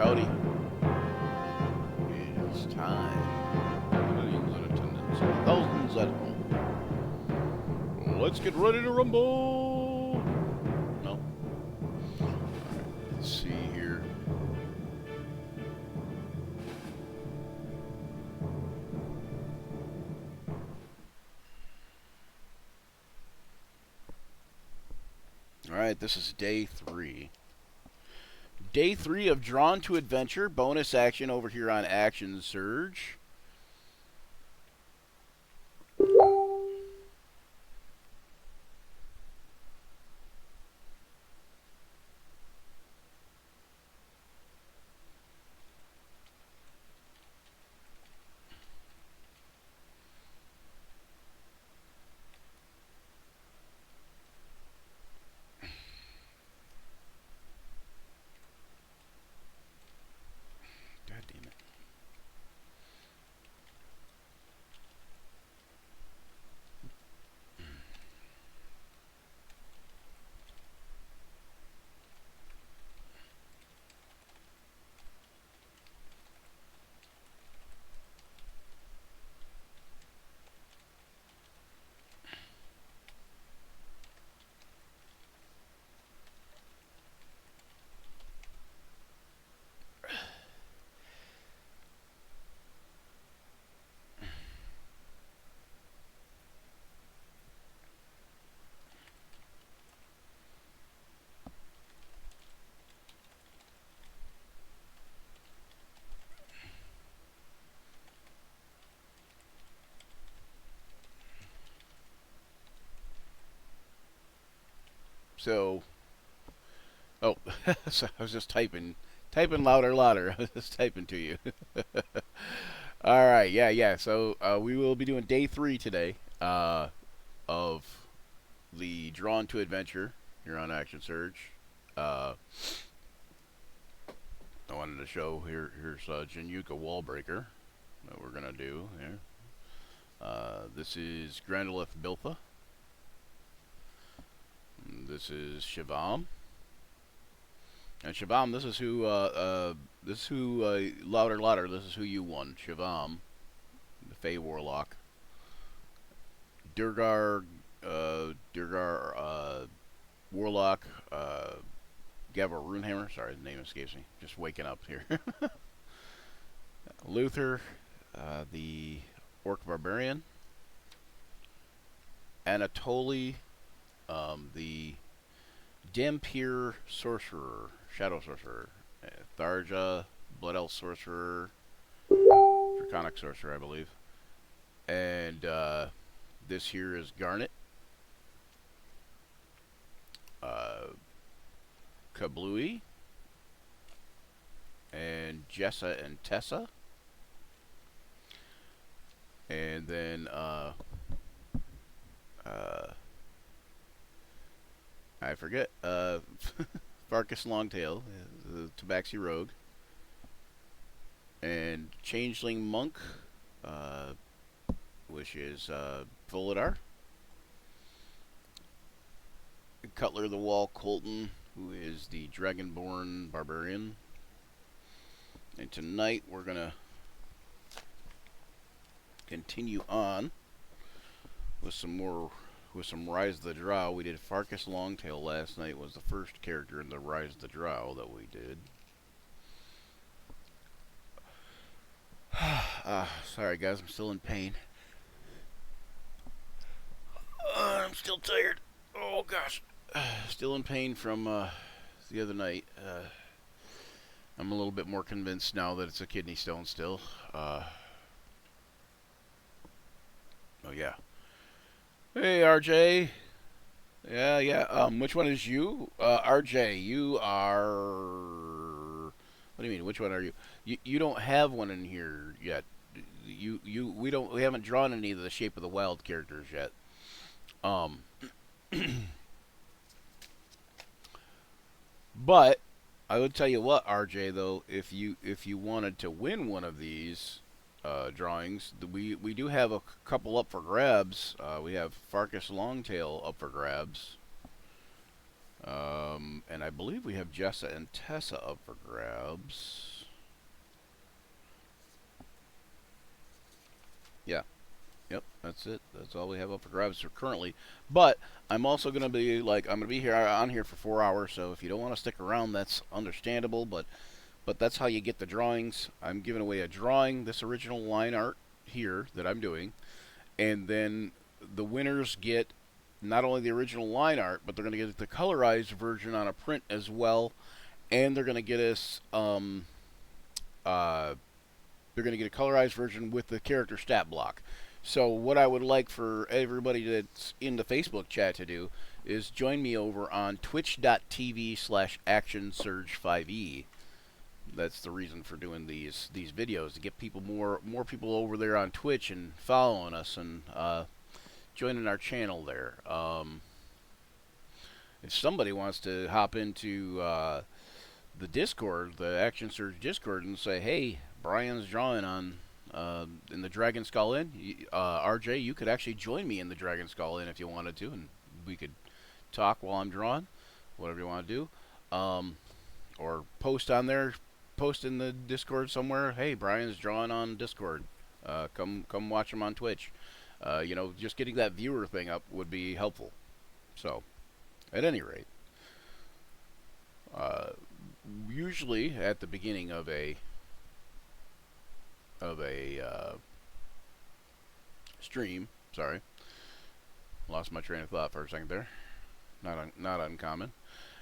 howdy. It is time. Millions in attendance, thousands at home. Let's get ready to rumble. No. Alright, let's see here. Alright, this is day 3. Day 3 of Drawn to Adventure. Bonus action over here on Action Surge. God damn it. So, oh, so I was just typing louder. I was just typing to you. All right, yeah. So we will be doing day 3 today of the Drawn to Adventure here on Action Surge. I wanted to show here's Januka Wallbreaker that we're gonna do here. This is Grandolith Biltha. This is Shivam. And Shivam, this is who louder. This is who you won, Shivam, the Fey Warlock. Durgar Warlock, Gavor Runehammer. Sorry, the name escapes me. Just waking up here. Luther, the Orc Barbarian. Anatoly, the Dampier Sorcerer, Shadow Sorcerer. Tharja, Blood Elf Sorcerer, Draconic Sorcerer, I believe. And this here is Garnet. Kablooey. And Jessa and Tessa. And then I forget. Farkas Longtail, the Tabaxi Rogue. And Changeling Monk, which is Volodar. Cutler of the Wall Colton, who is the Dragonborn Barbarian. And tonight we're going to continue on with some Rise of the Drow. We did Farkas Longtail last night. Was the first character in the Rise of the Drow that we did. Sorry guys, I'm still in pain. I'm still tired. Oh gosh. Still in pain from the other night. I'm a little bit more convinced now that it's a kidney stone still. Oh yeah. Hey RJ. Yeah. Which one is you? RJ, you are. What do you mean? Which one are you? You don't have one in here yet. We haven't drawn any of the Shape of the Wild characters yet. But I would tell you what, RJ, though, if you wanted to win one of these drawings, we do have a couple up for grabs. We have Farkas Longtail up for grabs. And I believe we have Jessa and Tessa up for grabs. Yeah. Yep, that's it. That's all we have up for grabs for currently. But I'm also gonna be I'm gonna be here on here for 4 hours. So if you don't want to stick around, that's understandable. But that's how you get the drawings. I'm giving away a drawing, this original line art here that I'm doing, and then the winners get not only the original line art, but they're going to get the colorized version on a print as well, and they're going to get us uh, they're going to get a colorized version with the character stat block. So what I would like for everybody that's in the Facebook chat to do is join me over on twitch.tv/actionsurge5e. That's the reason for doing these videos, to get people more people over there on Twitch and following us and joining our channel there. If somebody wants to hop into the Discord, the Action Surge Discord, and say, "Hey, Brian's drawing on in the Dragon Skull Inn," RJ, you could actually join me in the Dragon Skull Inn if you wanted to, and we could talk while I'm drawing, whatever you want to do, or post on there. Post in the Discord somewhere. Hey, Brian's drawing on Discord. Come watch him on Twitch. Just getting that viewer thing up would be helpful. So, at any rate, uh, usually at the beginning of a stream. Sorry, lost my train of thought for a second there. Not uncommon.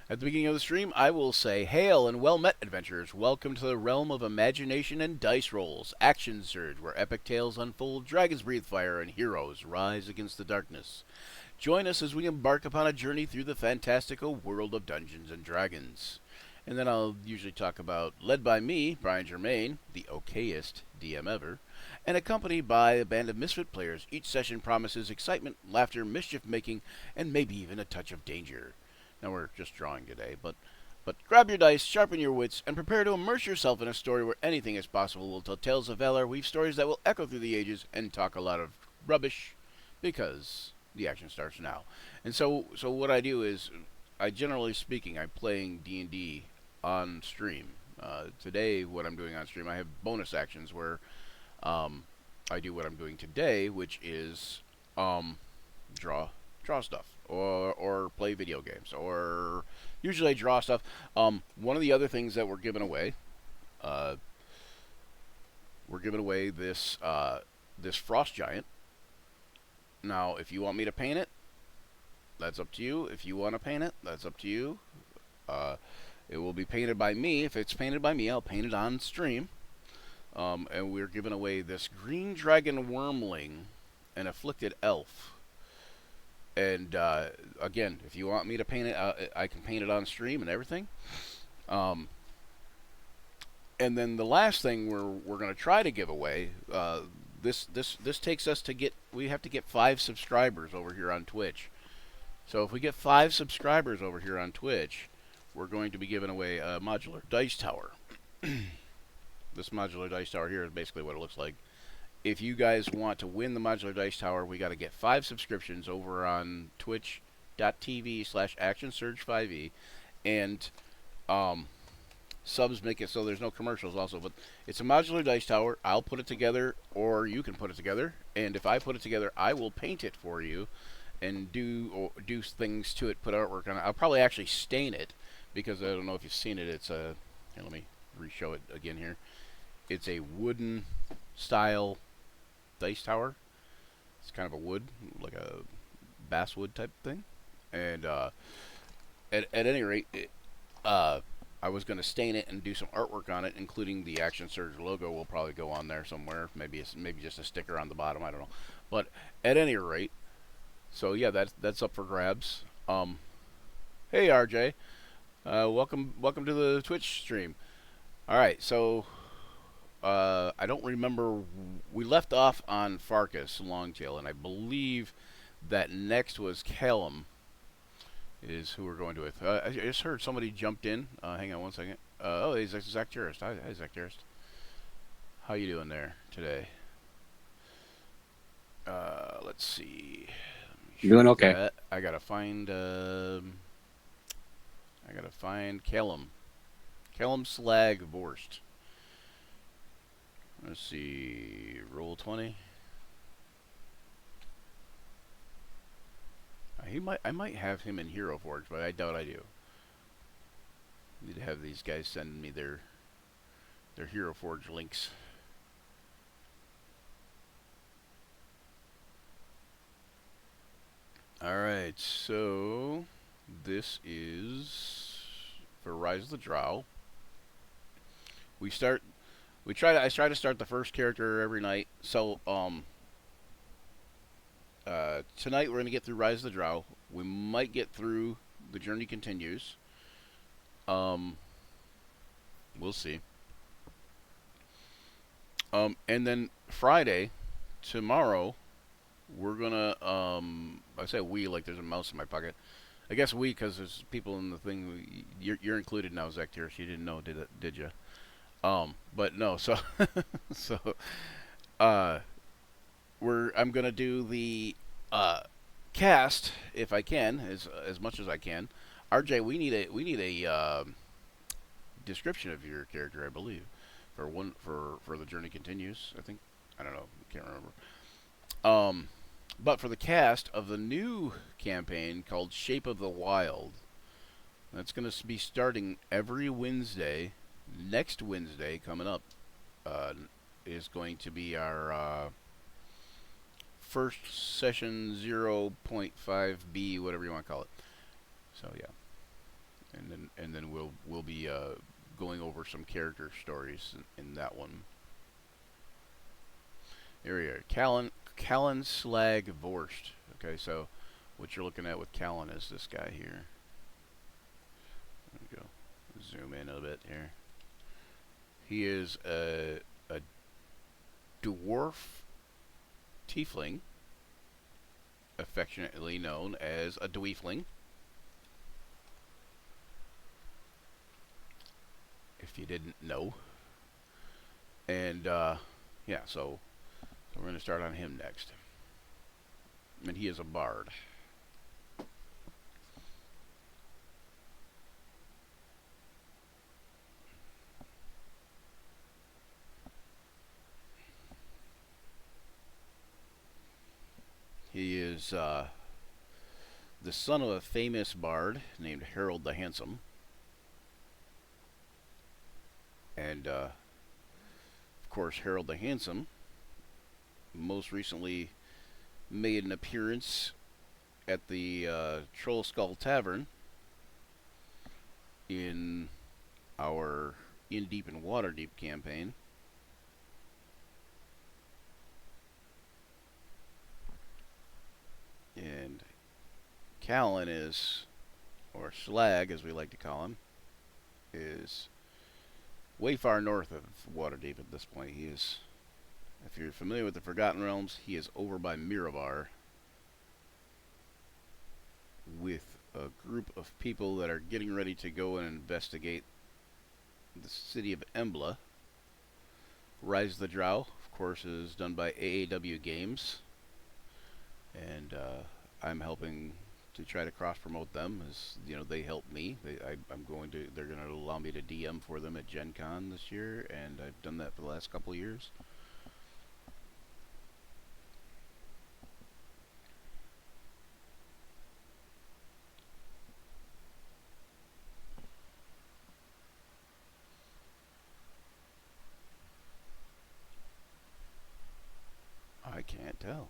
At the beginning of the stream, I will say, "Hail and well met, adventurers. Welcome to the realm of imagination and dice rolls. Action Surge, where epic tales unfold, dragons breathe fire, and heroes rise against the darkness. Join us as we embark upon a journey through the fantastical world of Dungeons and Dragons." And then I'll usually talk about, led by me, Brian Germain, the okayest DM ever, and accompanied by a band of misfit players. Each session promises excitement, laughter, mischief making, and maybe even a touch of danger. Now we're just drawing today, but grab your dice, sharpen your wits, and prepare to immerse yourself in a story where anything is possible. We'll tell tales of valor, weave stories that will echo through the ages, and talk a lot of rubbish, because the action starts now. And so what I do is, generally speaking, I'm playing D&D on stream. Today, what I'm doing on stream, I have bonus actions where I do what I'm doing today, which is draw stuff, or play video games, or usually I draw stuff. One of the other things that we're giving away, this frost giant. Now, if you want me to paint it, that's up to you. If you want to paint it, that's up to you. It will be painted by me. If it's painted by me, I'll paint it on stream. And we're giving away this green dragon wormling, an afflicted elf. And again, if you want me to paint it, I can paint it on stream and everything. And then the last thing we're going to try to give away, this takes us to we have to get 5 subscribers over here on Twitch. So if we get 5 subscribers over here on Twitch, we're going to be giving away a modular dice tower. This modular dice tower here is basically what it looks like. If you guys want to win the modular dice tower, we got to get 5 subscriptions over on twitch.tv/actionsurge5e, and subs make it so there's no commercials also. But it's a modular dice tower. I'll put it together, or you can put it together. And if I put it together, I will paint it for you and do things to it, put artwork on it. I'll probably actually stain it, because I don't know if you've seen it. It's a, here, let me re-show it again here. It's a wooden style dice tower. It's kind of a wood, like a basswood type thing. And at any rate, I was going to stain it and do some artwork on it, including the Action Surge logo will probably go on there somewhere. Maybe just a sticker on the bottom. I don't know. But at any rate, so yeah, that's up for grabs. Hey RJ, welcome to the Twitch stream. All right, so I don't remember. We left off on Farkas Longtail, and I believe that next was Callum, is who we're going to with. I just heard somebody jumped in. Hang on one second. Oh, he's Zach Tourist. Hi, Zach Tourist. How you doing there today? Let's see. Doing okay. I gotta find. I gotta find Callum. Callum Slag Vorst. Let's see. Roll 20. I might have him in Hero Forge, but I doubt I do. Need to have these guys send me their Hero Forge links. Alright, so this is for Rise of the Drow. I try to start the first character every night. So tonight we're gonna get through Rise of the Drow. We might get through The Journey Continues. We'll see. And then Friday, tomorrow, we're gonna I say we like there's a mouse in my pocket. I guess we because there's people in the thing. You're included now, Zektiris. You didn't know, did you? But no. So so uh, I'm gonna do the cast if I can, as much as I can. RJ, we need a description of your character, I believe, for the journey continues. I think I don't know, can't remember. But for the cast of the new campaign called Shape of the Wild, that's going to be starting every Wednesday. Next Wednesday coming up is going to be our first session 0.5B, whatever you want to call it. So yeah, and then we'll be going over some character stories in that one. There we are, Callan Slag Vorst. Okay, so what you're looking at with Callan is this guy here. There we go. Zoom in a bit here. He is a dwarf tiefling, affectionately known as a dweefling. If you didn't know. And yeah, so we're going to start on him next. And he is a bard. He is the son of a famous bard named Harold the Handsome. And, of course, Harold the Handsome most recently made an appearance at the Troll Skull Tavern in our In Deep and Waterdeep campaign. And Callan is, or Slag as we like to call him, is way far north of Waterdeep at this point. He is, if you're familiar with the Forgotten Realms, he is over by Miravar with a group of people that are getting ready to go and investigate the city of Embla. Rise of the Drow, of course, is done by AAW Games, and I'm helping to try to cross promote them. As you know, they help me. They're going to allow me to DM for them at Gen Con this year, and I've done that for the last couple of years. I can't tell.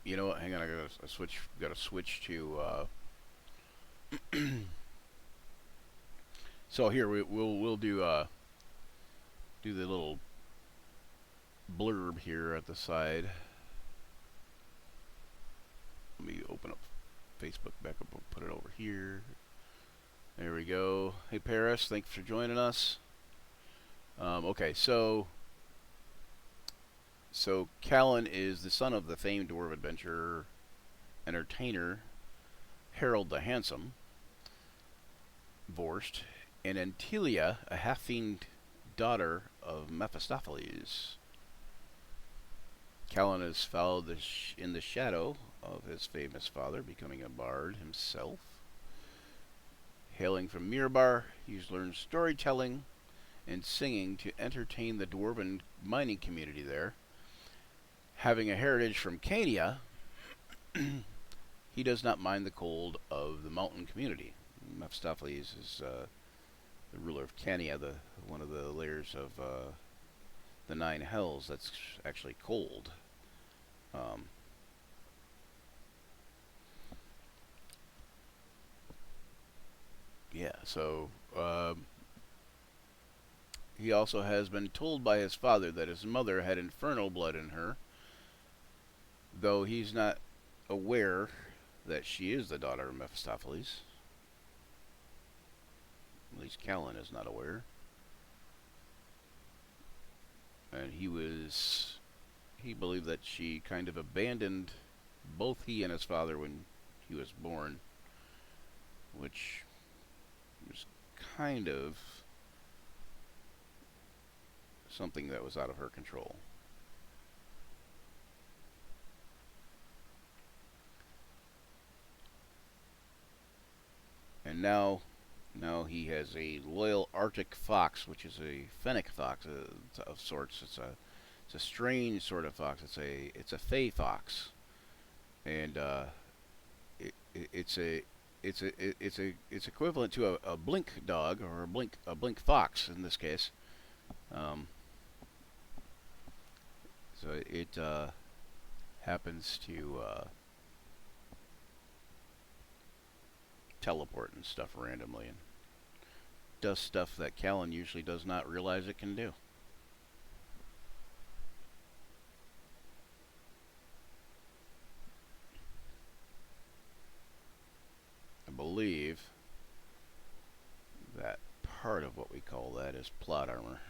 You know what? Hang on, I gotta switch. Got to switch to. So here we'll do do the little blurb here at the side. Let me open up Facebook back up and put it over here. There we go. Hey Paris, thanks for joining us. Okay, so Callan is the son of the famed dwarf adventurer, entertainer Harold the Handsome, Vorst, and Antilia, a half-fiend daughter of Mephistopheles. Callan has followed in the shadow of his famous father, becoming a bard himself. Hailing from Mirbar, he's learned storytelling and singing to entertain the dwarven mining community there. Having a heritage from Cania, he does not mind the cold of the mountain community. Mephistopheles is the ruler of Cania, one of the layers of the nine hells that's actually cold. Um, yeah, so he also has been told by his father that his mother had infernal blood in her, though he's not aware that she is the daughter of Mephistopheles. At least Callan is not aware. And he believed that she kind of abandoned both he and his father when he was born, which was kind of something that was out of her control. And now he has a loyal Arctic fox, which is a fennec fox of sorts. It's a strange sort of fox. It's a fey fox, and it's a it's equivalent to a blink dog or a blink fox in this case. Um, so it happens to teleport and stuff randomly and does stuff that Callan usually does not realize it can do. I believe that part of what we call that is plot armor.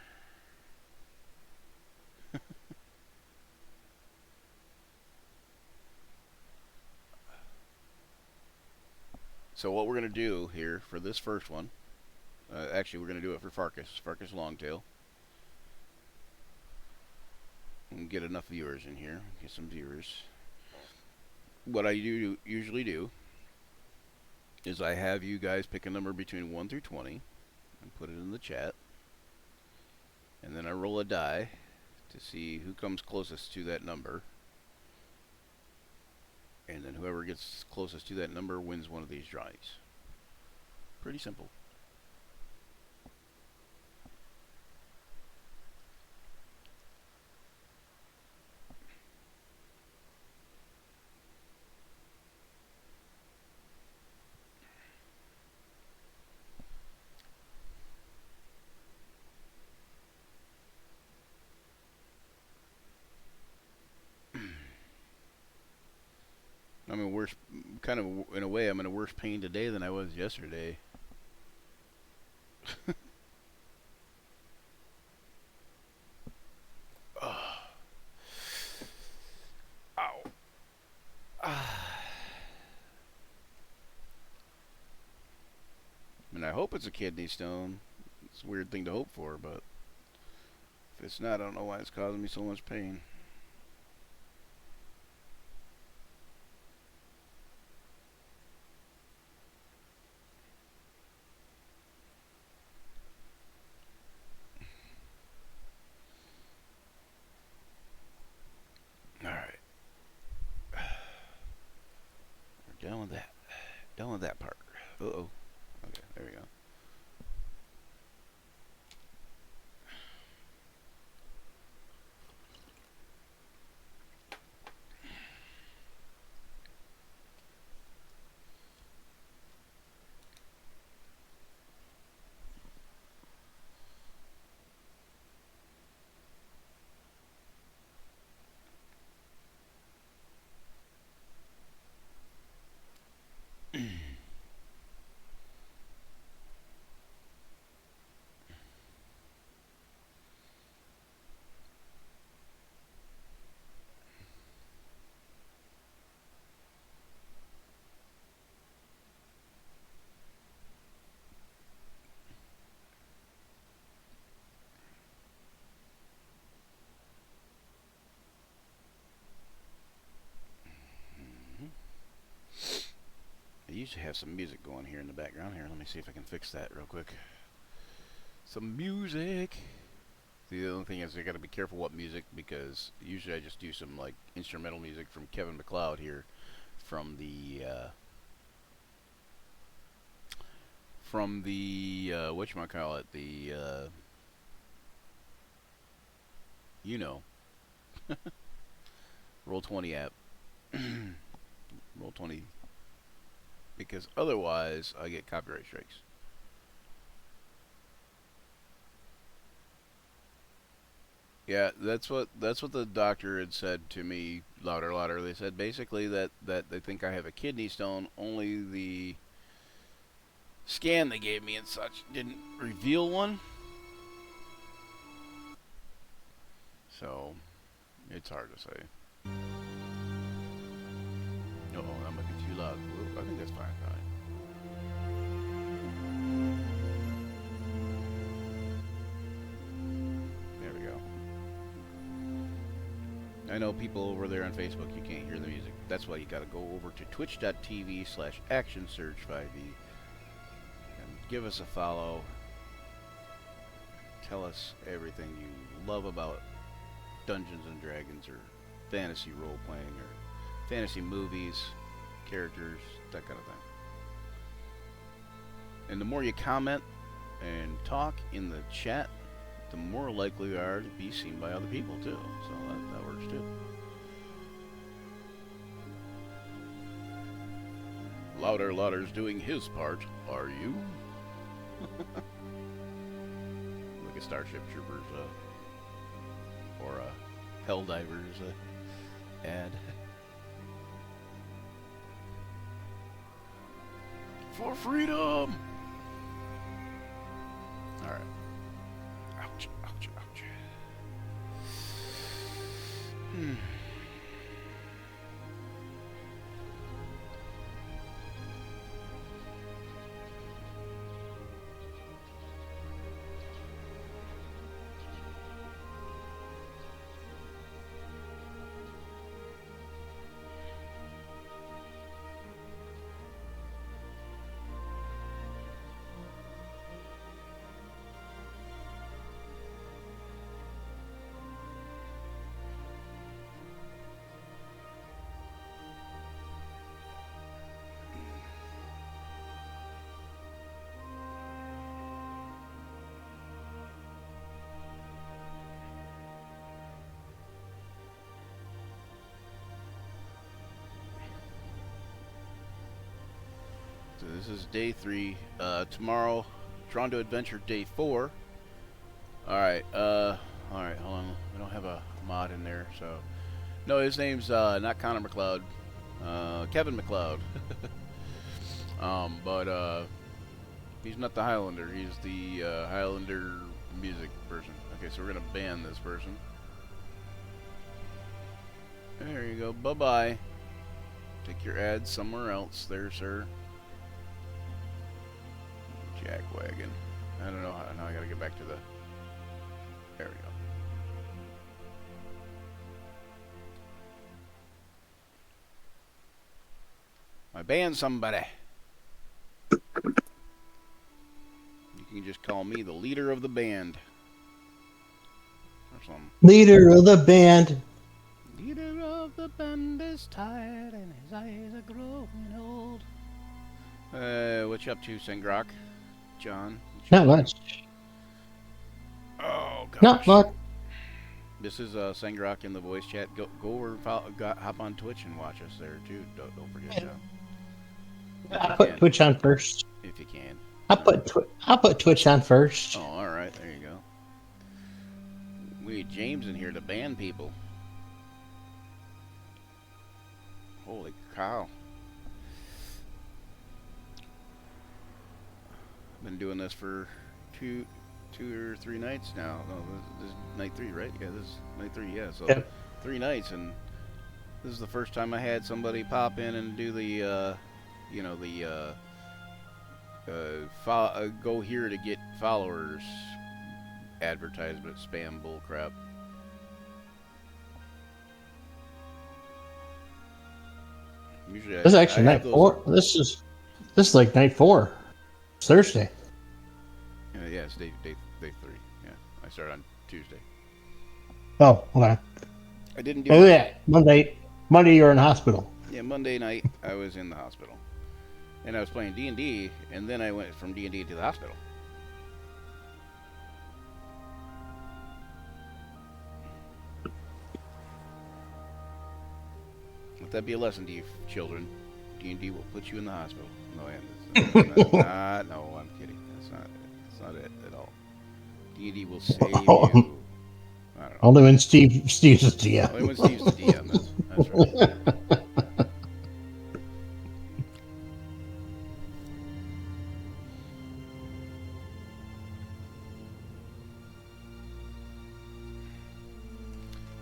So what we're going to do here for this first one, actually we're going to do it for Farkas Longtail. And get enough viewers in here, get some viewers. What I usually do is I have you guys pick a number between 1 through 20 and put it in the chat. And then I roll a die to see who comes closest to that number. And then whoever gets closest to that number wins one of these drawings. Pretty simple. I'm in worse, kind of in a way, I'm in a worse pain today than I was yesterday. Oh. Ow. Ah. I mean, I hope it's a kidney stone. It's a weird thing to hope for, but if it's not, I don't know why it's causing me so much pain. Alright. We're done with that. Done with that part. Uh-oh. Okay, there we go. used to have some music going here in the background. Here, let me see if I can fix that real quick. Some music. The only thing is I got to be careful what music, because usually I just do some like instrumental music from Kevin MacLeod here, from the whatchamacallit, the you know, Roll20 app. Roll20, because otherwise I get copyright strikes. Yeah, that's what the doctor had said to me. Louder, louder. They said basically that they think I have a kidney stone. Only the scan they gave me and such didn't reveal one. So it's hard to say. Oh, that might be too loud. I think that's fine. There we go. I know people over there on Facebook, you can't hear the music. That's why you got to go over to twitch.tv/actionsurge5e and give us a follow. Tell us everything you love about Dungeons and Dragons, or fantasy role playing, or fantasy movies, characters, that kind of thing. And the more you comment and talk in the chat, the more likely you are to be seen by other people too. So that works too. Louder Louder's doing his part. Are you? Like a Starship Troopers or a Helldivers ad. For freedom! Alright. Ouch, ouch, ouch. So this is day 3. Tomorrow, Drawn to Adventure day 4. Alright, hold on. We don't have a mod in there, so. No, his name's not Connor MacLeod. Kevin MacLeod. But he's not the Highlander. He's the Highlander music person. Okay, so we're gonna ban this person. There you go. Bye-bye. Take your ads somewhere else there, sir. Jackwagon. I don't know how. Now I gotta get back to the. There we go. I banned somebody. You can just call me the leader of the band. Or something. Leader of the band. Leader of the band is tired and his eyes are growing old. What you up to, Sengrok? John? Not much. Oh, gosh. Not much. This is Sengrok in the voice chat. Go over, hop on Twitch and watch us there, too. Don't forget, John. I put Twitch on first. If you can. I'll put Twitch on first. Oh, all right. There you go. We need James in here to ban people. Holy cow. I've been doing this for two or 3 nights now. No, this is night 3, right? Yeah, this is night 3, yeah. So Yep. 3 nights, and this is the first time I had somebody pop in and do the, you know, the, go here to get followers advertisement, spam bullcrap. Usually This is actually night 4. This is This is like night 4. It's Thursday. Yeah, it's day 3. Yeah, I started on Tuesday. Oh, okay. I didn't do Oh much. yeah, Monday you're in hospital. Yeah, Monday night I was in the hospital, and I was playing D&D, and then I went from D&D to the hospital. Let that be a lesson to you, children. D&D will put you in the hospital. No, that's not. No, I'm kidding. That's not it at all. D&D will save you. I don't know. Only when Steve's a Only when DM. Steve's the DM. That's right.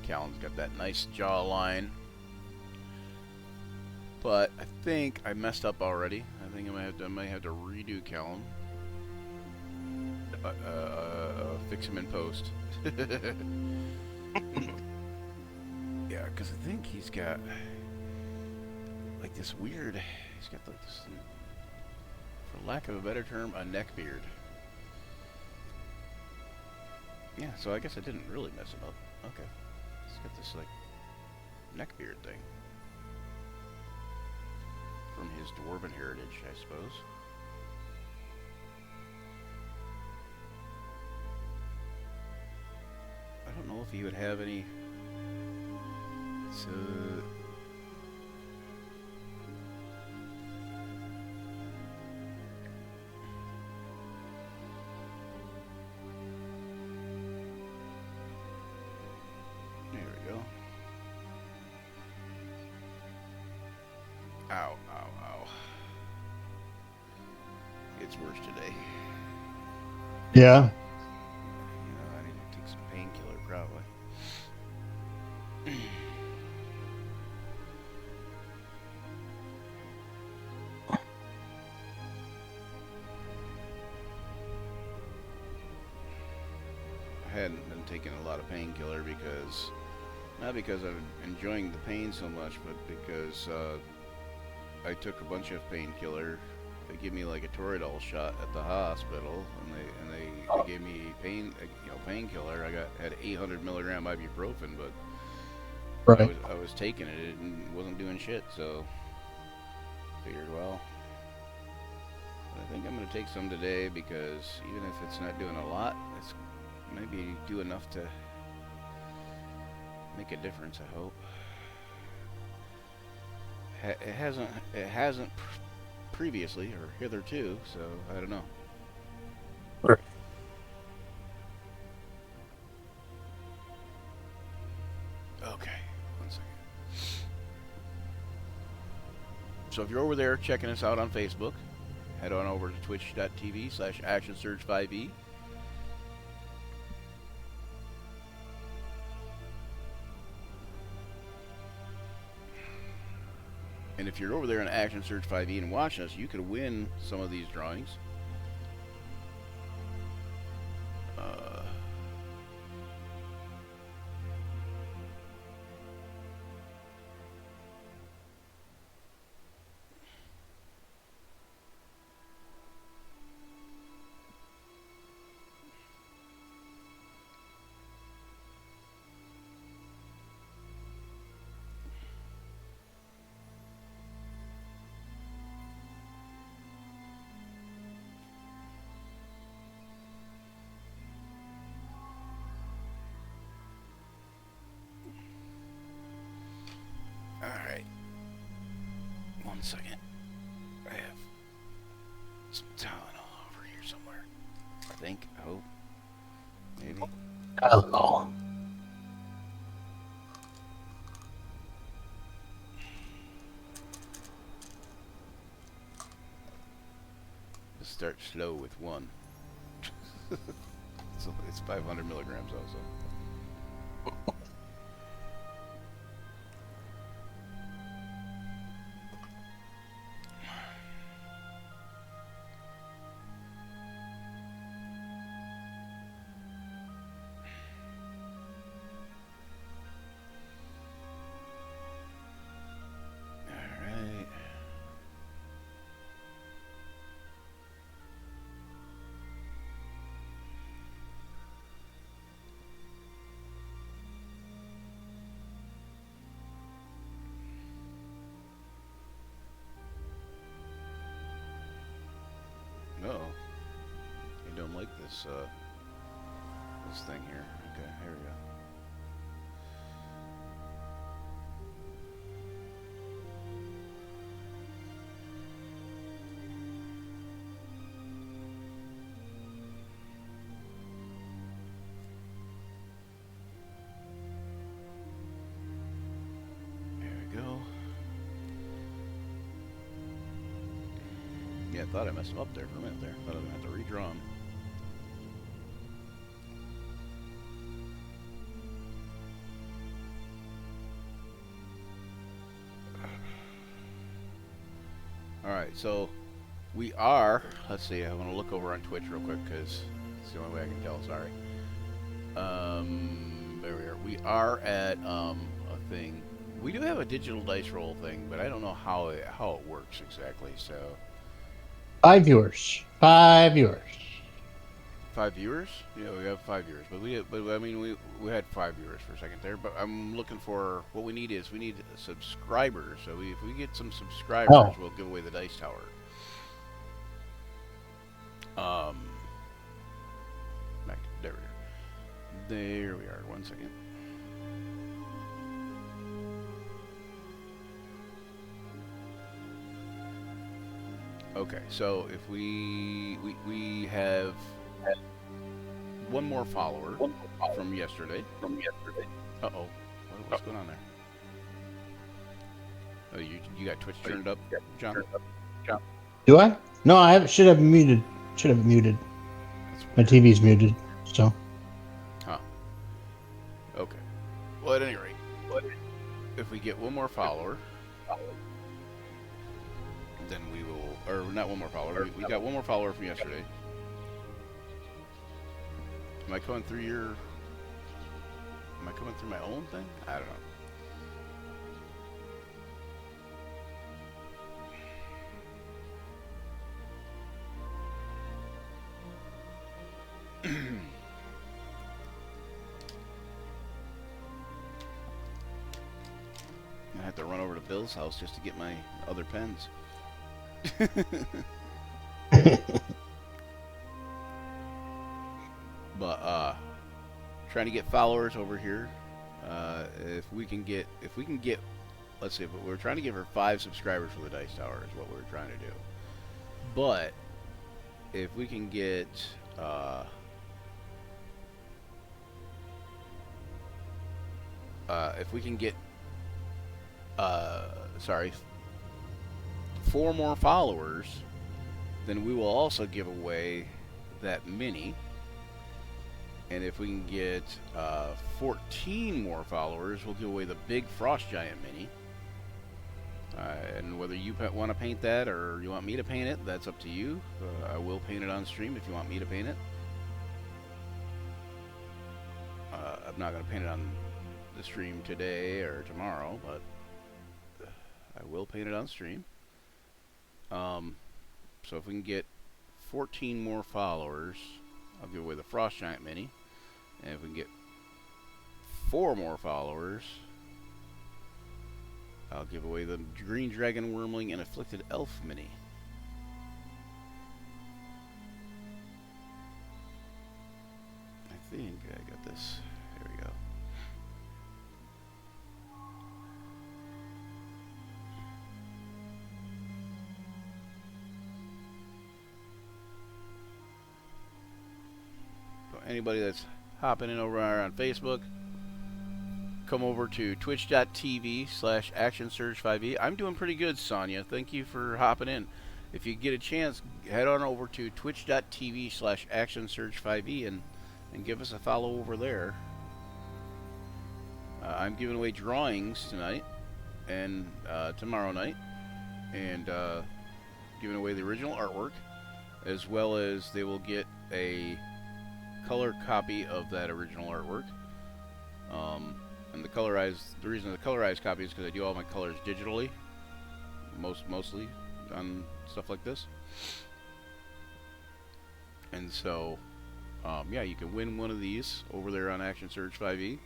Callan's got that nice jawline. But I think I messed up already. I think I might have to redo Callum. Fix him in post. Yeah, because I think he's got like this weird. He's got like this, for lack of a better term, a neck beard. Yeah, so I guess I didn't really mess him up. Okay, he's got this like neck beard thing from his dwarven heritage, I suppose. I don't know if he would have any. So. There we go. Ow, ow, ow. It's worse today. Yeah. I need to take some painkiller, probably. I hadn't been taking a lot of painkiller because, not because I'm enjoying the pain so much, but because I took a bunch of painkiller. They gave me like a Toradol shot at the hospital, and they gave me painkiller. I had 800 milligram ibuprofen, but Right. I was taking it and wasn't doing shit. So figured, well, I think I'm gonna take some today because even if it's not doing a lot, it's maybe do enough to make a difference. I hope. It hasn't previously or hitherto, so I don't know. Right. Okay, one second. So if you're over there checking us out on Facebook, head on over to twitch.tv/ActionSurge5e. And if you're over there on Action Surge 5e and watching us, you could win some of these drawings. Uh, Alright. One second. I have some Tylenol over here somewhere. I think. I hope. Maybe. Hello. Let's start slow with one. So it's 500 milligrams also. Alright. like this this thing here. Okay, here we go. There we go. Yeah, I thought I messed them up there for a minute there. Thought I was going to have to redraw them. Alright, so we are, let's see, I want to look over on Twitch real quick because it's the only way I can tell, sorry. There we are. We are at a thing. We do have a digital dice roll thing, but I don't know how it works exactly, so. 5 viewers. 5 viewers. 5 viewers? Yeah, we have 5 viewers, but I mean we had 5 viewers for a second there. But I'm looking for what we need is we need subscribers. So if we get some subscribers, Oh. we'll give away the dice tower. Back there we are. There we are. 1 second. Okay, so if we have one more follower from yesterday. Uh-oh. What's going on there? Oh, you got Twitch turned up, John? Do I? No, I should have muted. Should have muted. My TV's muted, so. Huh. Okay. Well, at any rate, if we get one more follower, then we will, or not one more follower, we got one more follower from yesterday. Am I coming through your, am I coming through my own thing? I don't know. I have to run over to Bill's house just to get my other pens. But trying to get followers over here. If we can get, let's see, but we're trying to give her 5 subscribers for the Dice Tower is what we're trying to do. But if we can get sorry, 4 more followers, then we will also give away that mini. And if we can get 14 more followers, we'll give away the big Frost Giant mini. And whether you want to paint that or you want me to paint it, that's up to you. I will paint it on stream if you want me to paint it. I'm not going to paint it on the stream today or tomorrow, but I will paint it on stream. So if we can get 14 more followers, I'll give away the Frost Giant mini. And if we can get 4 more followers, I'll give away the Green Dragon Wormling and Afflicted Elf mini. I think I got this. Here we go. So anybody that's hopping in over on Facebook, come over to twitch.tv/ActionSurge5e. I'm doing pretty good, Sonia. Thank you for hopping in. If you get a chance, head on over to twitch.tv/ActionSurge5e and give us a follow over there. I'm giving away drawings tonight and tomorrow night, and giving away the original artwork, as well as they will get a color copy of that original artwork. And the reason the colorized copy is because I do all my colors digitally, mostly on stuff like this. And so, yeah, you can win one of these over there on Action Surge 5e.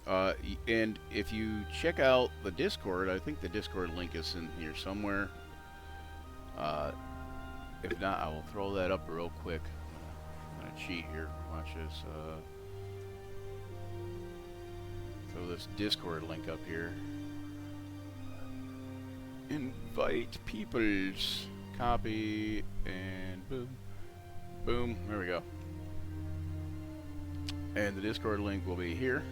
And if you check out the Discord, I think the Discord link is in here somewhere. Uh, if not, I will throw that up real quick. I'm gonna cheat here. Watch this. Throw this Discord link up here. Invite peoples. Copy and boom. Boom. There we go. And the Discord link will be here.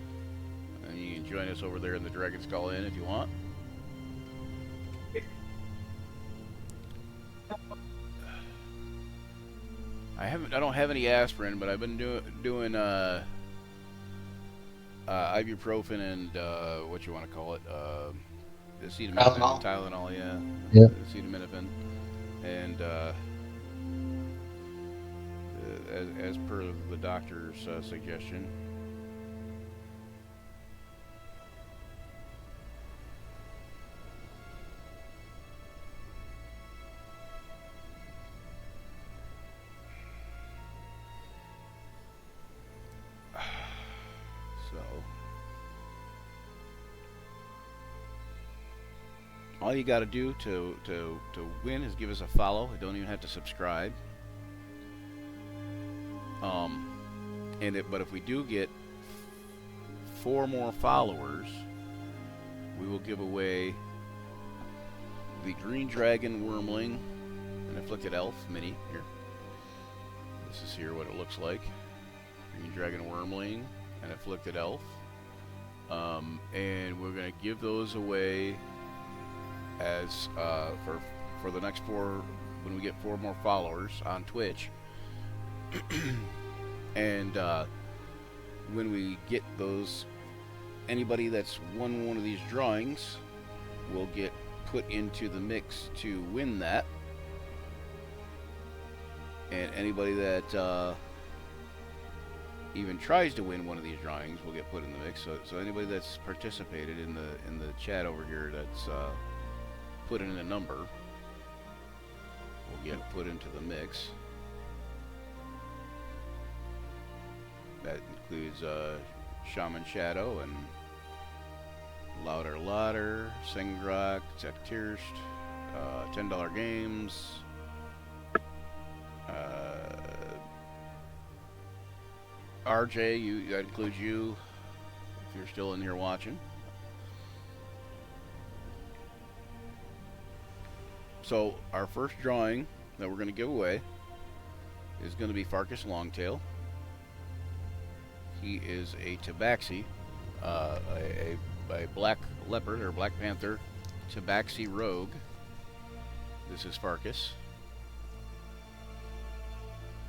And you can join us over there in the Dragon's Call Inn if you want. I don't have any aspirin, but I've been doing ibuprofen and what you want to call it, acetaminophen, Tylenol. Tylenol, yeah, Yeah. acetaminophen, and as per the doctor's suggestion. So, all you got to do to win is give us a follow. You don't even have to subscribe. But if we do get 4 more followers, we will give away the Green Dragon Wormling and Afflicted Elf mini here. This is here what it looks like. Green Dragon Wormling and Afflicted Elf. And we're going to give those away as for the next 4 when we get 4 more followers on Twitch. And when we get those, anybody that's won one of these drawings will get put into the mix to win that. And anybody that even tries to win one of these drawings will get put in the mix. So anybody that's participated in the chat over here that's put in a number will get put into the mix. That includes Shaman Shadow and Louder, Singrok, Zektirst, $10 Games, RJ, that includes you if you're still in here watching. So our first drawing that we're going to give away is going to be Farkas Longtail. He is a Tabaxi, a black leopard or black panther Tabaxi rogue. This is Farkas.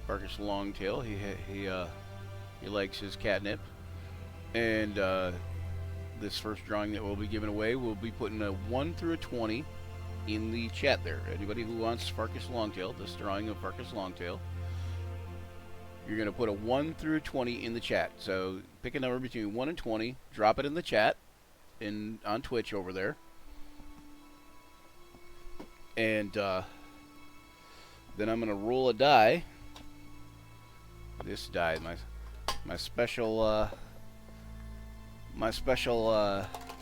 Farkas Longtail. He likes his catnip, and this first drawing that we'll be giving away, we'll be putting a 1 through a 20 in the chat there. Anybody who wants Farkas Longtail, this drawing of Farkas Longtail, you're going to put a 1 through 20 in the chat. So pick a number between 1 and 20, drop it in the chat on Twitch over there. And then I'm going to roll a die. This die, my special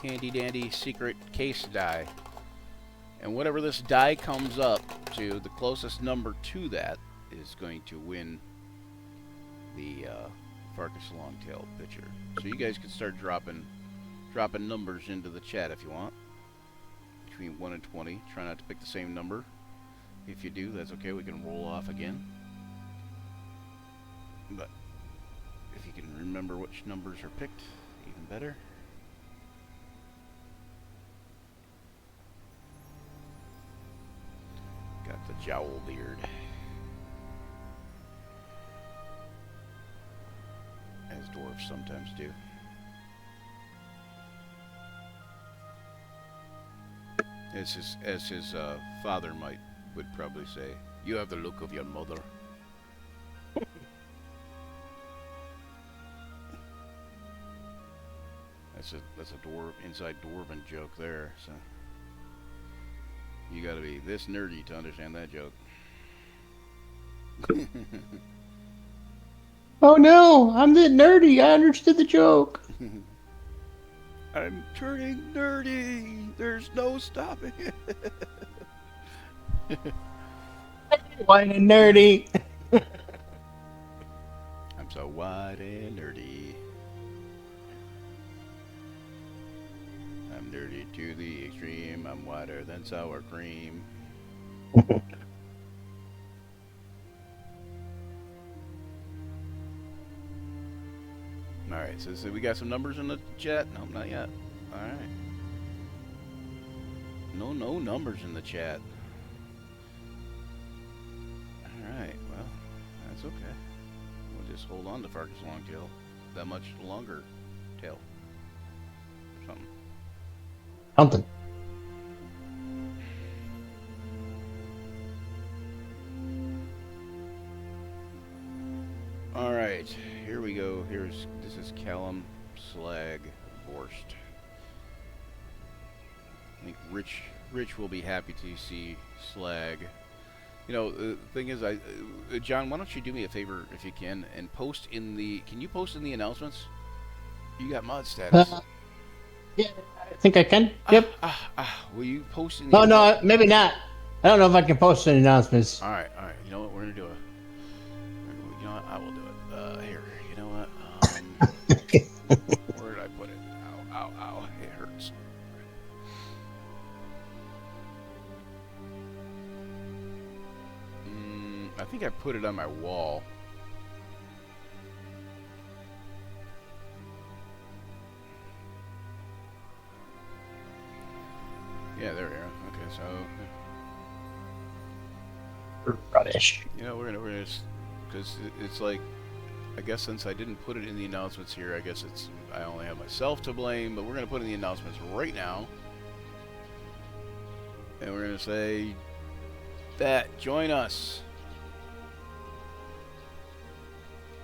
handy dandy secret case die. And whatever this die comes up to, the closest number to that is going to win the Farkas Longtail picture. So you guys can start dropping numbers into the chat if you want. Between 1 and 20. Try not to pick the same number. If you do, that's okay. We can roll off again. But if you can remember which numbers are picked, even better. Got the jowl beard. As dwarves sometimes do. As his father would probably say, "You have the look of your mother." That's a inside dwarven joke there. So you got to be this nerdy to understand that joke. Oh no, I'm that nerdy. I understood the joke. I'm turning nerdy. There's no stopping it. Wine and nerdy. I'm so wide and nerdy. I'm nerdy to the extreme. I'm whiter than sour cream. All right, so we got some numbers in the chat. No, not yet. All right. No numbers in the chat. All right, well, that's okay. We'll just hold on to Farkas Longtail that much longer tail. Something. Something. All right, here we go. This is Callum Slag Borst. I think Rich will be happy to see Slag. You know, the thing is, John, why don't you do me a favor if you can and post in the? Can you post in the announcements? You got mod status. Yeah, I think I can. Yep. Will you post in the? Oh no, maybe not. I don't know if I can post any announcements. All right. You know what? We're gonna do you know what? I will do it. Here. You know what? Where did I put it? Ow! It hurts. I think I put it on my wall. Yeah, there we are. Okay, so Rubbish. you know we're gonna because it's like I guess since I didn't put it in the announcements here, I guess I only have myself to blame. But we're gonna put in the announcements right now, and we're gonna say that join us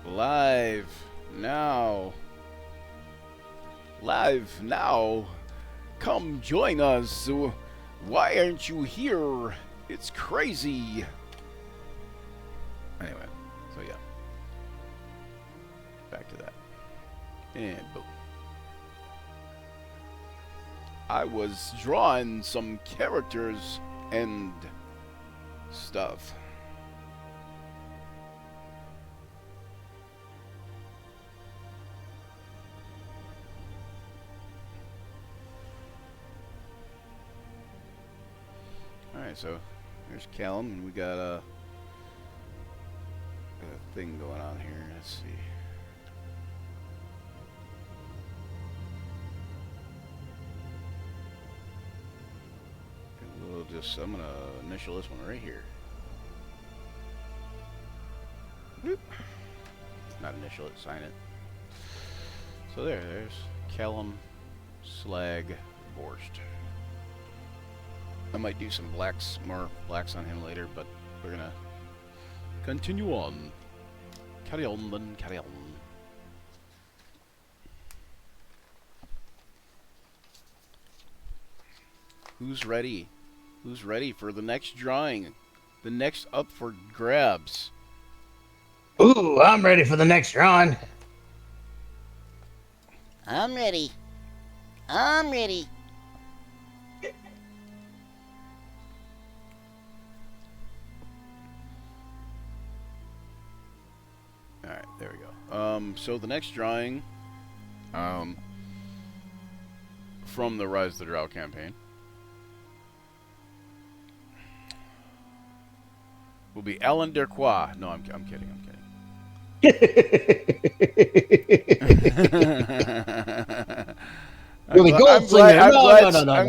live now. Come join us. Why aren't you here? It's crazy. Anyway, so yeah. Back to that. And boom. I was drawing some characters and stuff. Alright, so there's Callum, and we got a thing going on here. Let's see. And I'm going to initial this one right here. Boop. Not initial it, sign it. So there's Callum Slag Borst. I might do some more blacks on him later, but we're gonna continue on. Carry on, then carry on. Who's ready? Who's ready for the next drawing? The next up for grabs. Ooh, I'm ready for the next drawing. I'm ready. Alright, there we go. So the next drawing, from the Rise of the Drow campaign, will be Alan Derquois. No, I'm kidding. I'm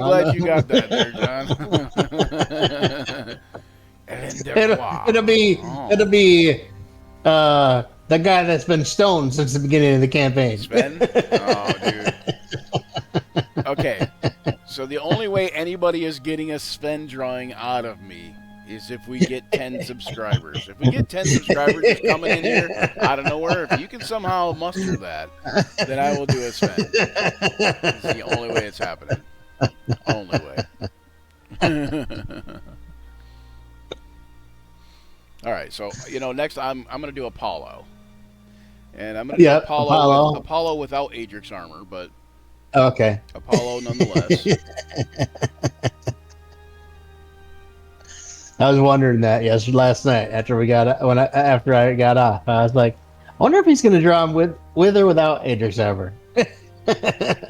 glad you got that there, John. Alan Derquois. It'll be the guy that's been stoned since the beginning of the campaign. Sven? Oh, dude. Okay, so the only way anybody is getting a Sven drawing out of me is if we get 10 subscribers. If we get 10 subscribers just coming in here out of nowhere, if you can somehow muster that, then I will do a Sven. It's the only way it's happening. Only way. All right, so, next I'm going to do Apollo. And I'm going to do Apollo without Adric's armor, but Okay. Apollo nonetheless. I was wondering that last night after we got after I got off. I was like, I wonder if he's going to draw him with or without Idris Elba.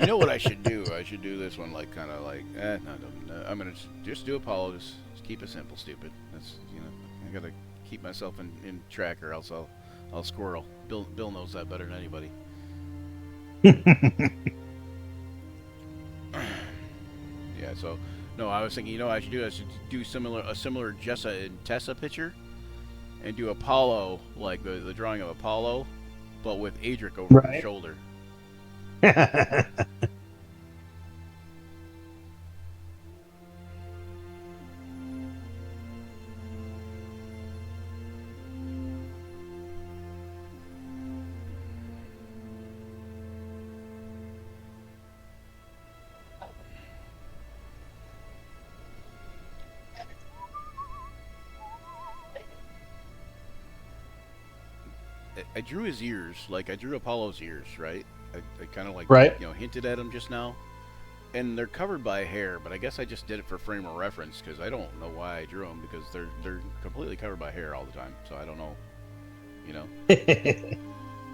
You know what I should do? I should do this one like kind of like, no, no, no. I'm gonna just do Apollo. Just keep it simple, stupid. That's I gotta keep myself in track, or else I'll squirrel. Bill knows that better than anybody. Yeah. So no, I was thinking, I should do a similar Jessa and Tessa picture, and do Apollo like the drawing of Apollo, but with Adric over his Right. shoulder. I drew his ears, like I drew Apollo's ears, right? I kind of like Right. hinted at him just now, and they're covered by hair. But I guess I just did it for frame of reference because I don't know why I drew them because they're completely covered by hair all the time. So I don't know, you know.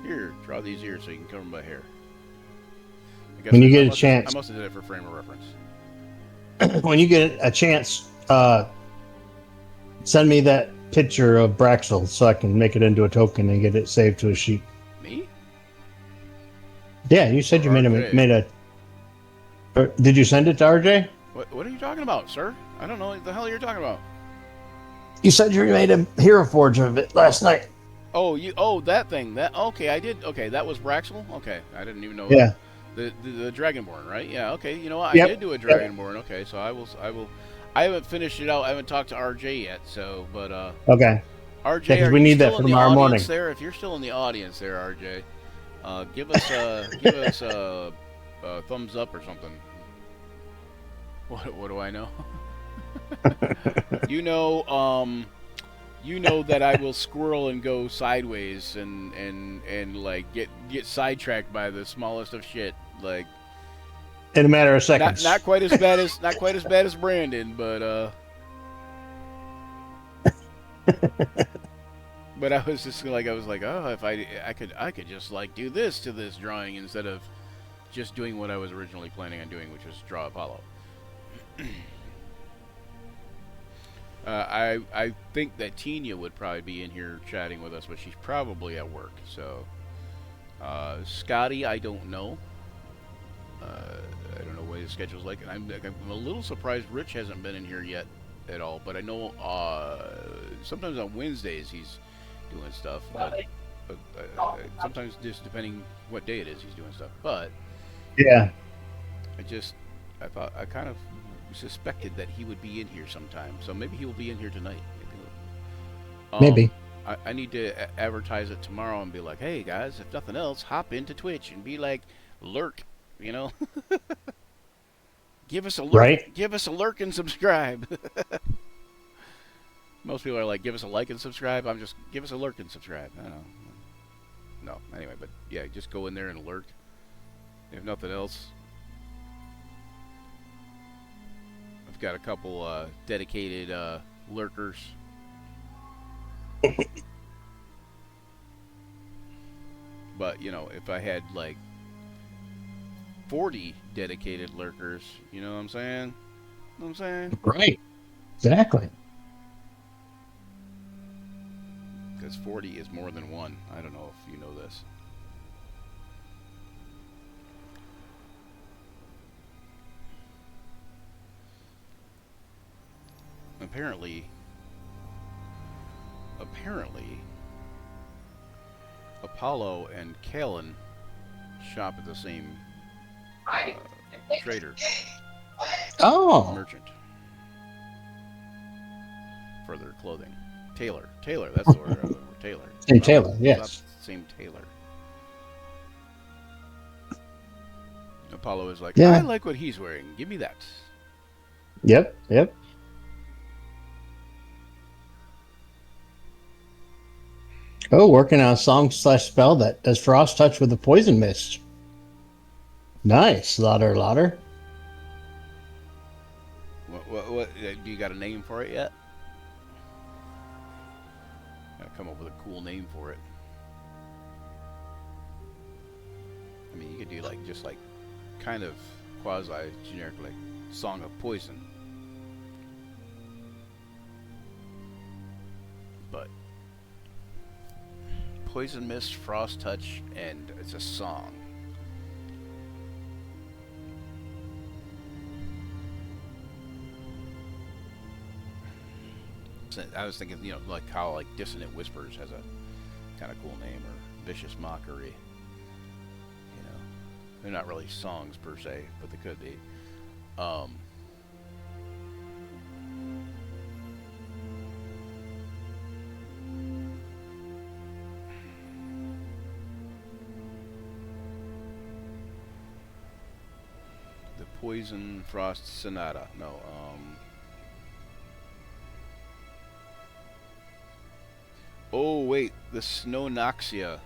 Here, draw these ears so you can cover them by hair. I guess When you get a I chance, must have did it for frame of reference. when you get a chance, send me that picture of Braxel so I can make it into a token and get it saved to a sheet. Me Yeah, you said or you made RJ? made a. Did you send it to RJ? What are you talking about, sir? I don't know what the hell you're talking about. You said you made a hero forge of it last night. Oh, that thing. That okay, I did. Okay, that was Braxel. Okay, I didn't even know Yeah. the Dragonborn, right? Yeah. Okay, you know what? I Yep. did do a Yep. Dragonborn. Okay, so I will. I haven't finished it out. I haven't talked to RJ yet. So, but Okay. Yeah, RJ, because are we you need that still for in the tomorrow audience morning. there? If you're still in the audience there, RJ, give us a thumbs up or something. What do I know? you know, you know that I will squirrel and go sideways and like get sidetracked by the smallest of shit. Like In a matter of not seconds. quite as bad as not quite as bad as Brandon, but I was just like oh, if I could just like do this to this drawing instead of just doing what I was originally planning on doing, which was draw Apollo. I think that Tina would probably be in here chatting with us, but she's probably at work. So Scotty, I don't know. I don't know what his schedule's like, and I'm a little surprised Rich hasn't been in here yet at all. But I know sometimes on Wednesdays he's doing stuff, but sometimes just depending what day it is, he's doing stuff. But Yeah. I just I kind of suspected that he would be in here sometime, so maybe he will be in here tonight. Maybe. I need to advertise it tomorrow and be like, hey guys, if nothing else, hop into Twitch and be like, lurk, you know. Right. Give us a lurk and subscribe. Most people are like, give us a like and subscribe. I'm just give us a lurk and subscribe. I don't know. No, anyway, but yeah, just go in there and lurk. If nothing else, I've got a couple dedicated lurkers. But if I had like 40 dedicated lurkers, you know what I'm saying? You know what I'm saying? Right. Exactly. Because 40 is more than one. I don't know if you know this. Apparently, Apollo and Kalen shop at the same trader, Oh. merchant for their clothing. Taylor, that's the word. Taylor. Same Taylor, Stop yes. same Taylor. Apollo is like, I Yeah. like what he's wearing. Give me that. Yep. Yep. Oh, working on a song/spell that does frost touch with a poison mist. Nice. Louder, louder. What do you got a name for it yet? Gotta come up with a cool name for it. I mean, you could do like just like kind of quasi generic like Song of Poison, but Poison Mist, Frost Touch, and it's a song. So I was thinking, like how like Dissonant Whispers has a kind of cool name, or Vicious Mockery. They're not really songs per se, but they could be. Um, the Poison Frost Sonata. No. Oh wait, the Snownoxia.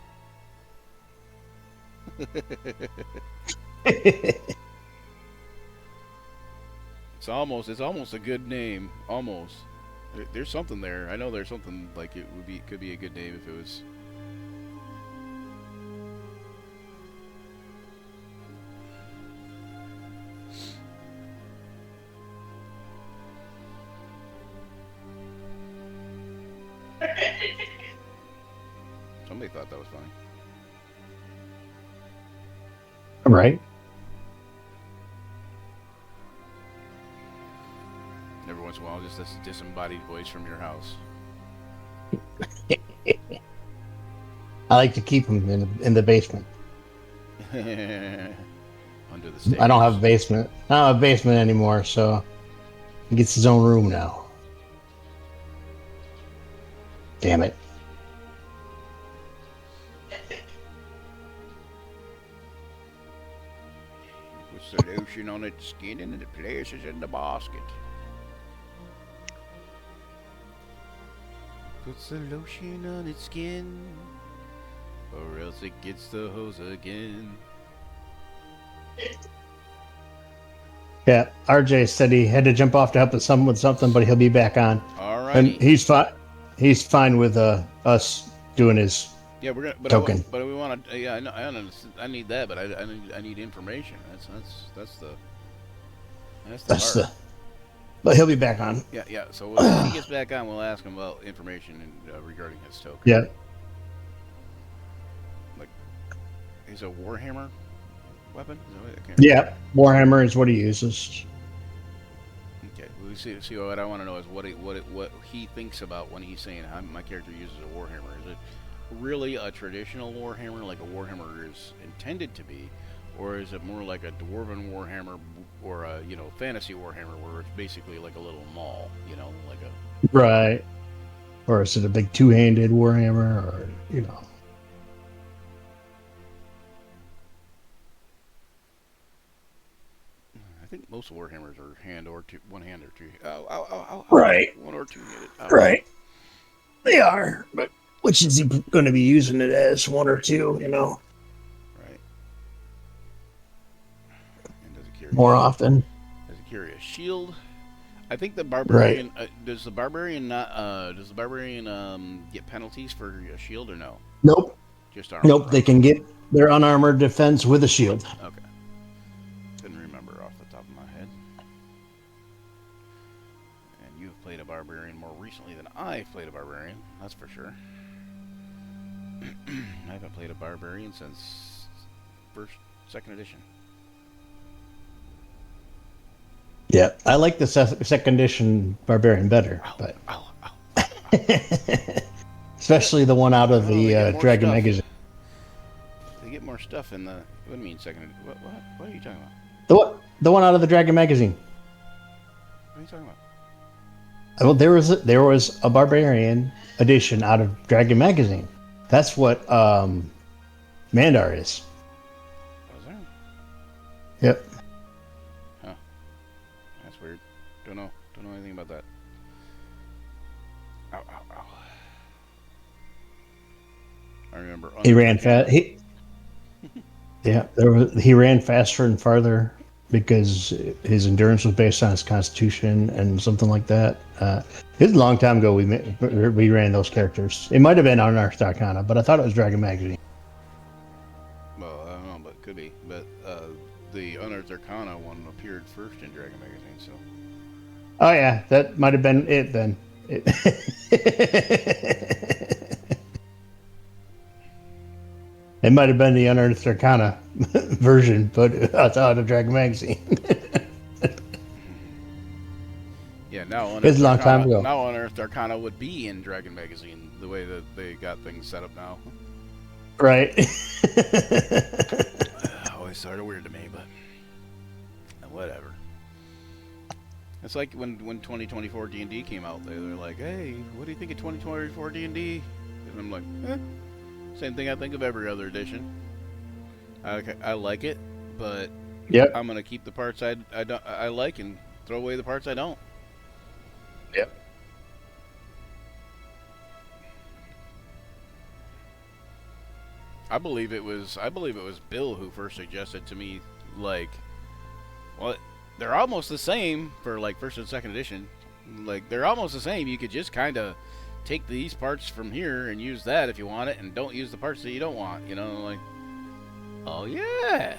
It's almost a good name. Almost. There's something there. I know there's something like could be a good name if it was. Somebody thought that was funny. Right. Every once in a while, just this disembodied voice from your house. I like to keep them in the basement. Under the stairs. I don't have a basement. I don't have a basement anymore, so he gets his own room now. Damn it. Puts the lotion on its skin and it places in the basket. Puts the lotion on its skin, or else it gets the hose again. Yeah, RJ said he had to jump off to help someone with something, but he'll be back on. Alrighty. And he's fine. He's fine with us doing his Yeah, we're gonna. token. But we want to. Yeah, I need that, but I need information. That's the That's part. the. But he'll be back on. Yeah. So when he gets back on, we'll ask him about information regarding his token. Yeah. Like, he's a Warhammer weapon. Is that what, I can't Yeah. Warhammer is what he uses. Okay. We see. What I want to know is what he thinks about when he's saying my character uses a Warhammer. Is it really a traditional Warhammer, like a Warhammer is intended to be, or is it more like a dwarven Warhammer or a fantasy Warhammer where it's basically like a little maul, like a Right. Or is it a big two-handed Warhammer, or I think most Warhammers are one hand or two. Ow. Right. One or two-handed. Ow. Right. They are, but which is he going to be using it as, one or two? Right. And does it carry More often. Does it carry a shield? I think the barbarian does the barbarian get penalties for a shield or no? Nope. Just armor. Nope. They can get their unarmored defense with a shield. Okay. Couldn't remember off the top of my head. And you've played a barbarian more recently than I've played a barbarian. That's for sure. I haven't played a barbarian since second edition. Yeah, I like the second edition barbarian better, but especially the one out of the Dragon magazine. They get more stuff in the. What do you mean second? What are you talking about? The one out of the Dragon magazine. What are you talking about? Well, there was a barbarian edition out of Dragon magazine. That's what Mandar is. Was there? Yep. Huh. That's weird. Don't know anything about that. Ow. I remember. He ran fast. Yeah, he ran faster and farther because his endurance was based on his constitution and something like that. It was a long time ago we ran those characters. It might have been on Unearthed Arcana, but I thought it was Dragon Magazine. Well, I don't know, but it could be. But the Unearthed Arcana one appeared first in Dragon Magazine, so. Oh yeah, that might have been it then. It might have been the Unearthed Arcana version, but outside of Dragon Magazine. Yeah, now It's Unearthed a long time Arcana. ago. Now Unearthed Arcana would be in Dragon Magazine the way that they got things set up now. Right. Always sort of weird to me, but whatever. It's like when 2024 D&D came out. They're like, "Hey, what do you think of 2024 D&D?" And I'm like, same thing I think of every other edition. I like it, but Yep. I'm gonna keep the parts I like and throw away the parts I don't. Yep. I believe it was Bill who first suggested to me, like, well, they're almost the same for like first and second edition. Like, they're almost the same. You could just kind of take these parts from here and use that if you want it, and don't use the parts that you don't want. You know, like, oh yeah,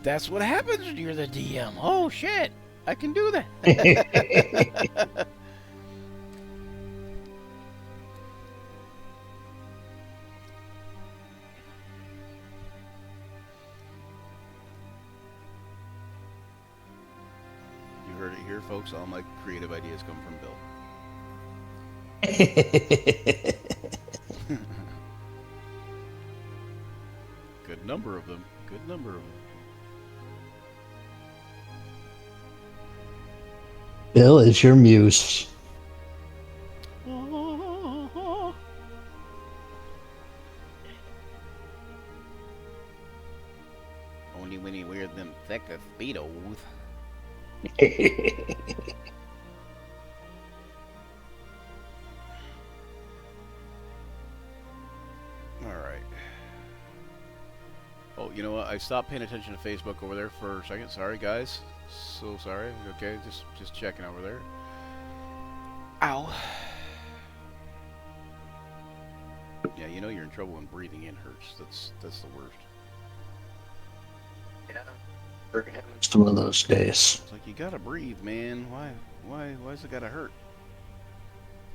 that's what happens when you're the DM. Oh shit, I can do that. You heard it here, folks. All my creative ideas come from Bill. Good number of them. Good number of them. Bill is your muse. Only when he wears them thick speedos. All right. Oh, you know what? I stopped paying attention to Facebook over there for a second. Sorry, guys. So sorry. Okay, just checking over there. Ow. Yeah, you know you're in trouble when breathing in hurts. That's the worst. Yeah. It's one of those days. It's like you gotta breathe, man. Why's it gotta hurt?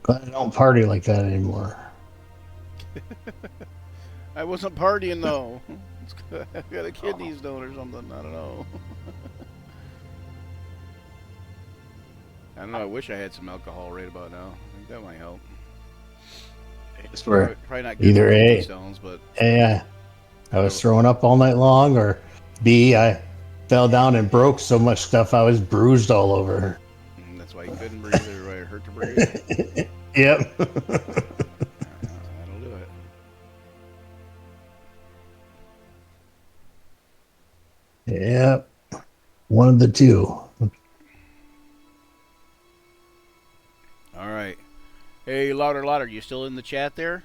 Glad I don't party like that anymore. I wasn't partying though. I got a kidney stone or something. I don't know. I don't know. I wish I had some alcohol right about now. I think that might help. It's where Probably not good either for kidney A, stones, but A, I was throwing up all night long, or B, I fell down and broke so much stuff I was bruised all over. That's why you couldn't breathe or why it hurt to breathe. Yep. That'll do it. Yep. One of the two. All right. Hey, louder. You still in the chat there?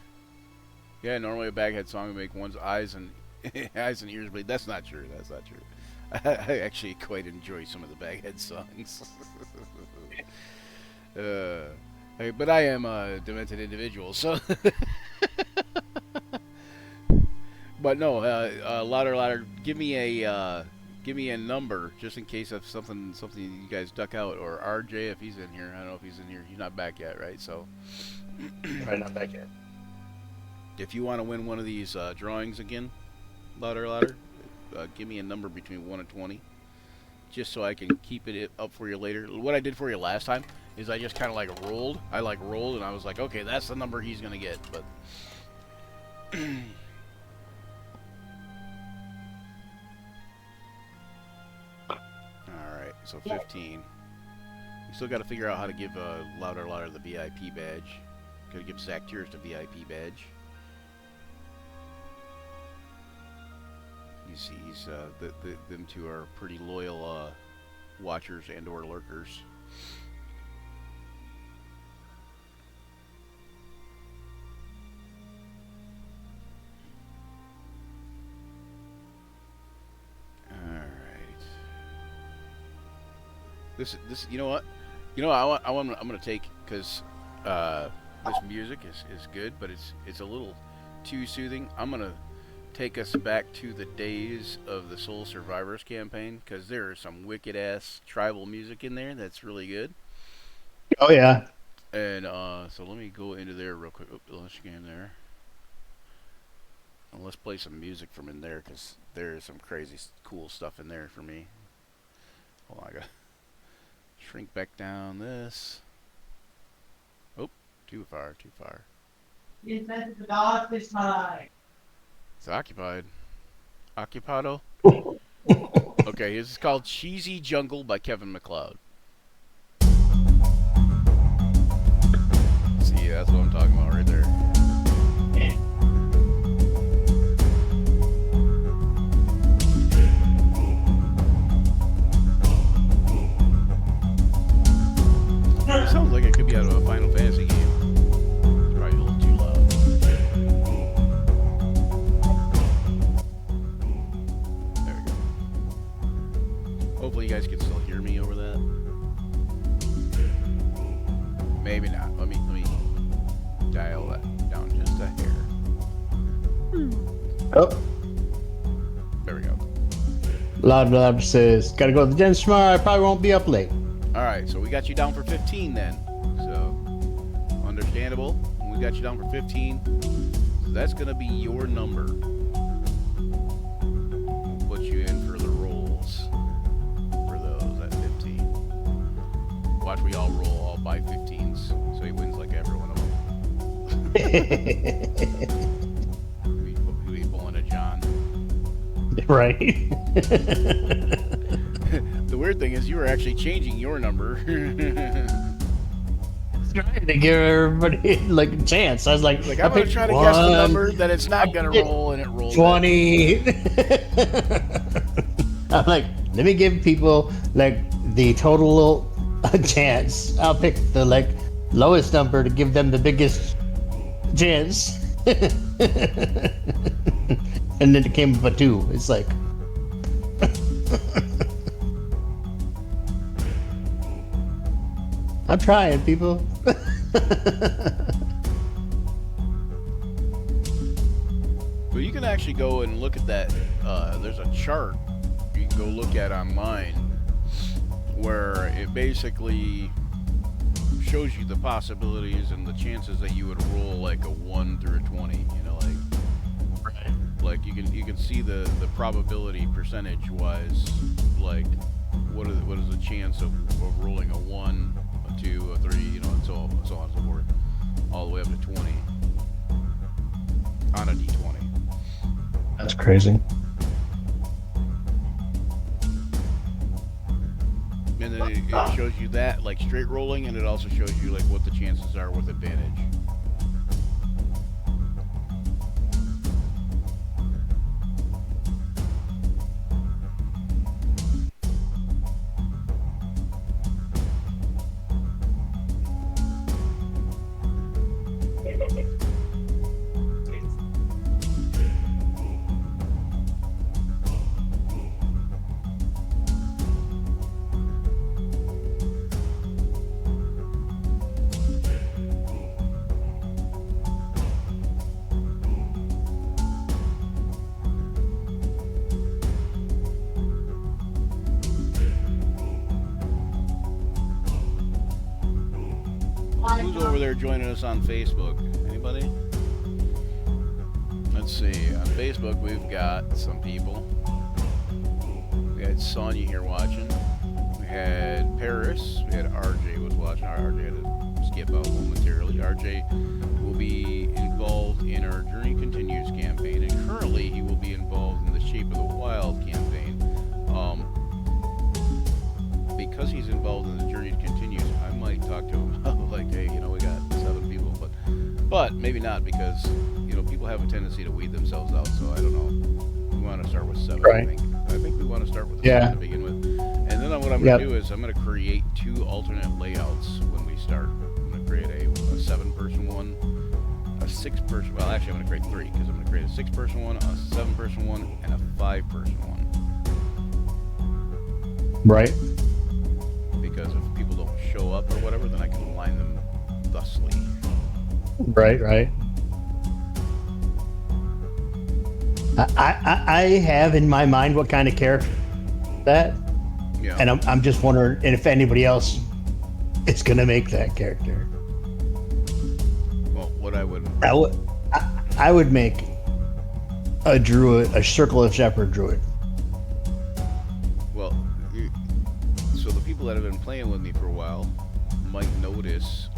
Yeah, normally a baghead song would make one's eyes and ears bleed. That's not true. That's not true. I actually quite enjoy some of the baghead songs. But I am a demented individual, so. But no, louder. Give me a number just in case of something you guys duck out, or RJ if he's in here. I don't know if he's in here. He's not back yet, right? So. Right, not back yet. If you want to win one of these drawings again, louder, give me a number between 1 and 20, just so I can keep it up for you later. What I did for you last time is I just kind of like rolled. I like rolled, and I was like, okay, that's the number he's gonna get. But all right, so 15. We still got to figure out how to give louder the VIP badge. Got to give Zach Tears the VIP badge. You see, them two are pretty loyal watchers and/or lurkers. This you know what? I'm gonna take because this music is good, but it's a little too soothing. I'm gonna take us back to the days of the Soul Survivors campaign because there is some wicked ass tribal music in there that's really good. Oh yeah. And so let me go into there real quick. Let's get in there. And let's play some music from in there because there is some crazy cool stuff in there for me. Hold on, I gotta shrink back down this. Oh, too far, too far. It's at the dog this time. It's occupied. Occupado? Okay, this is called Cheesy Jungle by Kevin MacLeod. See, that's what I'm talking about right there. It sounds like it could be out of a Final Fantasy game. It's probably a little too loud. There we go. Hopefully you guys can still hear me over that. Maybe not. Let me dial that down just a hair. Oh, There we go. Loud says, "Gotta go to the gym tomorrow. I probably won't be up late." All right, so we got you down for 15 then. So understandable. We got you down for 15. So that's gonna be your number. We'll put you in for the rolls for those at 15. Watch, we all roll all by 15s, so he wins like every one of them. Who he pulling a John? Right. The weird thing is you were actually changing your number. Trying to give everybody like a chance. I was like, Like, I I'm gonna picked try to guess the one, number that it's not gonna picked roll, and it rolled. 20. I'm like, let me give people like the total chance. I'll pick the like lowest number to give them the biggest chance. And then it came up a 2. It's like I'm trying, people. But you can actually go and look at that. There's a chart you can go look at online where it basically shows you the possibilities and the chances that you would roll like a 1 through a 20. You know, like you can see the probability percentage wise, like what is the chance of rolling a 1, a 2, a 3, you know, and so on and so forth, all the way up to 20 on a d20. That's crazy. And then it shows you that, like, straight rolling, and it also shows you, like, what the chances are with advantage. Who's over there joining us on Facebook? Anybody? Let's see. On Facebook, we've got some people. We had Sonya here watching. We had Paris. We had RJ was watching. RJ had to skip out momentarily. RJ will be involved in our Journey Continues campaign, and currently he will be involved in the Shape of the Wild campaign. Because he's involved in the Journey Continues, I might talk to him like, hey, you know, we got 7 people, but maybe not, because you know people have a tendency to weed themselves out. So I don't know. We want to start with 7. Right. I think we want to start with 7 to begin with, and then what I'm going to do is I'm going to create 2 alternate layouts when we start. I'm going to create a 7-person one, a 6-person. Well, actually, I'm going to create 3 because I'm going to create a 6-person one, a 7-person one, and a 5-person one. Right. because if people don't show up or whatever, then I can align them thusly. Right, right. I have in my mind what kind of character that, Yeah. and I'm just wondering if anybody else is gonna make that character. Well, what I would. I would make a druid, a Circle of Shepherd druid. Well, so the people that have been playing with me for a while might notice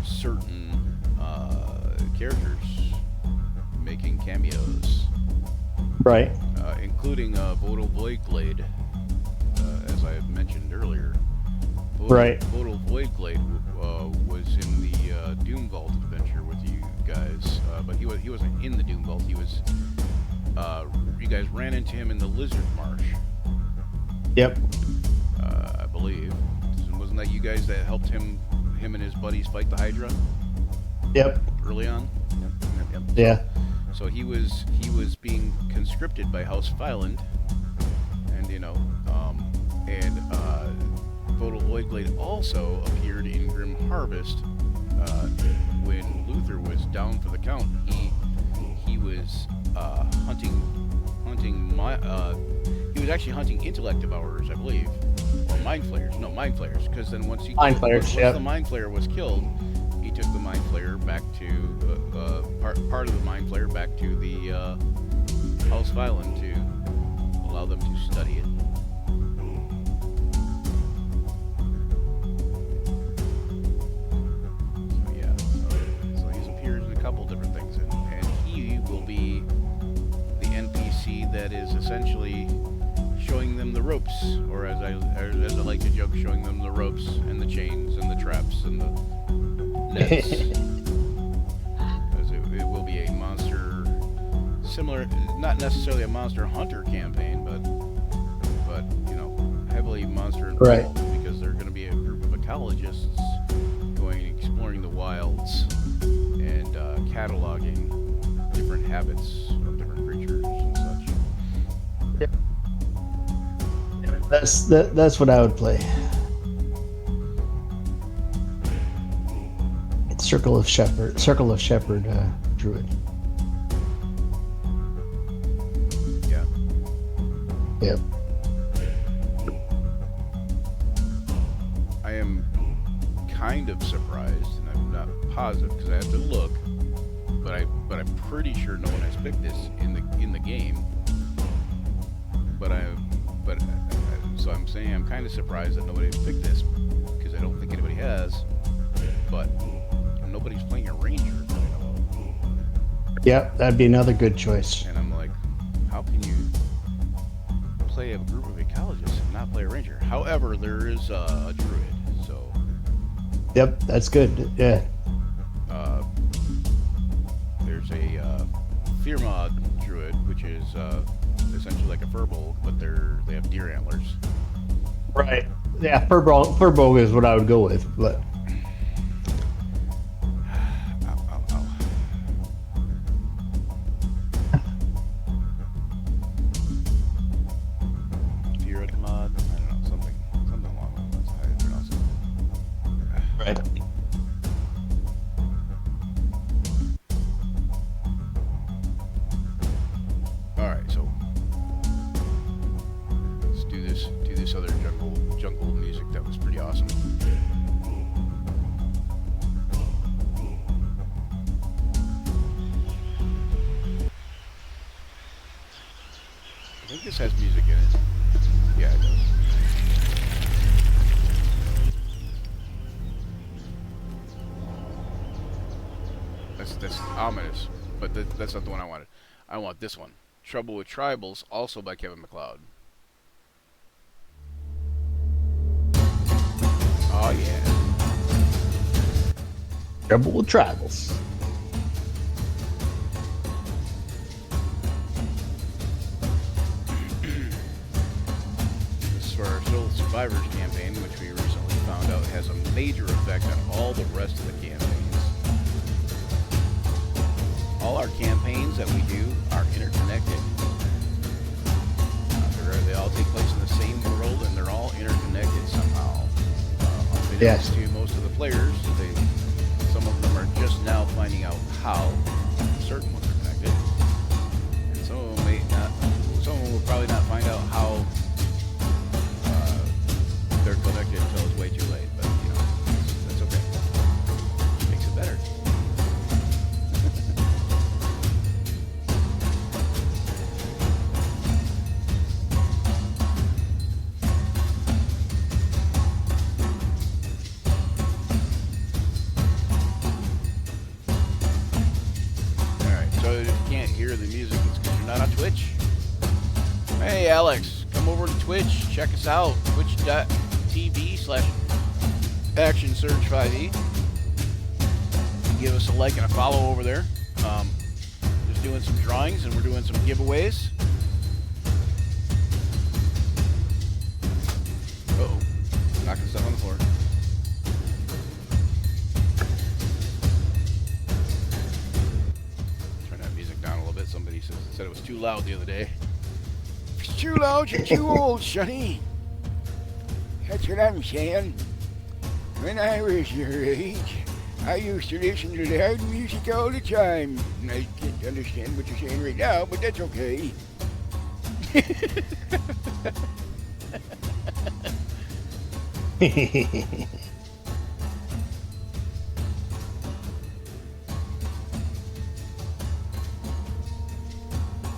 certain characters making cameos, Right. including Vodal Voidglade, as I had mentioned earlier. Right. Vodal Voidglade was in the Doom Vault adventure with you guys, but he wasn't in the Doom Vault. He was. You guys ran into him in the Lizard Marsh. Yep. I believe. Wasn't that you guys that helped him and his buddies fight the Hydra Yep. early on? Yep. Yeah. So he was being conscripted by House Fyland, and Vodal Voidglade also appeared in Grim Harvest when Luther was down for the count. He was hunting he was actually hunting intellect devourers, I believe, or mind flayers. No, mind flayers, because then once the mind flayer was killed, he took the mind flayer back to part of the mind flayer back to the House Fyland to allow them to study it. So yeah, so he's appeared in a couple different things, and he will be the NPC that is essentially showing them the ropes, or as I like to joke, showing them the ropes and the chains and the traps and the nets. Because it will be a monster, similar, not necessarily a monster hunter campaign, but heavily monster involved, Right. because they're going to be a group of ecologists going exploring the wilds and cataloging different habits of different creatures and such. Yep. That's what I would play. Circle of Shepherd druid. Yeah. Yep. I am kind of surprised, and I'm not positive because I have to look, but I'm pretty sure no one has picked this in the game. So I'm saying I'm kind of surprised that nobody has picked this, because I don't think anybody has. But nobody's playing a ranger that I know of. Yep, that'd be another good choice. And I'm like, how can you play a group of ecologists and not play a ranger? However, there is a druid, so Yep, that's good. Yeah. there's a Fearmod druid, which is essentially like a furbolg, but they have deer antlers. Right. Yeah, Furbolg is what I would go with, but Ow. Fearmod, I don't know, something along those lines. How do you pronounce it? right. All right, so let's do this other jungle music that was pretty awesome. I think this has music in it. Yeah, it does. That's ominous, but that's not the one I wanted. I want this one. Trouble with Tribals, also by Kevin MacLeod. Oh yeah. Trouble with Tribals. This is for our Soul Survivors campaign, which we recently found out has a major effect on all the rest of the campaigns. All our campaigns that we do are interconnected. They all take place in the same world, and they're all interconnected somehow. Unbeknownst Yes. to most of the players, some of them are just now finding out how certain ones are connected, and some of them may not. Some of them will probably not find out how they're connected until it's way too late. But that's okay. Makes it better. So if you can't hear the music, it's because you're not on Twitch. Hey, Alex, come over to Twitch. Check us out. Twitch.tv/ActionSurge5e. Give us a like and a follow over there. Just doing some drawings, and we're doing some giveaways. Uh-oh. Knocking stuff on the floor. Down a little bit. Somebody said it was too loud the other day. If it's too loud, you're too old, Sonny. That's what I'm saying. When I was your age, I used to listen to loud music all the time. And I can't understand what you're saying right now, but that's okay.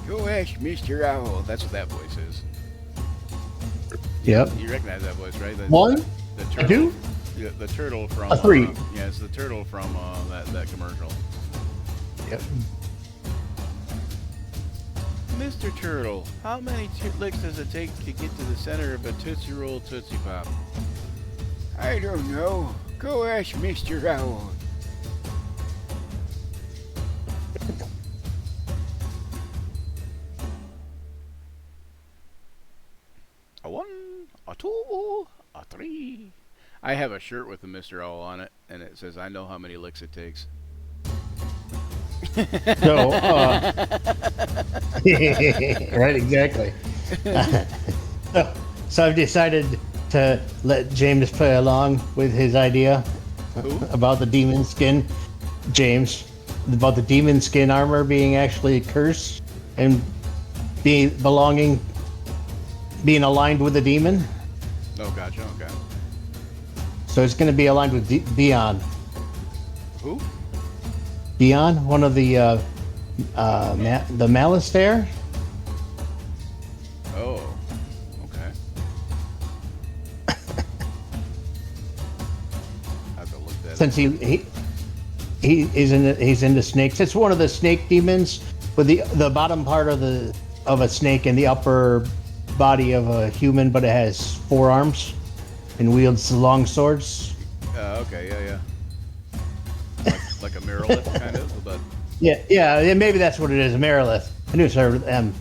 Go ask Mr. Owl. That's what that voice is. Yep. You recognize that voice, right? One? The turtle. I do? The turtle from... A three. Yeah, it's the turtle from that commercial. Yep. Mr. Turtle, how many licks does it take to get to the center of a Tootsie Roll Tootsie Pop? I don't know. Go ask Mr. Owl. A 1, a 2, a 3. I have a shirt with a Mr. Owl on it, and it says, I know how many licks it takes. So, right, exactly. So I've decided to let James play along with his idea about the demon skin. James, about the demon skin armor being actually cursed and being aligned with the demon. Oh, gotcha. Okay. So it's going to be aligned with Dion. Who? Dion, one of the Malistaire. Oh, okay. I have to look that Since he's into snakes. It's one of the snake demons with the bottom part of a snake and the upper body of a human, but it has 4 arms and wields long swords. Okay, yeah. Like a Mirrorlith, kind of, but... Yeah, maybe that's what it is, a Merilith. I knew it started with M.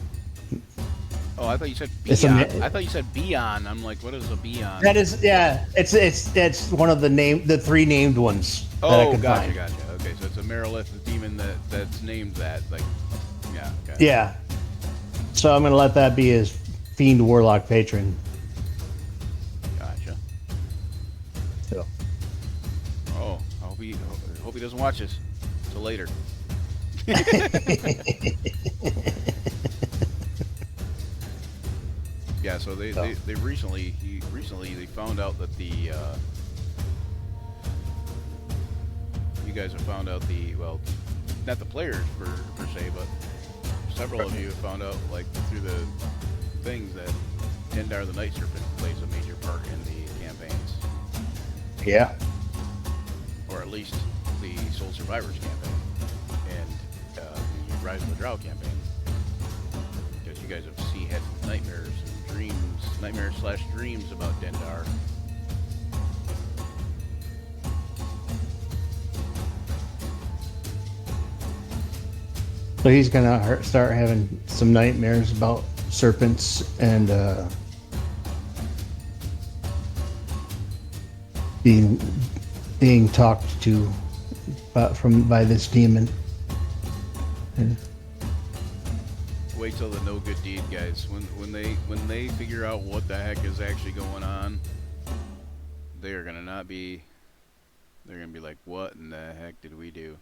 Oh, I thought you said It's Beyond. I thought you said Beyond. I'm like, what is a Beyond? That is, yeah, it's one of the 3 named ones that I could find. Gotcha. Okay, so it's a Merilith, the demon that's named that. Like, yeah, okay. Yeah. So I'm going to let that be his Fiend Warlock patron. Gotcha. So. Oh, I hope he doesn't watch this till later. Yeah, so they recently they found out that you guys have found out not the players per se, but several of you have found out, like, through the things, that Dendar the Night Serpent plays a major part in the campaigns. Yeah. Or at least the Soul Survivors campaign and the Rise of the Drow campaign. Because you guys have had nightmares and dreams, nightmares/dreams about Dendar. So he's gonna start having some nightmares about serpents and being talked to by this demon. And Wait till the no good deed guys. When they figure out what the heck is actually going on, they are gonna not be. They're gonna be like, what in the heck did we do?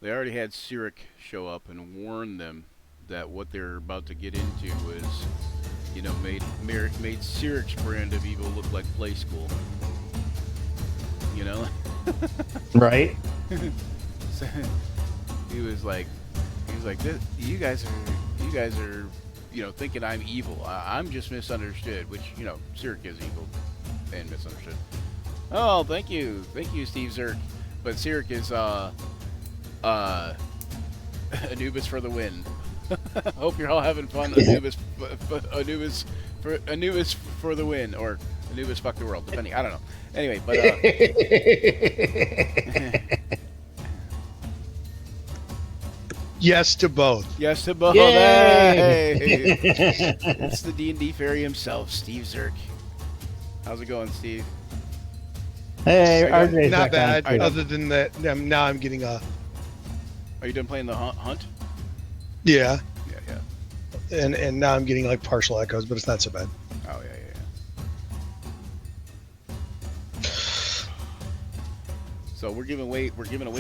They already had Cyric show up and warn them that what they're about to get into was, you know, made Cyric's brand of evil look like Play School. You know. Right. So, he was like, you guys are, you know, thinking I'm evil. I'm just misunderstood, which, you know, Cyric is evil and misunderstood. Oh, thank you, Steve Zerk. But Cyric is Anubis for the win. Hope you're all having fun. Anubis for the win, or Anubis fuck the world, depending. I don't know. Anyway, but yes to both. yes to both. Yay! Hey! It's the D&D fairy himself, Steve Zerk. How's it going, Steve? Hey, Are you- RJ's Not back bad. on. Other than that, now I'm getting a Are you done playing the hunt? yeah, Yeah. and now I'm getting like partial echoes, but it's not so bad. Oh yeah. So we're giving away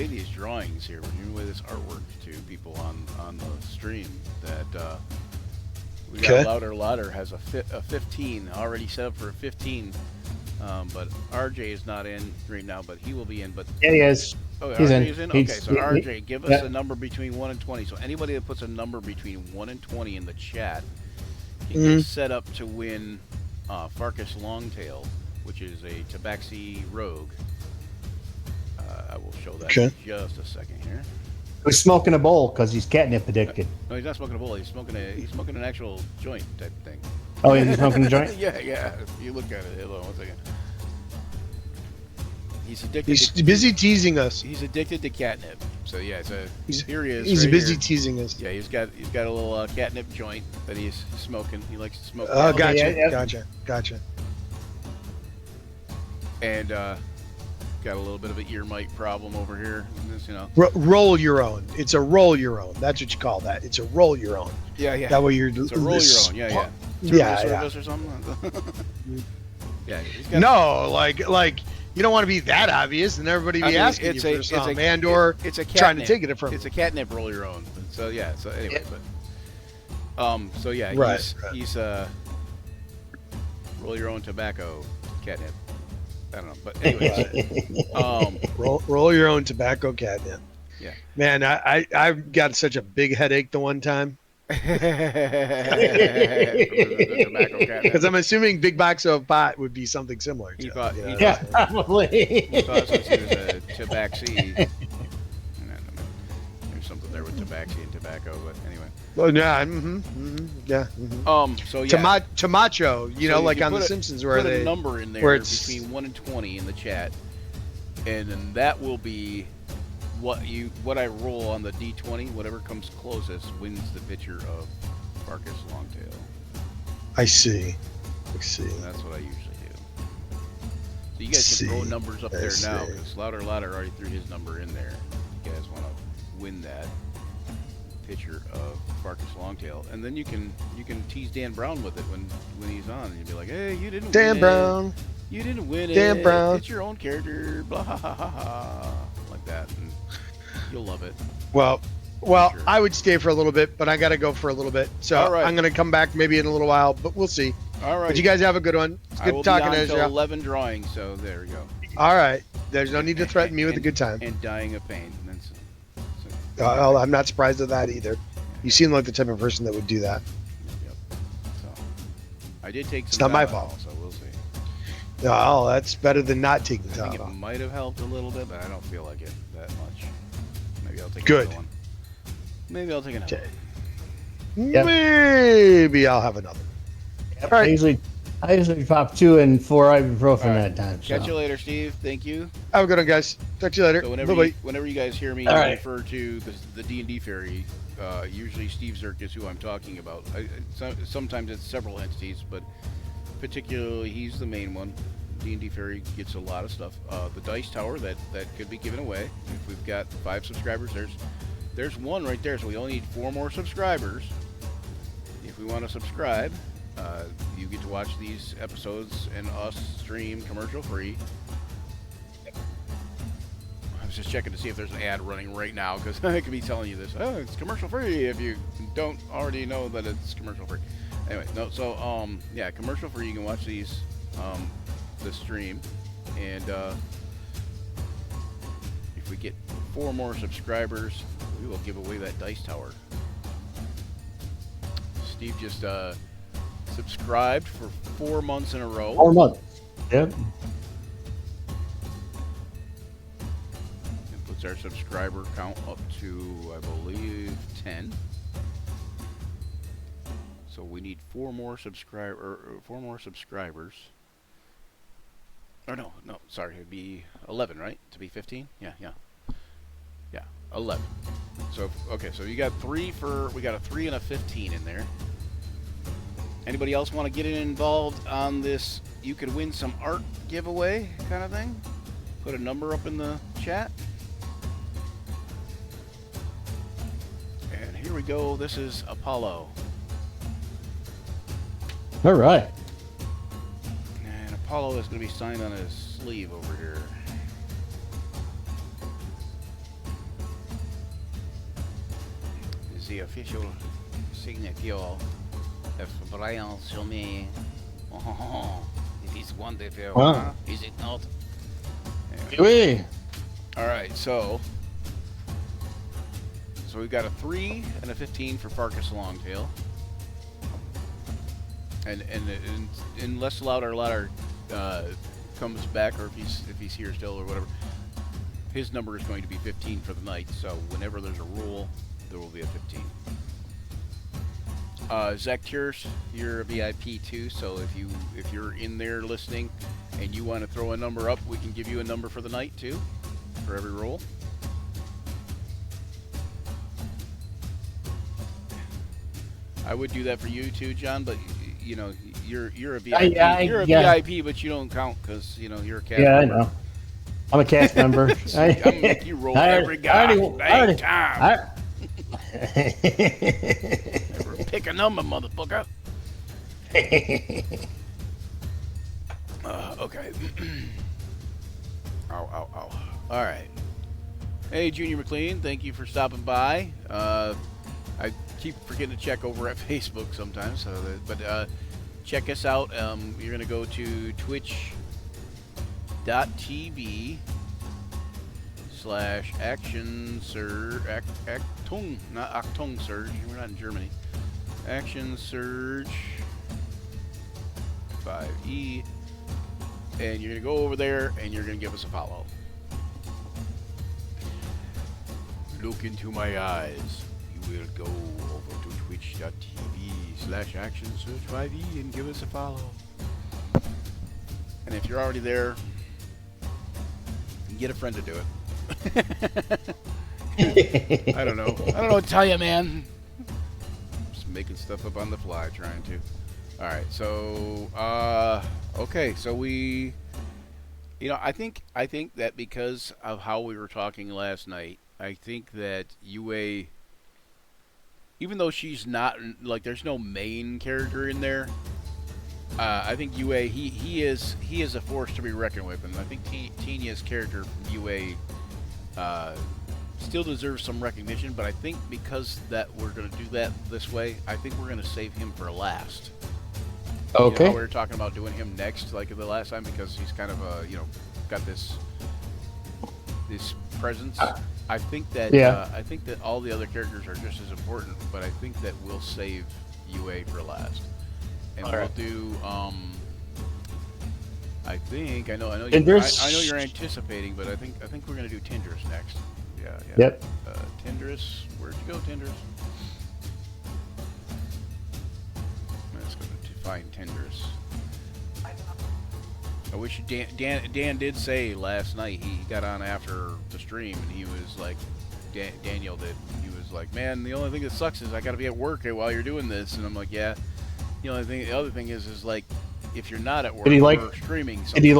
these drawings here. We're giving away this artwork to people on the stream that we got. Okay. Louder has a 15 already set up for a 15. But RJ is not in right now, but he will be in. But Yeah, he is. oh, He's RJ in. is in. Okay, He's- so RJ, give us yeah. a number between 1 and 20. So anybody that puts a number between 1 and 20 in the chat can get set up to win Farkas Longtail, which is a Tabaxi Rogue. I will show that in just a second here. He's smoking a bowl because he's catnip addicted. No, he's not smoking a bowl. He's smoking an actual joint type thing. Oh, he's smoking a joint? Yeah. If you look at it, hold on one second. He's addicted. He's busy teasing us. He's addicted to catnip. So yeah, so here he is. He's right busy here. teasing us. Yeah, he's got a little catnip joint that he's smoking. He likes to smoke. Oh, catnip. gotcha. And got a little bit of an ear mic problem over here. This, you know. Roll your own. It's a roll your own. That's what you call that. It's a roll your own. Yeah. That way you're So roll your own. Yeah. Yeah. Service or something. Yeah. He's got No, like you don't want to be that obvious, and everybody be asking you for something, and/or it's a trying to catnip. take it from. It's a catnip roll your own. So yeah. So anyway, so yeah, Right. he's roll your own tobacco catnip. I don't know, but anyway, roll your own tobacco catnip. Yeah. Man, I got such a big headache the one time because I'm assuming big box of pot would be something similar. He To thought- it, you know? Yeah, probably. He thought since he was a tabaxi. There's something there with tabaxi and tobacco, but anyway. Oh yeah, yeah. So yeah. Tomacho, you know, So like you on The put a- Simpsons, where put a they number in there where it's- between 1 and 20 in the chat, and then that will be what I roll on the D20. Whatever comes closest wins the picture of Farkas Longtail. I see. And that's what I usually do. So you guys can throw numbers up I there see. now, because Louder already threw his number in there. You guys want to win that picture of Farkas Longtail, and then you can tease Dan Brown with it when he's on, and you'll be like, "Hey, you didn't Dan win Brown. it. You didn't win it. Dan Brown. It's your own character." Blah ha ha ha ha, like that, and you'll love it. Well, Sure. I would stay for a little bit, but I got to go for a little bit. So All right. I'm going to come back maybe in a little while, but we'll see. All right. But you guys have a good one. It's I good will talking be to on till you. 11 drawings, so there we go. All right. There's no need to threaten me with a good time. And dying of pain. That's, I'm not surprised at that either. You seem like the type of person that would do that. Yep. So I did take some. It's not my Tylenol, fault. So we'll see. Oh, that's better than not taking I think it Tylenol. might have helped a little bit, but I don't feel like it that much. Maybe I'll take Good. another one. Maybe I'll take another Okay. one. Yep. Maybe I'll have another. All I right. usually pop 2 and 4 ibuprofen All right. at a time. So. Catch you later, Steve. Thank you. Have a good one, guys. Talk to you later. So Bye-bye. whenever you guys hear me All right. refer to the D&D fairy, usually Steve Zerk is who I'm talking about. Sometimes it's several entities, but particularly he's the main one. D&D fairy gets a lot of stuff. The dice tower that could be given away. If we've got 5 subscribers, there's one right there. So we only need 4 more subscribers, if we want to subscribe, you get to watch these episodes and us stream commercial free. I was just checking to see if there's an ad running right now because I could be telling you this. Oh, it's commercial free if you don't already know that it's commercial free. Anyway, no. So yeah, commercial free. You can watch these the stream, and if we get 4 more subscribers, we will give away that dice tower. Steve just subscribed for 4 months in a row. 4 months. Yep. It puts our subscriber count up to, I believe, 10. So we need 4 more subscribers. Or no, sorry, it'd be 11, right? To be 15? Yeah, 11. So okay, so you got 3 we got a 3 and a 15 in there. Anybody else want to get involved on this? You could win some art giveaway kind of thing. Put a number up in the chat. And here we go. This is Apollo. All right. And Apollo is going to be signed on his sleeve over here. The official signature of Brian Sommet. Oh, it is wonderful, Wow. huh? Is it not? Anyway. Oui. All right, so we've got a 3 and a 15 for Farkas Longtail. And unless Louder comes back, or if he's here still or whatever, his number is going to be 15 for the night. So whenever there's a rule, there will be a 15. Zach Tierce, you're a VIP too. So if you're in there listening and you want to throw a number up, we can give you a number for the night too, for every roll. I would do that for you too, John, but you know you're a VIP. You're a VIP, but you don't count because you know you're a cast member. I know. I'm a cast member. I'm gonna make you roll every guy. Time. Pick a number, motherfucker. Okay. Ow. All right. Hey, Junior McLean, thank you for stopping by. I keep forgetting to check over at Facebook sometimes, but check us out. You're going to go to twitch.tv/Action not Achtung Surge. We're not in Germany. Action Surge 5E. And you're going to go over there and you're going to give us a follow. Look into my eyes. You will go over to twitch.tv/Action Surge 5E and give us a follow. And if you're already there, get a friend to do it. I don't know what to tell you, man. Just making stuff up on the fly, trying to. All right, so okay, so we, I think that because of how we were talking last night, I think that Yue, even though she's not like there's no main character in there, I think Yue he is a force to be reckoned with, and I think Tinia's character Yue still deserves some recognition, but I think because that we're going to do that this way, I think we're going to save him for last. Okay. We were talking about doing him next, like the last time, because he's kind of got this presence. I think that all the other characters are just as important, but I think that we'll save Yue for last, and we'll do. I know you're anticipating, but I think we're gonna do Tindris next. Yeah. Yep. Tindris, where'd you go, Tindris? Let's go to find Tindris. I wish Dan did say last night, he got on after the stream and he was like, Daniel did, he was like, man, the only thing that sucks is I gotta be at work while you're doing this, and I'm like, yeah. The other thing is like, if you're not at work, or streaming something. Did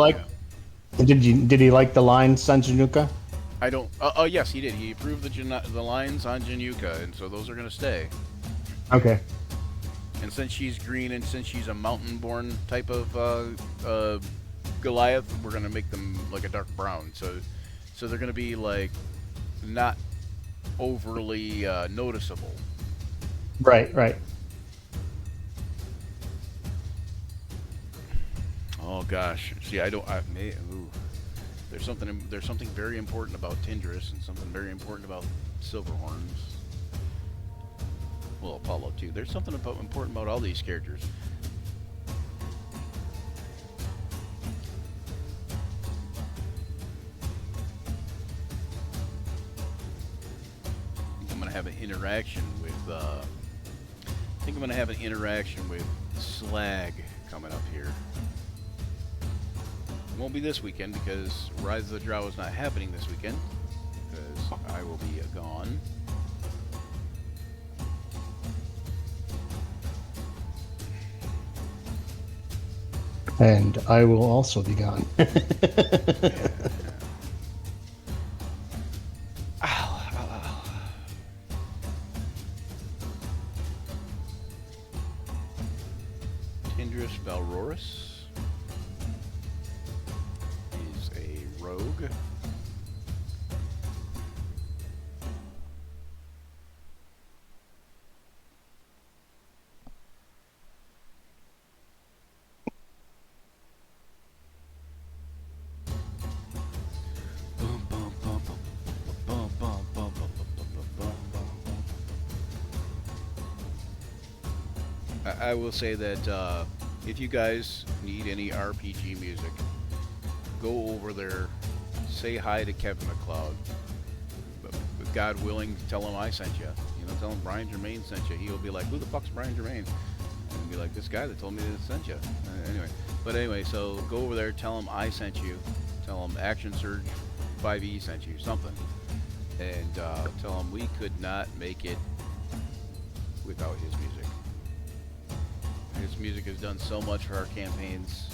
he like the lines on Januka? I don't. Yes, he did. He approved the lines on Januka, and so those are gonna stay. Okay. And since she's green and since she's a mountain-born type of Goliath, we're gonna make them like a dark brown. So they're gonna be like not overly noticeable. Right, right. Oh gosh, see, ooh. There's something very important about Tindris and something very important about Silverhorns. Well, Apollo too. There's something important about all these characters. I think I'm gonna have an interaction with. I think I'm gonna have an interaction with Slag coming up here. It won't be this weekend because Rise of the Drow is not happening this weekend because I will be gone. And I will also be gone. Yeah. Ow, ow, ow. Tindris Valroris is a rogue. I will say that if you guys need any RPG music, go over there, say hi to Kevin MacLeod. But God willing, tell him I sent you. You know, tell him Brian Germain sent you. He'll be like, "Who the fuck's Brian Germain?" And be like, "This guy that told me to send you." Anyway, so go over there, tell him I sent you. Tell him Action Surge 5e sent you, something, and tell him we could not make it without his music. His music has done so much for our campaigns,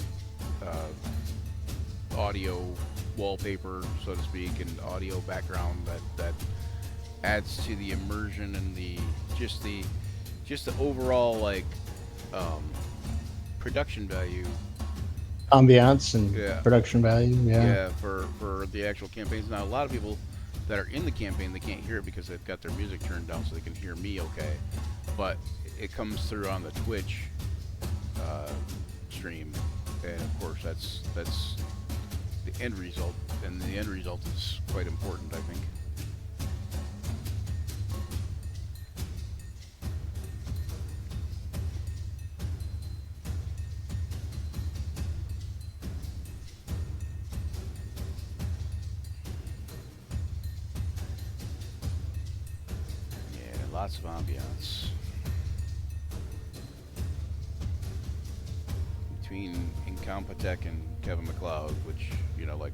audio wallpaper, so to speak, and audio background that adds to the immersion and the overall like production value, Ambiance and production value. Yeah, for the actual campaigns. Now, a lot of people that are in the campaign, they can't hear it because they've got their music turned down so they can hear me okay, but it comes through on the Twitch stream, and of course that's the end result, and the end result is quite important, I think. Yeah, lots of ambiance. Between Incompetech and Kevin MacLeod, which, you know, like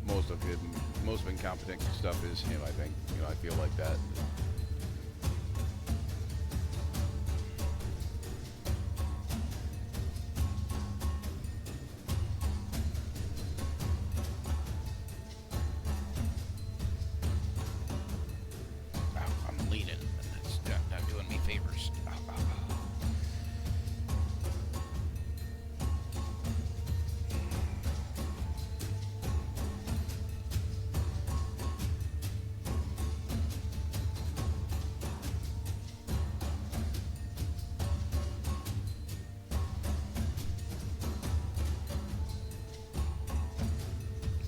most of Incompetech stuff is him, I think. You know, I feel like that. Ow, I'm leaning, and that's not doing me favors. Ow, ow, ow.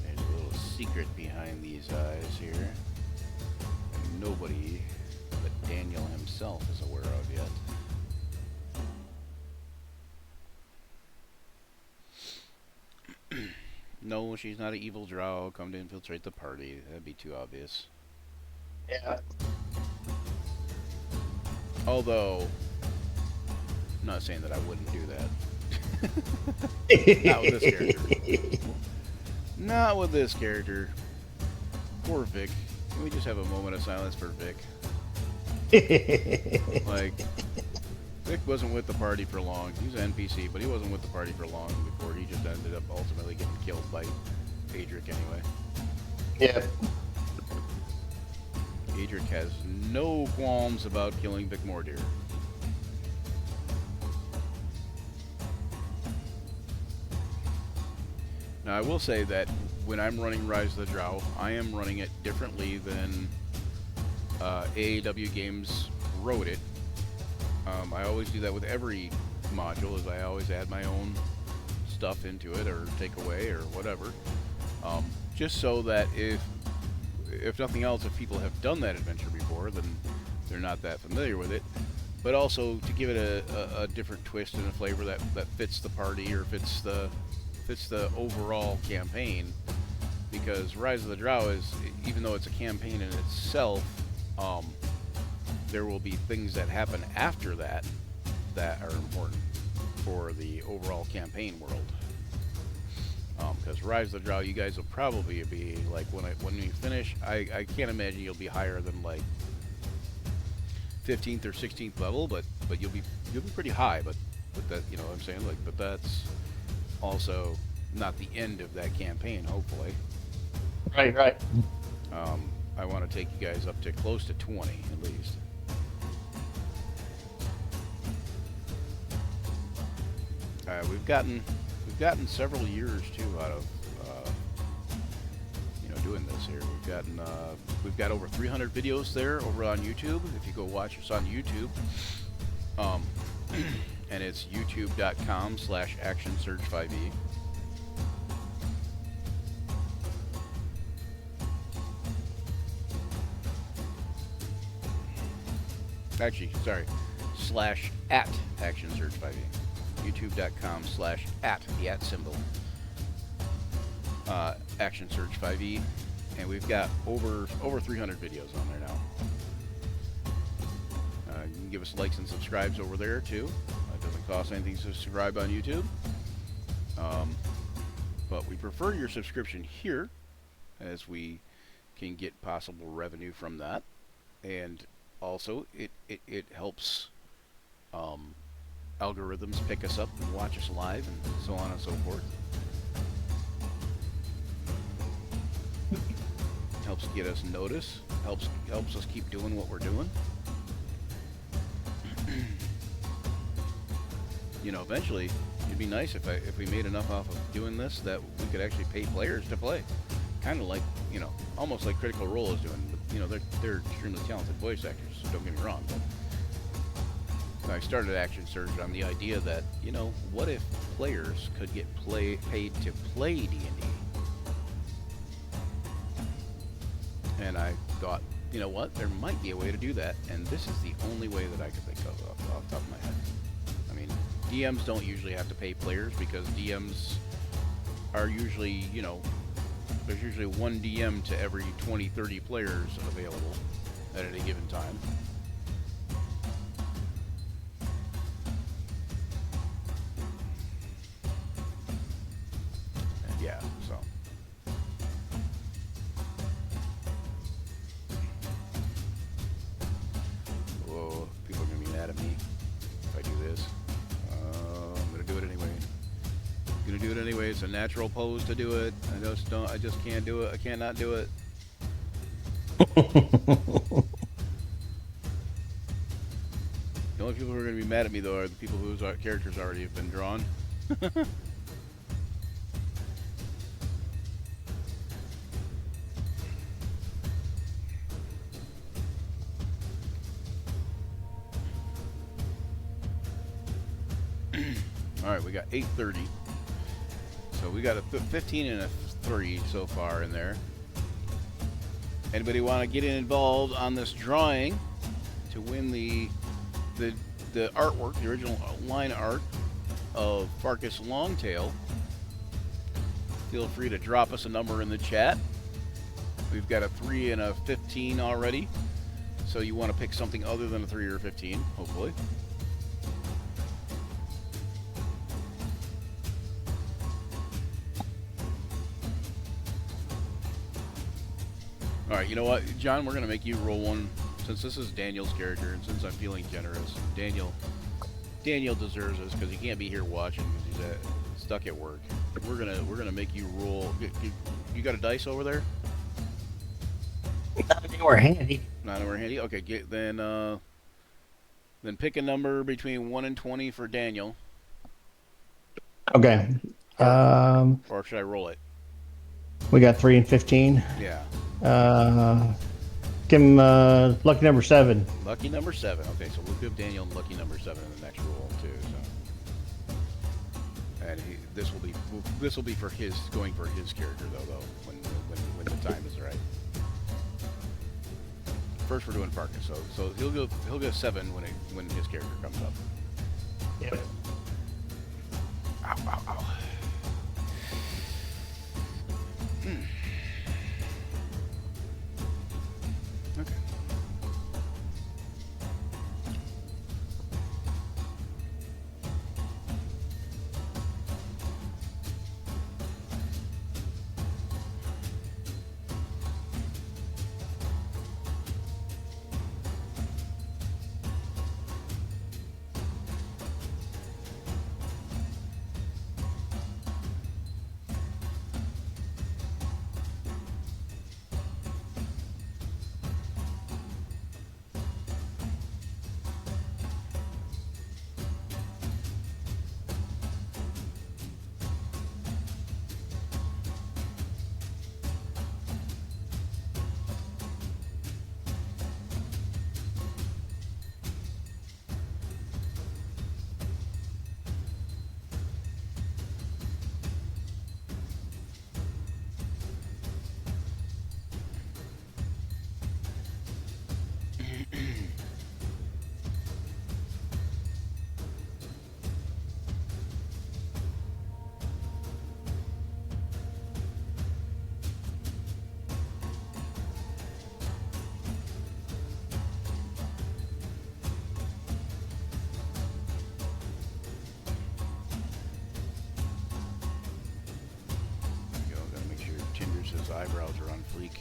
There's a little secret behind these eyes here that nobody but Daniel himself is aware of yet. No, she's not an evil drow come to infiltrate the party. That'd be too obvious. Yeah. Although, I'm not saying that I wouldn't do that. Not with this character. Not with this character. Poor Vic. Can we just have a moment of silence for Vic? Like, Vic wasn't with the party for long. He was an NPC, but he wasn't with the party for long before he just ended up ultimately getting killed by Adric anyway. Yeah. Adric has no qualms about killing Vic Mordeer. Now, I will say that when I'm running Rise of the Drow, I am running it differently than AAW Games wrote it. I always do that with every module, is I always add my own stuff into it or take away or whatever. Just so that if nothing else, if people have done that adventure before, then they're not that familiar with it. But also to give it a different twist and a flavor that fits the party or fits the overall campaign. Because Rise of the Drow is, even though it's a campaign in itself, there will be things that happen after that that are important for the overall campaign world. Because Rise of the Drow, you guys will probably be like, when we finish, I can't imagine you'll be higher than like 15th or 16th level, but you'll be pretty high. But that, you know what I'm saying? Like, but that's also not the end of that campaign, hopefully. Right. I want to take you guys up to close to 20 at least. We've gotten several years too out of doing this here. We've got over 300 videos there over on YouTube. If you go watch us on YouTube, and it's youtube.com/actionsurge5e. Actually, sorry, /@actionsurge5e. youtube.com/@ the @ symbol. actionsurge5e, and we've got over 300 videos on there now. You can give us likes and subscribes over there too. It doesn't cost anything to subscribe on YouTube. But we prefer your subscription here, as we can get possible revenue from that, and also it helps algorithms pick us up and watch us live and so on and so forth. Helps get us noticed. Helps us keep doing what we're doing. You know, eventually it'd be nice if we made enough off of doing this that we could actually pay players to play. Kind of like, you know, almost like Critical Role is doing. But, you know, they're extremely talented voice actors, so don't get me wrong. But I started Action Surge on the idea that, you know, what if players could get paid to play D&D? And I thought, you know what, there might be a way to do that, and this is the only way that I could think of off the top of my head. I mean, DMs don't usually have to pay players because DMs are usually, you know, there's usually one DM to every 20, 30 players available at any given time. And yeah, so. Whoa, people are going to be mad at me if I do this. I'm going to do it anyway. I'm going to do it anyway. It's a natural pose to do it. I just can't do it. I cannot do it. The only people who are going to be mad at me, though, are the people whose characters already have been drawn. All right, we got 8:30. So we got a 15 and a 3 so far in there. Anybody want to get involved on this drawing to win the artwork, the original line art of Farkas Longtail? Feel free to drop us a number in the chat. We've got a 3 and a 15 already. So you want to pick something other than a 3 or a 15, hopefully. Alright, you know what, John, we're going to make you roll one, since this is Daniel's character, and since I'm feeling generous. Daniel deserves this, because he can't be here watching, because he's stuck at work. We're gonna make you roll. You got a dice over there? Not anywhere handy. Not anywhere handy? Okay, then pick a number between 1 and 20 for Daniel. Okay. Or should I roll it? We got 3 and 15. Yeah. Give him lucky number 7. Lucky number 7. Okay, so we'll give Daniel lucky number 7 in the next roll too. So, and this will be for his going for his character though when the time is right. First, we're doing Farkas, so he'll go 7 when his character comes up. Yep. Ow, ow, ow. Okay. His eyebrows are on fleek.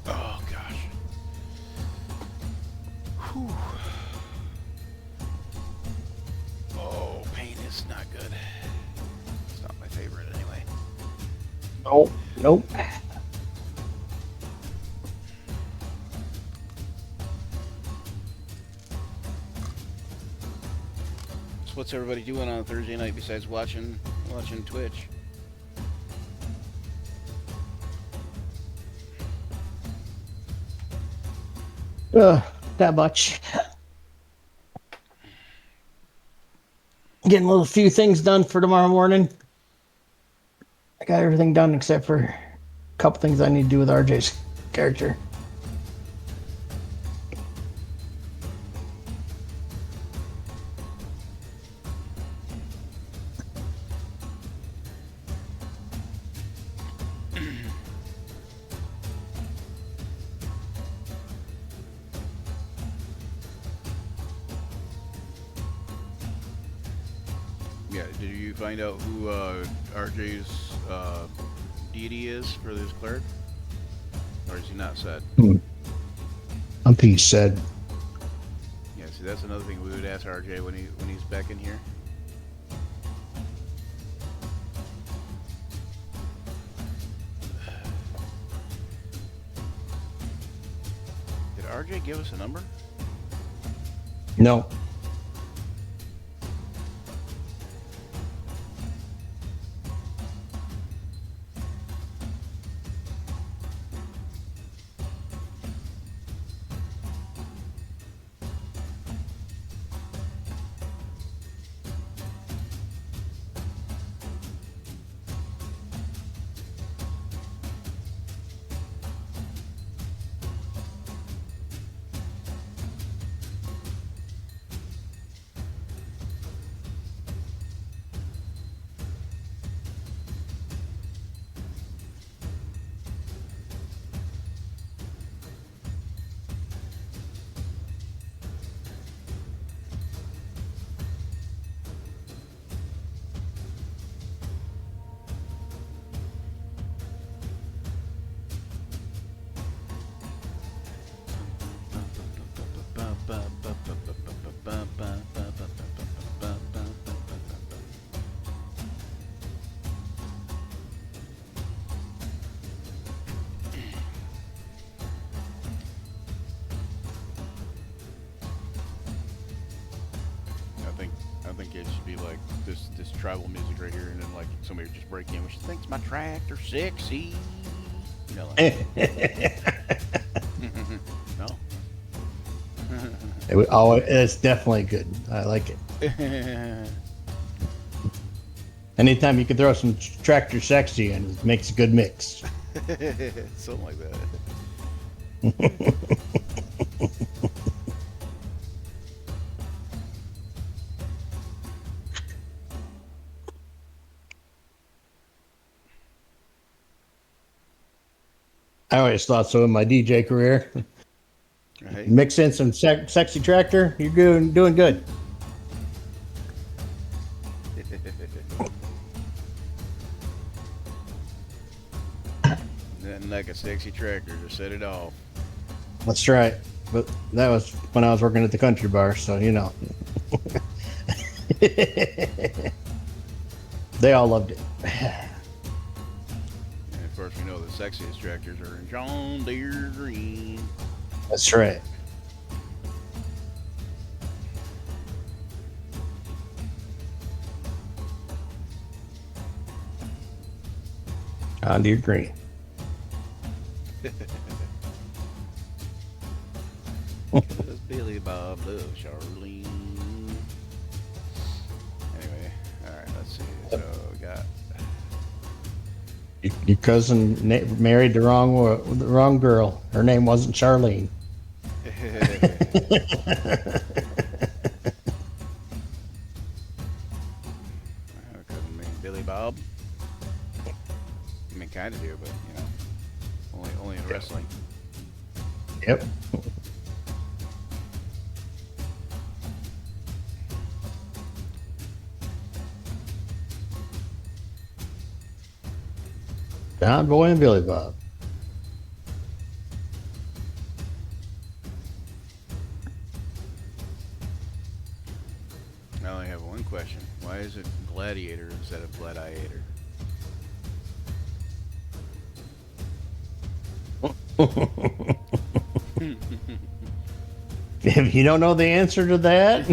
Oh gosh. Whew. Oh, pain is not good. It's not my favorite anyway. Nope. What's everybody doing on a Thursday night besides watching Twitch? That much. Getting a few things done for tomorrow morning. I got everything done except for a couple things I need to do with RJ's character. Yeah, did you find out who RJ's deity is for this cleric? Or is he not said? I'm he said. Yeah, see, that's another thing we would ask RJ when he's back in here. Did RJ give us a number? No. it'd just be like this tribal music right here, and then like somebody would just break in. Well, she thinks my tractor sexy. You know, like, no. It's definitely good. I like it. Anytime you can throw some tractor sexy in, it makes a good mix. Something like that. I always thought so in my DJ career. Right. Mix in some sexy tractor, you're doing good. Nothing like a sexy tractor to set it off. That's right. But that was when I was working at the country bar, so you know. They all loved it. And of course, we know the sexiest tractors are in John Deere green. That's right. John Deere green. Does Billy Bob love Charlene? Anyway, all right, let's see. So we got. Your cousin married the wrong girl. Her name wasn't Charlene. Couldn't mean Billy Bob. I mean, kind of do, but you know, only in wrestling. Yep. John Boy and Billy Bob. I only have one question. Why is it Gladiator instead of Gladiator? If you don't know the answer to that,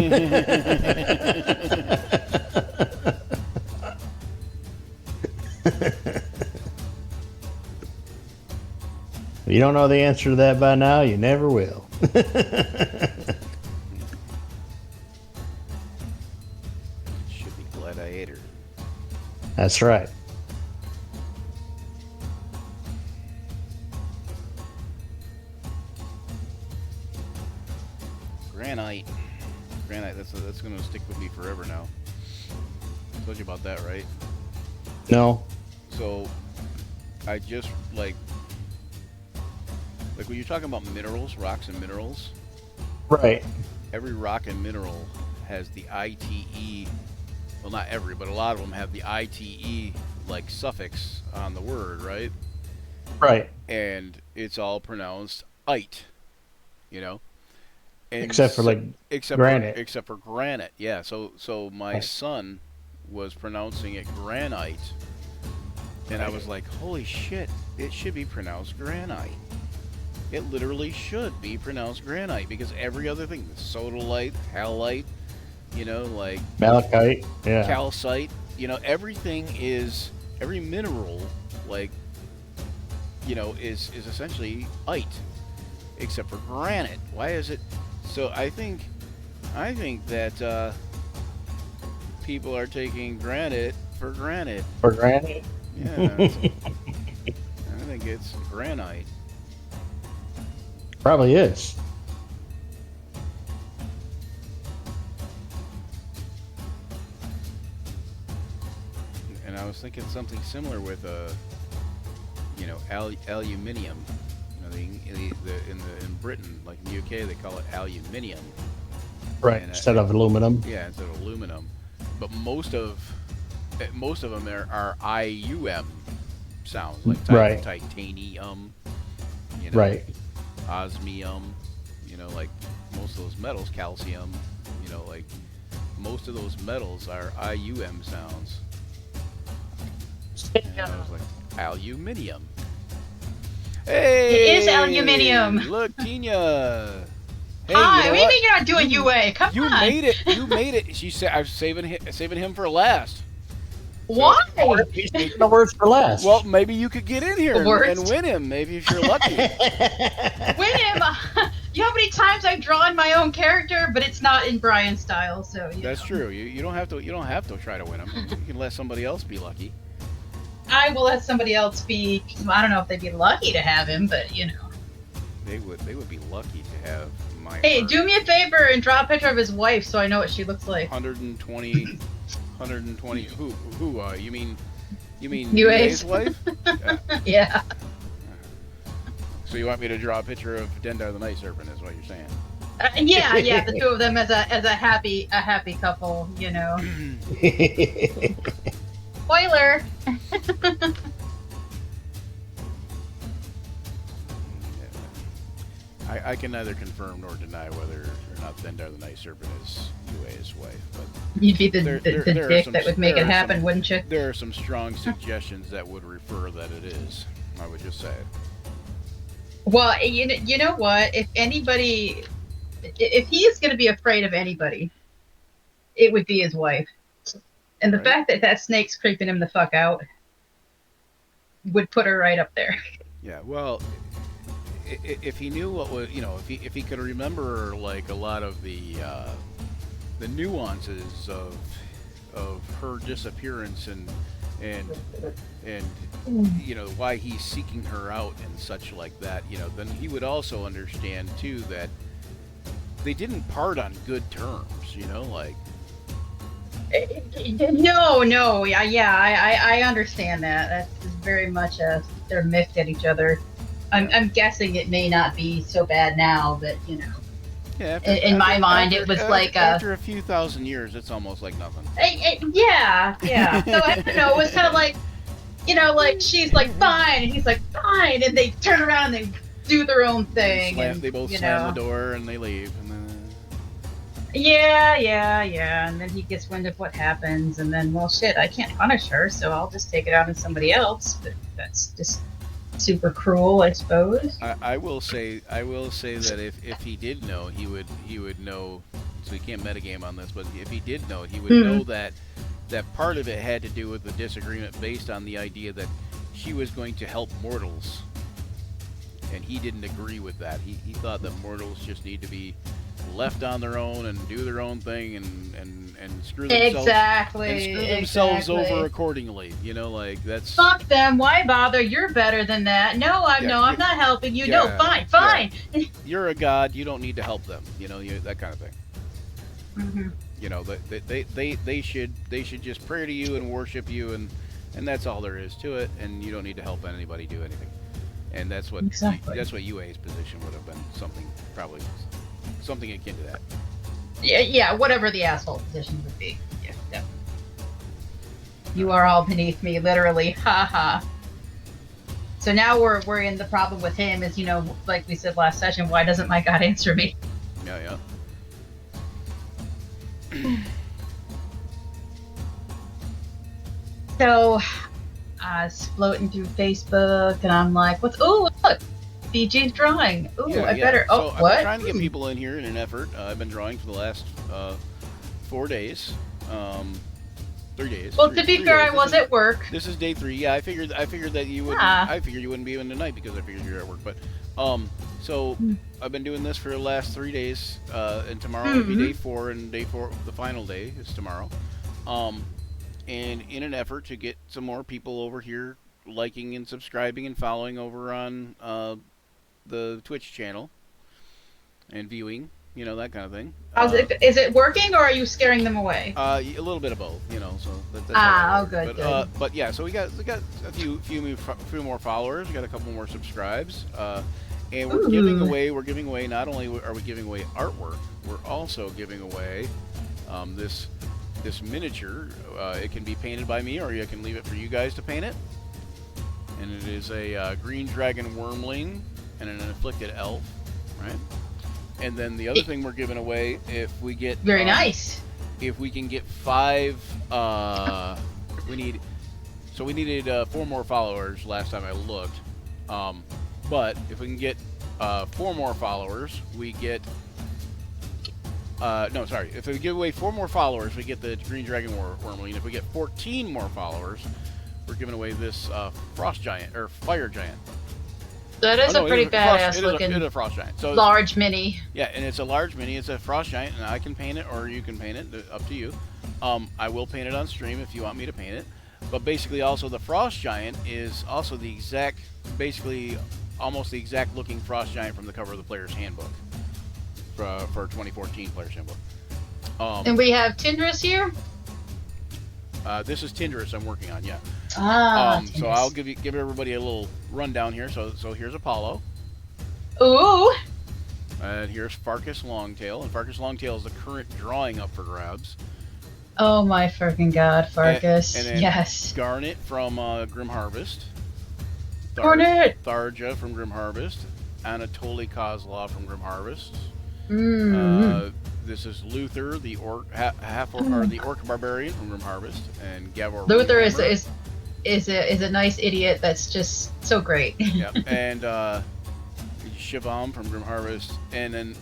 if you don't know the answer to that by now, you never will. It should be Gladiator. That's right. Granite. That's gonna stick with me forever now. I told you about that, right? No. So, I just like when you're talking about minerals, rocks and minerals. Right. Every rock and mineral has the ITE. Well, not every, but a lot of them have the ITE like suffix on the word, right? Right. And it's all pronounced ite. You know. And Except for like granite. Except for granite, yeah. So my son was pronouncing it granite, and I was like, holy shit! It should be pronounced granite. It literally should be pronounced granite because every other thing, sodalite, halite, you know, like Malachite, yeah, calcite, you know, every mineral, like, you know, is essentially ite, except for granite. Why is it? So I think that people are taking granite for granite. For granite? Yeah. I think it's granite. Probably is. And I was thinking something similar with you know, aluminium. You know, in Britain, like in the UK, they call it aluminium. Right, and, instead of aluminum. Yeah, instead of aluminum. But most of them are IUM sounds, like right. Titanium, you know, right, osmium, you know, like most of those metals, calcium, you know, like most of those metals are IUM sounds. And I was like, aluminium. Hey, it is aluminium. Look, Tina. Hey, Hi, you know what do you what? mean you're not doing UA? Come You on. made it. You made it. She said, "I'm saving him for last." So, Why? He's the worst for last. well, maybe you could get in here and Worst. win him. Maybe if you're lucky. Win him. You know how many times I've drawn my own character, but it's not in Brian's style, so you That's know. true. You don't have to. You don't have to try to win him. You can let somebody else be lucky. I will let somebody else be. I don't know if they'd be lucky to have him, but you know. They would be lucky to have my. Hey, art. do me a favor and draw a picture of his wife so I know what she looks like. 120. 120. Who? You mean UA's UA's wife? Yeah. Yeah. So you want me to draw a picture of Dendar the Night Serpent? Is what you're saying? Yeah, the two of them as a happy couple, you know. Spoiler. I can neither confirm nor deny whether or not Dendar the Night Serpent is UA's wife, but You'd be the there are dick some- that would make there it are happen, some- wouldn't you? there are some strong suggestions that would refer that it is. I would just say. Well, you know what? If he is going to be afraid of anybody, it would be his wife. And the Right. fact that that snake's creeping him the fuck out would put her right up there. Yeah, well, if he knew what was, if he could remember like a lot of the nuances of her disappearance and why he's seeking her out and such like that, then he would also understand too that they didn't part on good terms, like. No, I understand that. That's very much they're miffed at each other. I'm guessing it may not be so bad now, but Yeah, in my mind, it was like after a few thousand years, it's almost like nothing. Yeah. So I don't know. It was kind of like, like she's like fine, and he's like fine, and they turn around and they do their own thing. They both slam the door and they leave, and then. Yeah, and then he gets wind of what happens, and then, well, shit, I can't punish her, so I'll just take it out on somebody else. But that's just super cruel, I suppose. I will say that if he did know, he would know. So he can't metagame on this, but if he did know, he would know that part of it had to do with the disagreement based on the idea that she was going to help mortals, and he didn't agree with that. He thought that mortals just need to be left on their own and do their own thing and screw themselves over accordingly. Like that's. Fuck them. Why bother? You're better than that. No, I'm not helping you. No, fine. Yeah. You're a god. You don't need to help them. That kind of thing. Mm-hmm. They should just pray to you and worship you, and that's all there is to it. And you don't need to help anybody do anything. And that's what UA's position would have been. Probably something akin to that. Yeah, whatever the asshole position would be. Yeah, definitely. You are all beneath me, literally. Ha ha. So now we're in the problem with him is, like we said last session, why doesn't my god answer me? Yeah. So I was floating through Facebook and I'm like, look, BJ's drawing. Ooh, I better. So what? I've been trying to get people in here in an effort. I've been drawing for the last 4 days. 3 days. Well, to be fair, I was at work. This is day 3. Yeah, I figured that you wouldn't. I figured you wouldn't be in tonight because I figured you're at work. But so I've been doing this for the last 3 days, and tomorrow will be day 4, and day 4, the final day is tomorrow. And in an effort to get some more people over here liking and subscribing and following over on the Twitch channel and viewing, that kind of thing. Is it working, or are you scaring them away? A little bit of both, so that's good. But yeah, so we got a few more followers. We got a couple more subscribes, and we're giving away. Not only are we giving away artwork, we're also giving away this miniature. It can be painted by me, or you can leave it for you guys to paint it. And it is a green dragon wormling and an afflicted elf, right? And then the other thing we're giving away, if we get very nice. If we can get 5, we needed 4 more followers last time I looked. But if we can get 4 more followers, we get No, sorry. If we give away 4 more followers, we get the Green Dragon Wormling. If we get 14 more followers, we're giving away this Frost Giant, or Fire Giant. That is a pretty badass looking It is a Frost Giant. So large mini. yeah, and it's a large mini. It's a Frost Giant, and I can paint it, or you can paint it. Up to you. I will paint it on stream if you want me to paint it. But basically, also the Frost Giant is also the exact, basically, almost the exact looking Frost Giant from the cover of the Player's Handbook for 2014 Player's Handbook. And we have Tindris here. This is Tindris I'm working on, yeah. So Tindris. I'll give everybody a little rundown here. So here's Apollo. Ooh. And here's Farkas Longtail. And Farkas Longtail is the current drawing up for grabs. Oh my freaking god, Farkas. And then Yes. Garnet from Grim Harvest. Garnet! Tharja from Grim Harvest. Anatoly Kozlov from Grim Harvest. This is Luther, the orc, the orc barbarian from Grim Harvest, and Gavor. Luther is a nice idiot that's just so great. Yep, and Shivam from Grim Harvest, and then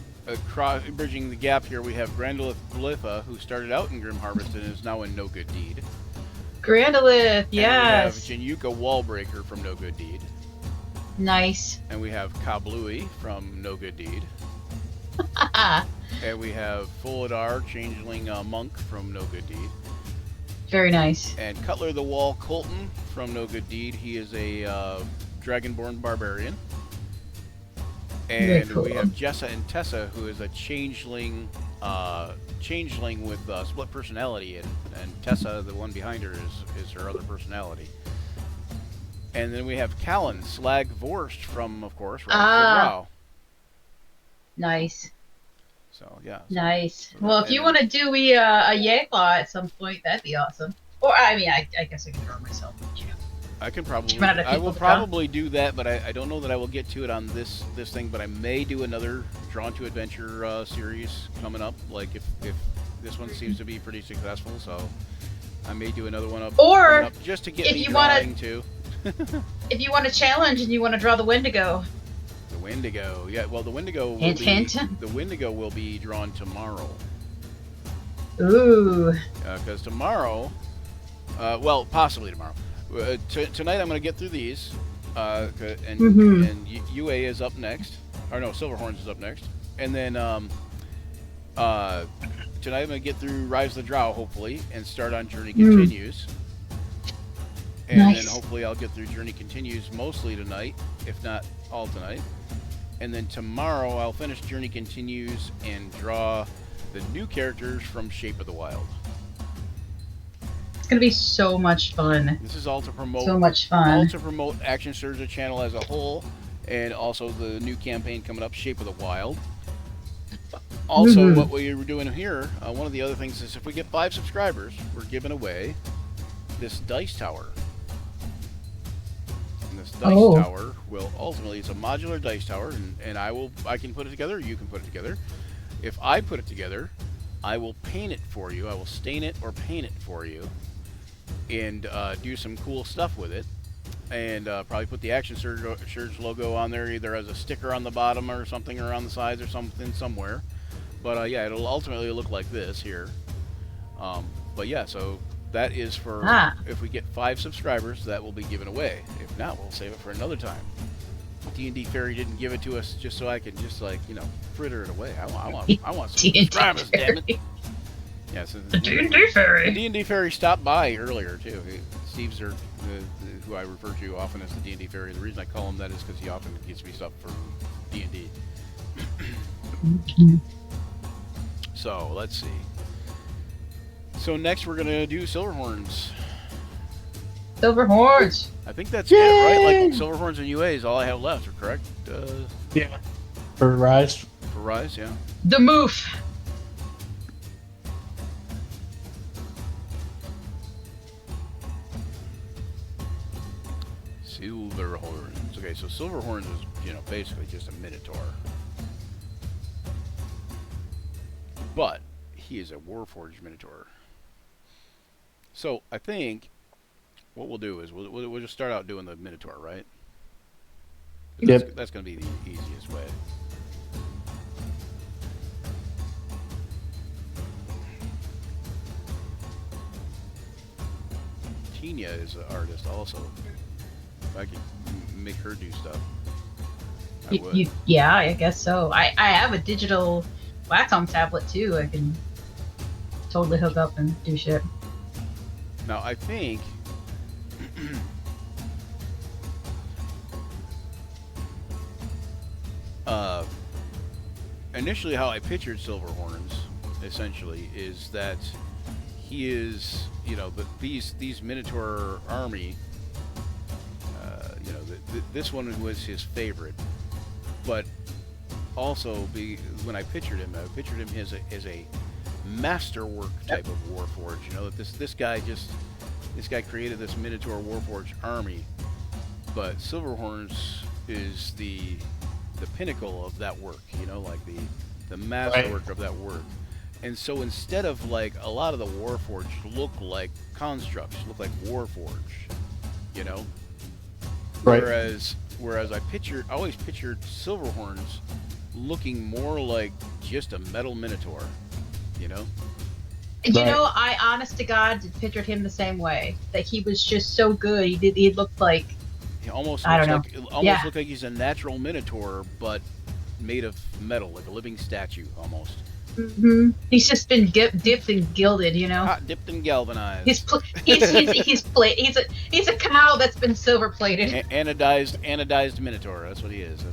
bridging the gap here, we have Grandolith Glypha, who started out in Grim Harvest and is now in No Good Deed. Grandolith, yes. And we have Janyuka Wallbreaker from No Good Deed. Nice. And we have Kablooey from No Good Deed. And we have Fuladar, Changeling Monk from No Good Deed. Very nice. And Cutler the Wall Colton from No Good Deed. He is a Dragonborn Barbarian. And cool. we have Jessa and Tessa, who is a changeling with split personality, and Tessa, the one behind her, is her other personality. And then we have Callan Slag Vorst from, of course, Rise of the Drow. Nice. So yeah. Nice. Well, if you want to do a Yanklaw at some point, that'd be awesome. Or I mean, I guess I can draw myself. But, I can probably. Run out of I will people to draw. probably do that, but I don't know that I will get to it on this thing. But I may do another Drawn to Adventure series coming up. Like if this one seems to be pretty successful, so I may do another one up. Or up just to get if me you drawing too. If you want a challenge and you want to draw the Wendigo. The Wendigo, yeah. Well, the Wendigo will Hint, be hint. the Wendigo will be drawn tomorrow. Ooh. Because tomorrow, well, possibly tomorrow. Tonight I'm going to get through these, and UA is up next, or no, Silverhorns is up next, and then tonight I'm going to get through Rise of the Drow hopefully, and start on Journey Continues, and Nice. then hopefully I'll get through Journey Continues mostly tonight, if not all tonight, and then tomorrow I'll finish Journey Continues and draw the new characters from Shape of the Wild. It's gonna be so much fun. This is all to promote. So much fun. All to promote Action Surge channel as a whole, and also the new campaign coming up, Shape of the Wild. Also, what we were doing here, one of the other things is if we get 5 subscribers, we're giving away this dice tower. And this dice tower will ultimately, it's a modular dice tower, and I can put it together, or you can put it together. If I put it together, I will paint it for you. I will stain it or paint it for you, and do some cool stuff with it, and probably put the Action Surge logo on there, either as a sticker on the bottom or something, or on the sides or something somewhere. But yeah, it'll ultimately look like this here. But yeah, so that is for if we get 5 subscribers, that will be given away. If not, we'll save it for another time. D&D Fairy didn't give it to us just so I could just, like, you know, fritter it away. I want some subscribers, damn it. Yeah, so the D&D Fairy. The D&D Fairy stopped by earlier too. Steve's who I refer to often as the D&D Fairy. The reason I call him that is because he often gets me stuff from D&D. So let's see. So next we're gonna do Silverhorns. Silverhorns. I think that's it, right? Like Silverhorns and UA is all I have left, correct? Yeah. For Rise. For Rise, yeah. The Moof. Silverhorns. Okay, so Silverhorns is, you know, basically just a Minotaur. But he is a Warforged Minotaur. So I think what we'll do is we'll just start out doing the Minotaur, right? That's going to be the easiest way. Tina is an artist also. If I could make her do stuff, I would. Yeah, I guess so. I have a digital Wacom tablet too. I can totally hook up and do shit. Now I think initially how I pictured Silverhorns essentially is that he is, you know, these Minotaur army. You know, this one was his favorite, but also when I pictured him as a masterwork type of warforge. You know, that this guy created this Minotaur warforged army, but Silverhorns is the pinnacle of that work. You know, like the masterwork of that work. And so instead of like a lot of the warforged look like constructs, look like warforged, you know. Right. Whereas I always pictured Silverhorns looking more like just a metal Minotaur, you know. And you know, I honest to God pictured him the same way. That he was just so good. He looked like he almost looked like he's a natural Minotaur, but made of metal, like a living statue almost. Mm-hmm. He's just been dipped and gilded, you know. Hot dipped and galvanized. He's a cow that's been silver plated. Anodized Minotaur. That's what he is. There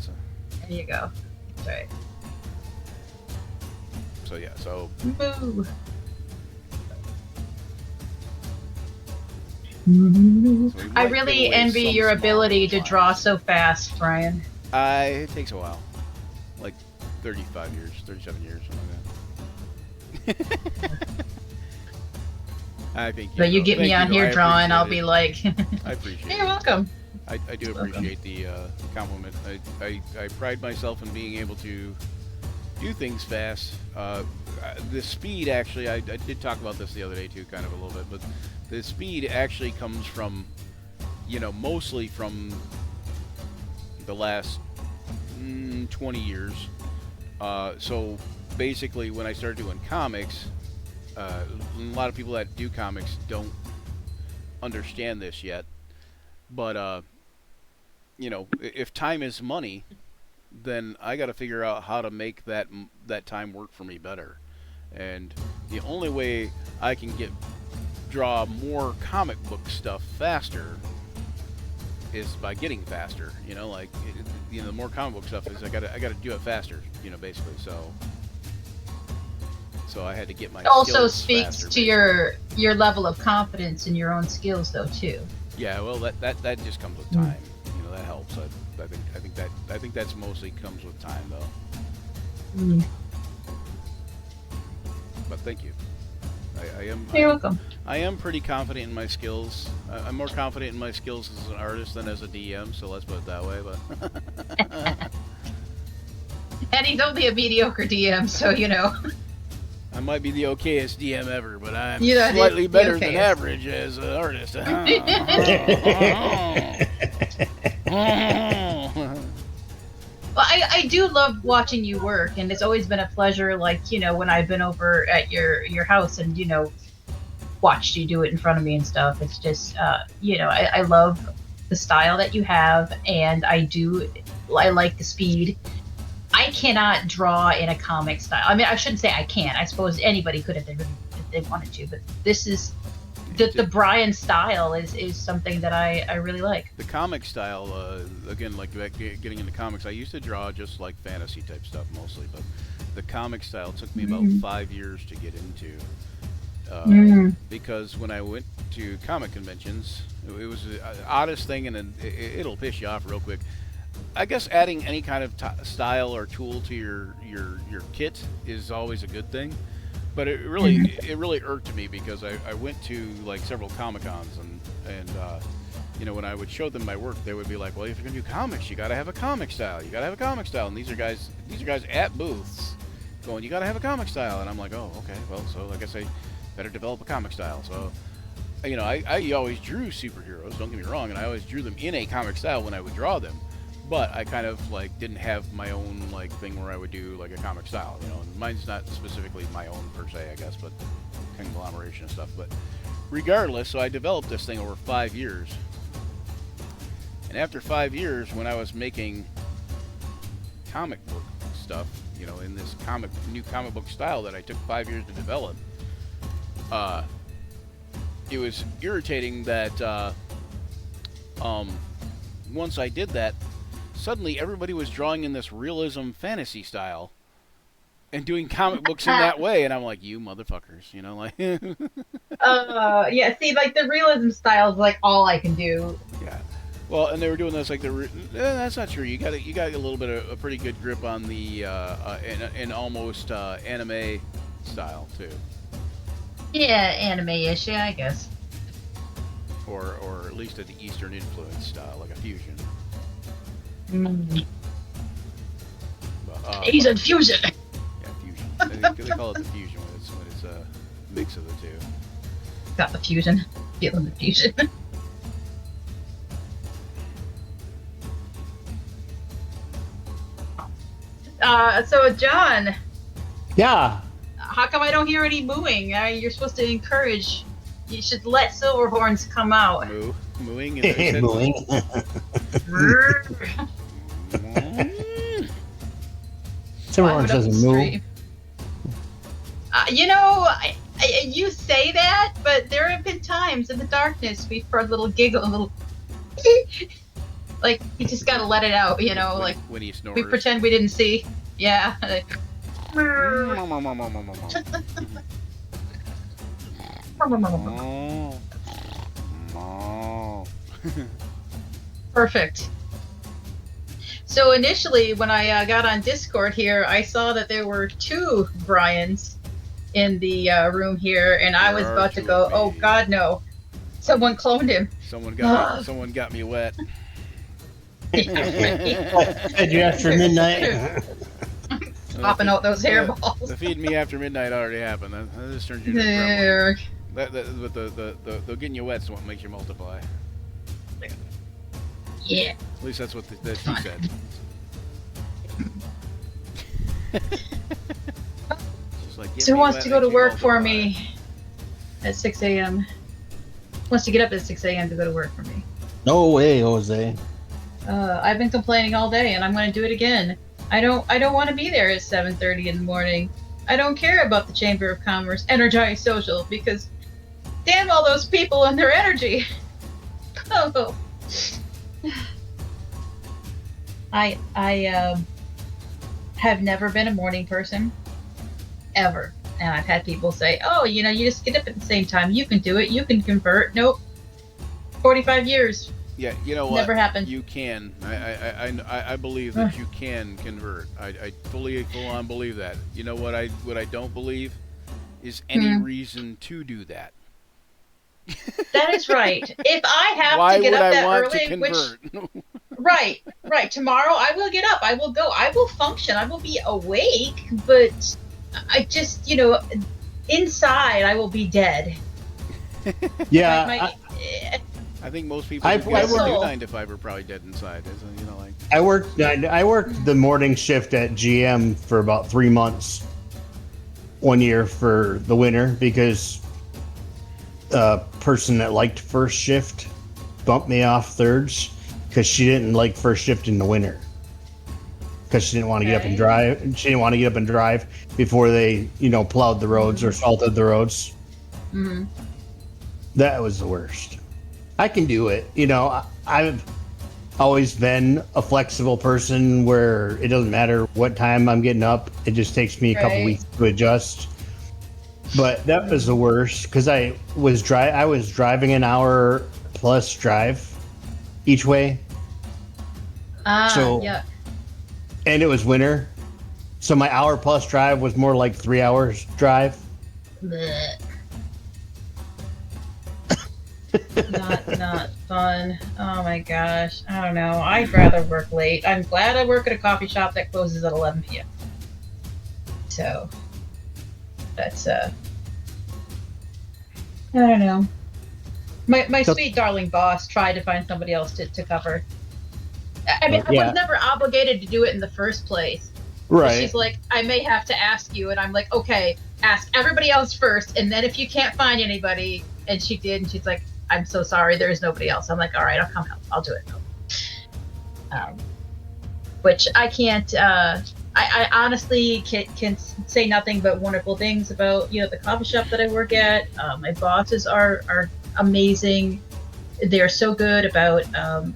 you go. That's right. So yeah. So. Moo. So I really envy your ability to draw so fast, Brian. It takes a while, like 37 years, something like that. I think. But you get me on here drawing, I'll be like, I appreciate it. You're welcome. I do appreciate the compliment. I pride myself in being able to do things fast. The speed, actually, I did talk about this the other day too, kind of a little bit, but the speed actually comes from, you know, mostly from the last 20 years. So basically, when I started doing comics, a lot of people that do comics don't understand this yet. But you know, if time is money, then I got to figure out how to make that time work for me better. And the only way I can draw more comic book stuff faster is by getting faster. You know, like you know, the more comic book stuff is I gotta do it faster. You know, basically. So I had to get my. It also skills speaks faster, to your level of confidence in your own skills, though, too. Yeah, well, that just comes with time. You know, that helps. I think that's mostly comes with time, though. Mm. But thank you. You're welcome. I am pretty confident in my skills. I'm more confident in my skills as an artist than as a DM, so let's put it that way. But And he's only a mediocre DM, so you know. I might be the okayest DM ever, but I'm slightly better than average as an artist. Well, I do love watching you work, and it's always been a pleasure. Like, you know, when I've been over at your house and, you know, watched you do it in front of me and stuff. It's just, you know, I love the style that you have, and I like the speed. I cannot draw in a comic style. I mean, I shouldn't say I can't. I suppose anybody could if they wanted to, but this is the Brian style is something that I really like. The comic style, again, like getting into comics, I used to draw just like fantasy type stuff mostly, but the comic style took me about 5 years to get into. Because when I went to comic conventions, it was the oddest thing, and it'll piss you off real quick. I guess adding any kind of style or tool to your kit is always a good thing, but it really irked me because I went to like several Comic-Cons and you know, when I would show them my work, they would be like, well, if you're gonna do comics, you gotta have a comic style. You gotta have a comic style. And these are guys at booths going, you gotta have a comic style. And I'm like, oh, okay, well, so I guess I better develop a comic style. So, you know, I always drew superheroes, don't get me wrong, and I always drew them in a comic style when I would draw them. but I kind of like didn't have my own like thing where I would do like a comic style, you know. And mine's not specifically my own per se, I guess, but conglomeration and stuff. But regardless, so I developed this thing over 5 years. And after 5 years, when I was making comic book stuff, you know, in this new comic book style that I took 5 years to develop, it was irritating that once I did that, suddenly everybody was drawing in this realism fantasy style and doing comic books in that way, and I'm like, you motherfuckers, you know, like. Yeah. See, like the realism style is like all I can do. Yeah. Well, and they were doing this like that's not true. You got a little bit of a pretty good grip on the in almost anime style too. Yeah, anime-ish, yeah, I guess. Or at least an Eastern influence style, like a fusion. Asian fusion. Yeah, fusion. They call it the fusion when it's a mix of the two. Got the fusion. Feeling the fusion. So John. Yeah. How come I don't hear any mooing? You're supposed to encourage. You should let Silverhorns come out. Mooing. Mooing. Silverhorns doesn't move. You know, you say that, but there have been times in the darkness we've heard a little giggle, a little. Like, you just gotta let it out, you know, like. When he snores. We pretend we didn't see. Yeah. Like, perfect. So initially, when I got on Discord here, I saw that there were 2 Brians in the room here, and I was about to go, oh God, no. Someone cloned him. Someone got me wet. Fed you after midnight. Popping out those hairballs. The feed me after midnight already happened. That just turns you into a gremlin. But the getting you wet's what makes you multiply. Yeah. At least that's what she said. Like, so who wants to go to work for me at 6 a.m.? Wants to get up at 6 a.m. to go to work for me. No way, Jose. I've been complaining all day, and I'm going to do it again. I don't want to be there at 7:30 in the morning. I don't care about the Chamber of Commerce Energized Social because damn all those people and their energy. Oh. I have never been a morning person, ever. And I've had people say, oh, you know, you just get up at the same time. You can do it. You can convert. Nope. 45 years. Yeah, you know what? Never happened. You can. I believe that you can convert. I full on believe that. You know what I don't believe is any reason to do that. That is right. If I have to get up that early, right. Tomorrow I will get up. I will go. I will function. I will be awake, but I just, you know, inside I will be dead. Yeah. I think most people who do 9 to 5 are probably dead inside. You know, like I worked the morning shift at GM for about 3 months, 1 year for the winter because a person that liked first shift bumped me off thirds because she didn't like first shift in the winter because she didn't want to get up and drive. She didn't want to get up and drive before they, you know, plowed the roads or salted the roads. Mm-hmm. That was the worst. I can do it. You know, I've always been a flexible person where it doesn't matter what time I'm getting up. It just takes me a couple weeks to adjust. But that was the worst because I was driving an hour plus drive each way. Yeah. And it was winter. So my hour plus drive was more like 3 hours drive. Blech. Not fun. Oh my gosh. I don't know. I'd rather work late. I'm glad I work at a coffee shop that closes at 11 p.m. So that's I don't know. My sweet darling boss tried to find somebody else to cover. I mean, I yeah. was never obligated to do it in the first place. Right. She's like, I may have to ask you, and I'm like, okay, ask everybody else first, and then if you can't find anybody, and she did, and she's like, I'm so sorry, there is nobody else. I'm like, all right, I'll come help. I'll do it. Which I can't. I honestly can say nothing but wonderful things about the coffee shop that I work at. My bosses are amazing. They're so good about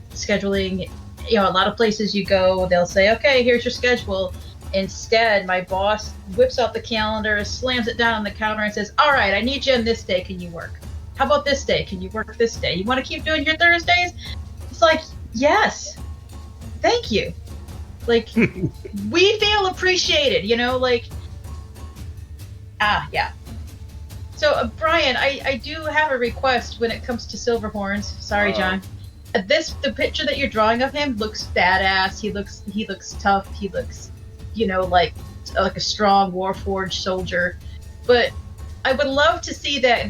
scheduling. A lot of places you go, they'll say, okay, here's your schedule. Instead, my boss whips out the calendar, slams it down on the counter, and says, all right, I need you on this day. Can you work? How about this day? Can you work this day? You want to keep doing your Thursdays? It's like, yes. Thank you. Like, we feel appreciated, yeah. So, Brian, I do have a request when it comes to Silverhorns. Sorry, John. The picture that you're drawing of him looks badass. He looks tough. He looks, like a strong Warforged soldier. But I would love to see that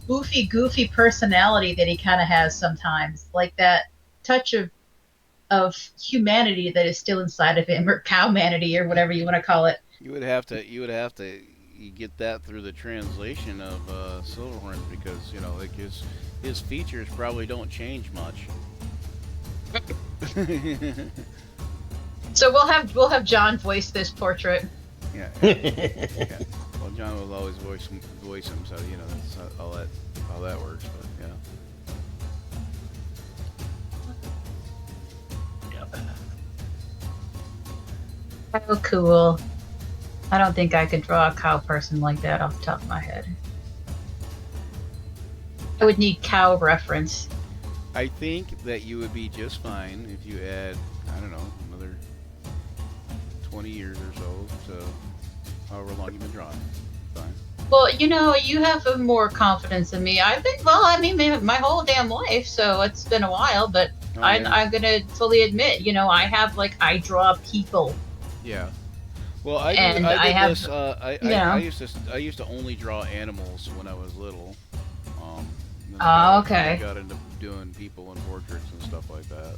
goofy personality that he kind of has sometimes, like that touch of humanity that is still inside of him, or cowmanity, or whatever you want to call it. You would have to get that through the translation of Silverhorn, because like his features probably don't change much. So we'll have John voice this portrait. Yeah. Yeah. Well, John will always voice him, so that's how that works. But yeah. Oh, cool. I don't think I could draw a cow person like that off the top of my head. I would need cow reference. I think that you would be just fine if you add, I don't know, another 20 years or so to however long you've been drawing. Fine. Well, you have more confidence in me. I think, my whole damn life, so it's been a while, but Oh, I'm yeah. gonna fully admit, I draw people. Yeah. Well, I used to only draw animals when I was little. Then I okay. got into doing people and portraits and stuff like that.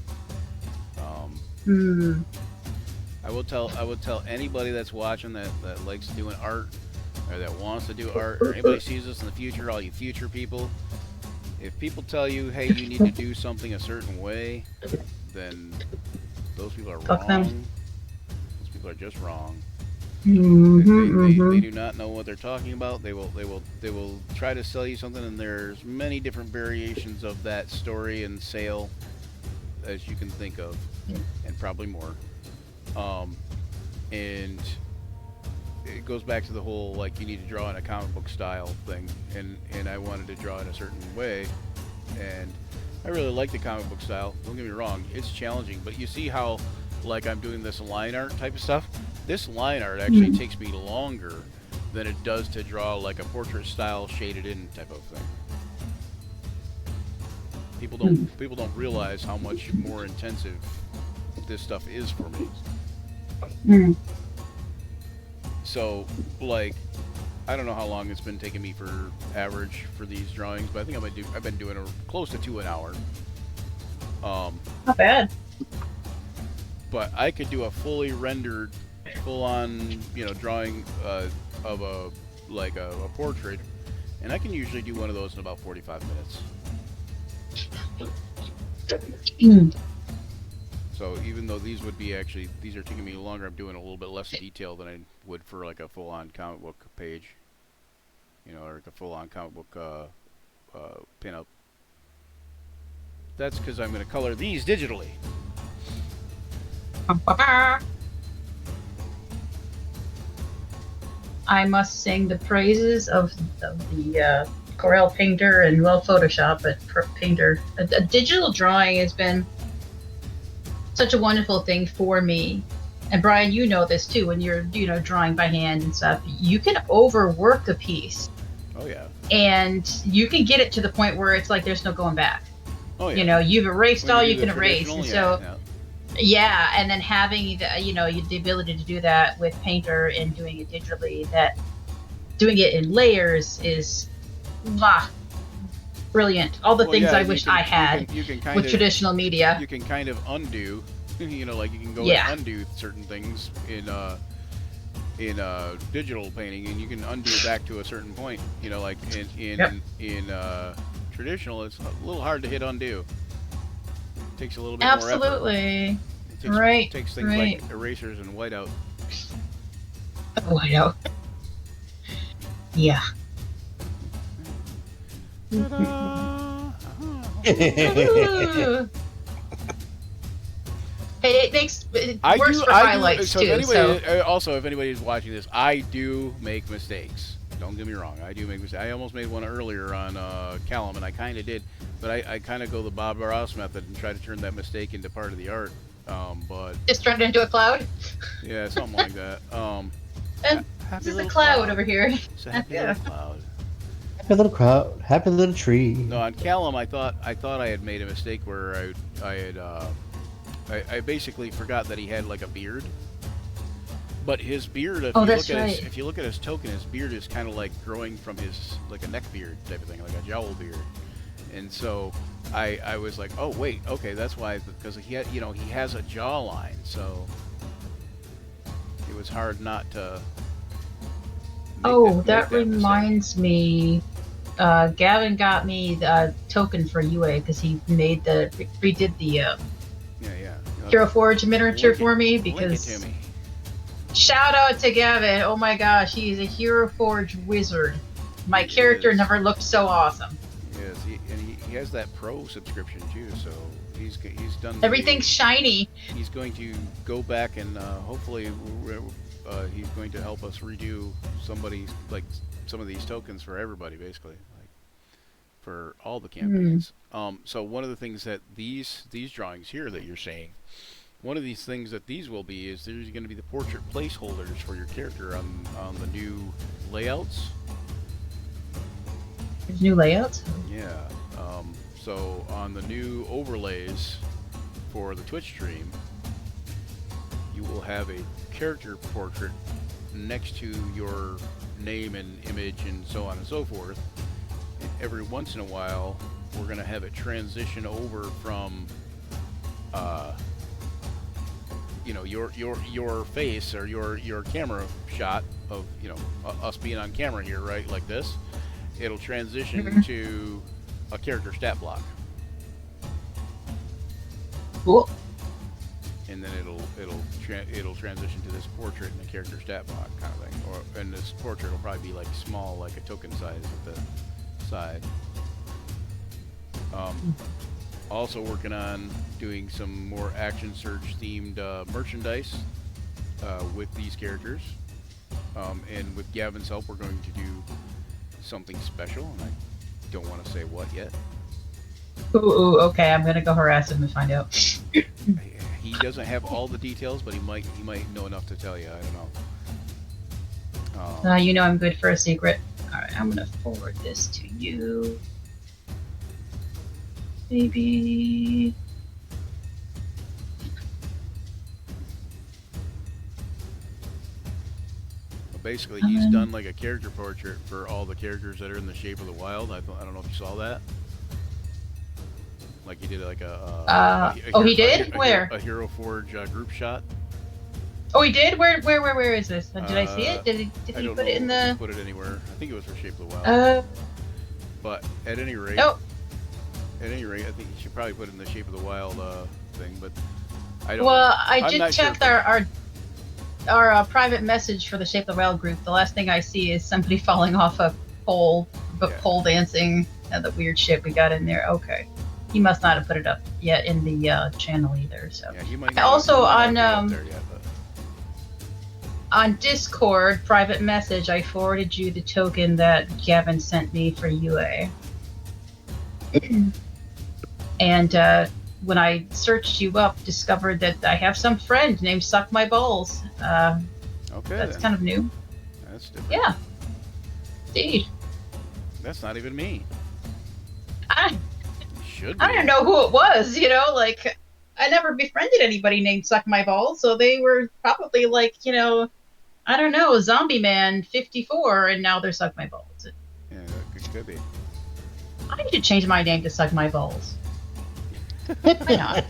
I would tell anybody that's watching that likes doing art, or that wants to do art, or anybody sees this in the future, all you future people, if people tell you, hey, you need to do something a certain way, then those people are Fuck wrong. them. Those people are just wrong. Mm-hmm, They do not know what they're talking about. They will try to sell you something, and there's many different variations of that story and sale as you can think of, and probably more. And it goes back to the whole, like, you need to draw in a comic book style thing, and I wanted to draw in a certain way, and I really like the comic book style. Don't get me wrong, it's challenging, but you see how, like, I'm doing this line art type of stuff. This line art actually takes me longer than it does to draw like a portrait style shaded in type of thing. People don't realize how much more intensive this stuff is for me. So, like, I don't know how long it's been taking me for average for these drawings, but I think I've been doing close to 2 an hour. Not bad. But I could do a fully rendered, full-on, drawing of a portrait, and I can usually do one of those in about 45 minutes. So even though these are taking me longer, I'm doing a little bit less detail than I would for like a full-on comic book page, or like a full-on comic book pinup. That's because I'm going to color these digitally. I must sing the praises of the Corel Painter and Photoshop, but Painter. A digital drawing has been such a wonderful thing for me. And Brian, you know this too. When you're drawing by hand and stuff, you can overwork a piece. Oh yeah. And you can get it to the point where it's like there's no going back. Oh yeah. You've erased When all you you do can the erase, and traditional, so. Yeah, and then having the ability to do that with Painter and doing it digitally, doing it in layers is brilliant. All the Well, thing yeah, I wish I had you can kind with of traditional media. you can kind of undo, like you can go Yeah. and undo certain things in digital painting, and you can undo it back to a certain point. Like Yep. in traditional, it's a little hard to hit undo. It takes a little bit more effort. Absolutely. It Right. takes things Right. like erasers and whiteout. Oh, I know. Yeah. Ta-da! Ooh. Hey, it makes it I works do. for highlights So too. if anybody, also, if anybody's watching this, I do make mistakes. Don't get me wrong. I do make mistakes. I almost made one earlier on Callum, and I kind of did, but I kind of go the Bob Ross method and try to turn that mistake into part of the art. But just turned into a cloud. yeah, something like that. And Happy this is a little cloud over here. It's a happy little cloud. Happy little crowd, happy little tree. No, on Callum, I thought I had made a mistake where I basically forgot that he had like a beard. But his beard, if you look at his token, his beard is kind of like growing from his like a neck beard type of thing, like a jowl beard. And so I was like, oh wait, okay, that's why, because he has a jawline, so it was hard not to. That reminds me. Gavin got me the token for UA because he redid the Hero Forge miniature for me because. Link it to me. Shout out to Gavin! Oh my gosh, he is a Hero Forge wizard. My character never looked so awesome. Yes, he has that pro subscription too, so he's done. Everything's shiny. He's going to go back and hopefully he's going to help us redo some of these tokens for everybody, basically, like for all the campaigns. So one of the things that these drawings here that you're seeing. One of these things that these will be is there's going to be the portrait placeholders for your character on the new layouts. There's new layouts? Yeah. So on the new overlays for the Twitch stream, you will have a character portrait next to your name and image and so on and so forth. And every once in a while, we're going to have it transition over from your face or your camera shot of us being on camera here, right, like this. It'll transition to a character stat block. Cool. And then it'll transition to this portrait in a character stat block kind of thing. And this portrait will probably be like small, like a token size at the side. Also working on doing some more Action Surge themed merchandise with these characters. And with Gavin's help, we're going to do something special, and I don't want to say what yet. Ooh, okay, I'm gonna go harass him and find out. He doesn't have all the details, but he might know enough to tell you. I don't know. You know I'm good for a secret. Alright, I'm gonna forward this to you. Maybe. Basically, he's done like a character portrait for all the characters that are in the Shape of the Wild. I don't know if you saw that. Like he did like he did? Where? A Hero Forge group shot. Oh, he did? Where is this? Did I see it? Did he put it in the? Put it anywhere. I think it was for Shape of the Wild. But at any rate. Oh. At any rate, I think you should probably put it in the Shape of the Wild thing, but I don't. Well, know. I just checked our private message for the Shape of the Wild group. The last thing I see is somebody falling off a pole, pole dancing, and the weird shit we got in there. Okay, he must not have put it up yet in the channel either. So yeah, he might also on there yet, on Discord private message, I forwarded you the token that Gavin sent me for UA. And when I searched you up, discovered that I have some friend named Suck My Balls. Okay, that's kind of new. That's different. Yeah, indeed. That's not even me. I Should be. I don't know who it was. Like I never befriended anybody named Suck My Balls, so they were probably like, I don't know, Zombie Man 54, and now they're Suck My Balls. Yeah, it could be. I should change my name to Suck My Balls. Why not?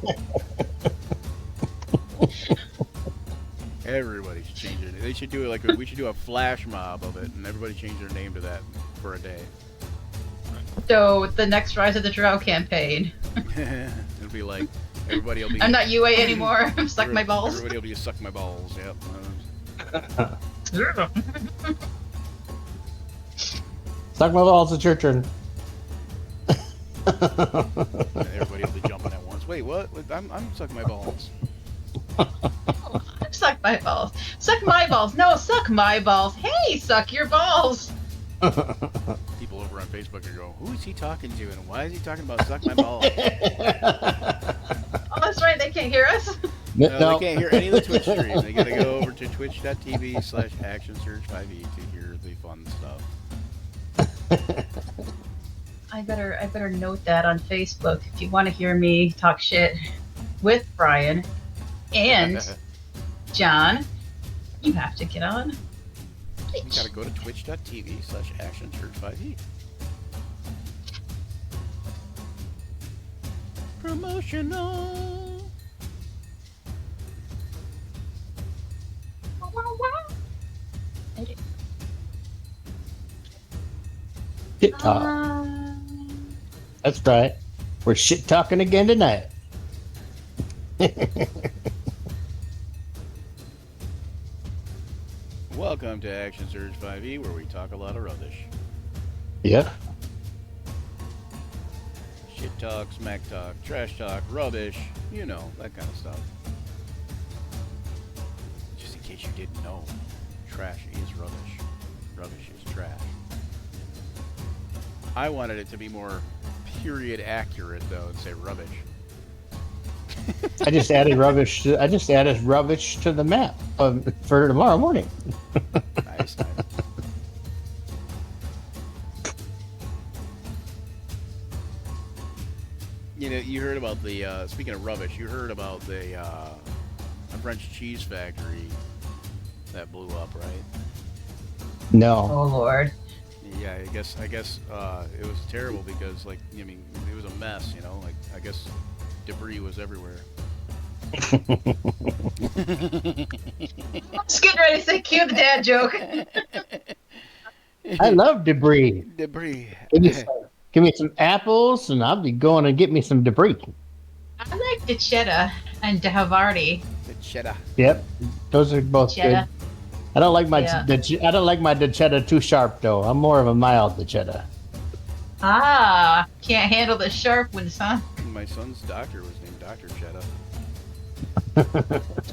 Everybody should change it. They should do it like we should do a flash mob of it, and everybody change their name to that for a day. So the next Rise of the Drow campaign. It'll be like everybody will be. I'm not UA anymore. I'm Suck My Balls. Everybody will be Suck My Balls. Yep. Suck my balls, it's your turn. Everybody will be jumping at once. Wait, what? I'm Suck My Balls. Suck my balls. Suck my balls. No, suck my balls. Hey, suck your balls. People over on Facebook are going, who is he talking to, and why is he talking about Suck My Balls? Oh, that's right. They can't hear us. No, they can't hear any of the Twitch stream. They gotta go over to twitch.tv/actionsurge5e to hear the fun stuff. I better note that on Facebook. If you want to hear me talk shit with Brian and John, you have to get on Twitch. You gotta go to twitch.tv/actionsurge5e. Promotional. Shit talk. That's right. We're shit talking again tonight. Welcome to Action Surge 5e, where we talk a lot of rubbish. Yep. Shit talk, smack talk, trash talk, rubbish, you know, that kind of stuff. Just in case you didn't know, trash is rubbish. Rubbish is trash. I wanted it to be more period accurate, though, and say rubbish. I just added rubbish to the map for tomorrow morning. Nice, nice. You know, you heard about the, speaking of rubbish, you heard about the French cheese factory that blew up, right? No. Oh Lord. Yeah, I guess it was terrible because, like, I mean, it was a mess, you know, like, I guess debris was everywhere. I'm just getting ready to say cue the dad joke. I love debris. Debris. Give me some apples, and I'll be going to get me some debris. I like the cheddar and the Havarti. The cheddar. Yep, those are both Cheddar. good. I don't like my Yeah. I don't like my cheddar too sharp though. I'm more of a mild cheddar. Ah, can't handle the sharp ones, huh? My son's doctor was named Dr. Cheddar.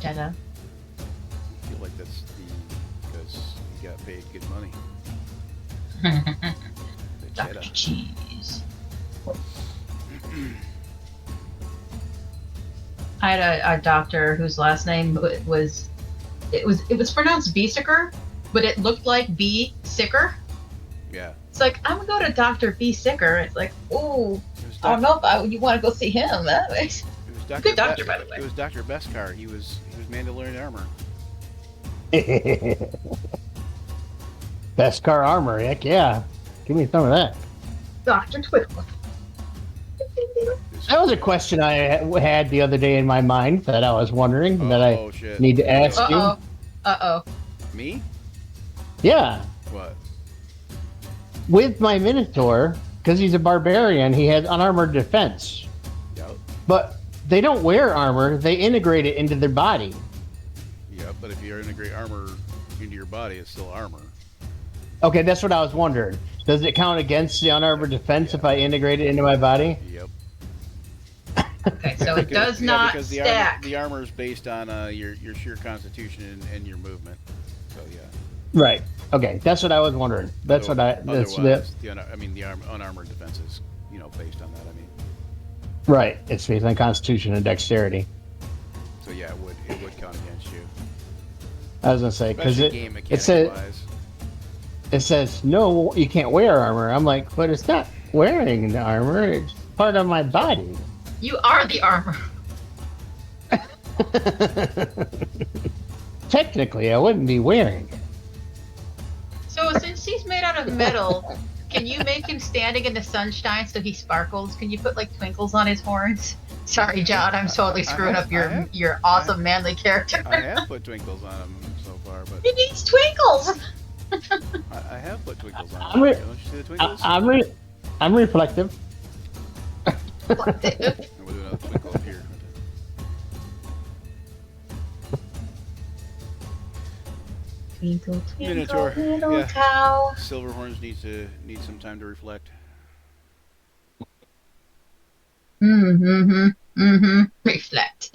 Cheddar. I feel like that's because he got paid good money. The cheddar. Dr. Cheese. I had a doctor whose last name was pronounced Beesicker, but it looked like B Sicker. Yeah. It's like, I'm gonna go to Dr. B Sicker. It's like, ooh, It was I don't know if you want to go see him. That makes It was Dr. Good doctor, by the way. It was Dr. Beskar. He was Mandalorian armor. Best car armor, heck yeah. Give me some of that. Dr. Twiddle. That was a question I had the other day in my mind that I was wondering that I shit. need to ask you. Uh-oh. Me? Yeah, What? with my Minotaur, because he's a barbarian, he has unarmored defense. Yep. But they don't wear armor, they integrate it into their body. Yep. But if you integrate armor into your body, it's still armor. Okay, that's what I was wondering. Does it count against the unarmored defense if I integrate it into my body? Yep. Okay, so it does not because stack. the armor is based on your sheer constitution and your movement. So yeah. Right. Okay, that's what I was wondering. That's what I. That's Otherwise, the unarmored defense is based on that. I mean. right. It's based on constitution and dexterity. So yeah, it would count against you. I was gonna say because Especially game it mechanic says wise. it says no, you can't wear armor. I'm like, but it's not wearing the armor. It's part of my body. You are the armor. Technically, I wouldn't be wearing it. So since he's made out of metal, can you make him standing in the sunshine so he sparkles? Can you put like twinkles on his horns? Sorry, John, I'm totally screwing up your awesome manly character. I have put twinkles on him so far, but He needs twinkles. I have put twinkles on I'm him. re- Don't you see the twinkles? I'm reflective. And we'll do another twinkle up here. Twinkle, twinkle, Minotaur, little yeah. cow. Silverhorns need some time to reflect. Reflect.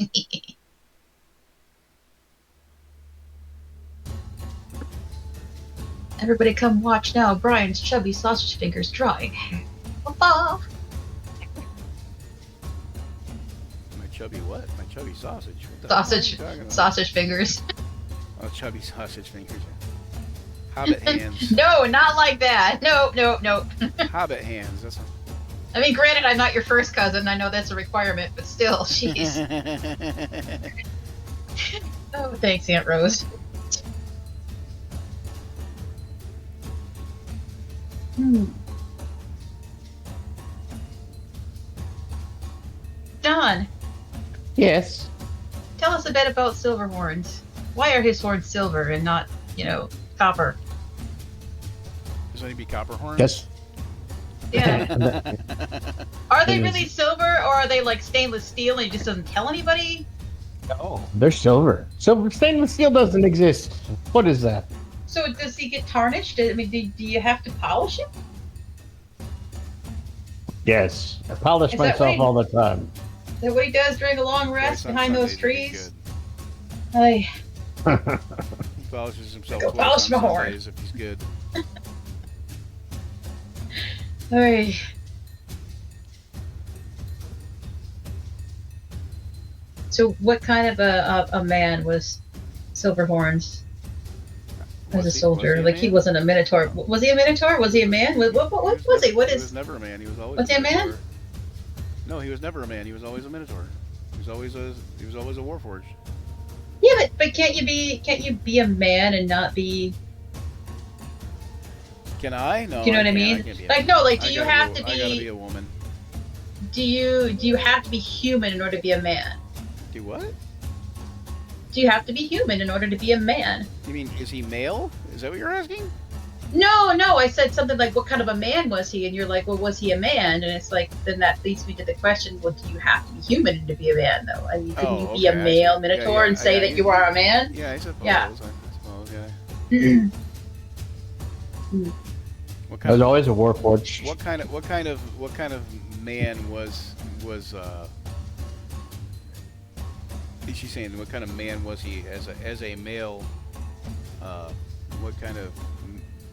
Everybody come watch now. Brian's chubby sausage fingers drawing. My chubby what? My chubby sausage. What the hell are you talking about? Sausage fingers. Oh, chubby sausage fingers. Hobbit hands. No, not like that. No. Hobbit hands. That's. I mean, granted, I'm not your first cousin. I know that's a requirement, but still, jeez. Oh, thanks, Aunt Rose. Don, Yes. tell us a bit about Silverhorns. Why are his horns silver and not, copper? Does any be copper horns? Yes. Yeah. Are they It really is. silver, or are they like stainless steel and he just doesn't tell anybody? Oh, they're silver. Silver stainless steel doesn't exist. What is that? So does he get tarnished? I mean, do you have to polish him? Yes. I polish Is that myself right? all the time. Is that what he does during a long rest Twice on behind those Sundays trees? if he's Ay, good. He polishes himself Go twice polish on my horn. Sundays if he's good. ay. So what kind of a man was Silverhorns as a soldier? Like he man? wasn't a minotaur. Was he a minotaur? Was he a man? What was he? What He is? was never a man. He was always. Was he a man? minotaur. No, he was never a man. He was always a minotaur. He was always a warforged. Yeah, but can't you be a man and not be? Can I? No. Do you know what I can't. mean? can't be a Like man. no, like I do you gotta have be to a- I gotta be be? a woman. Do you have to be human in order to be a man? Do what? Do you have to be human in order to be a man? You mean is he male? Is that what you're asking? No, I said something like, what kind of a man was he? And you're like, well, was he a man? And it's like, then that leads me to the question, well, do you have to be human to be a man, though? I mean, couldn't you be okay, a I male see. minotaur Yeah, and say that you are a man? Yeah, I suppose. Yeah. I suppose. Yeah. What I kind was of always a warforged. what kind of man was is she saying what kind of man was he as a male? What kind of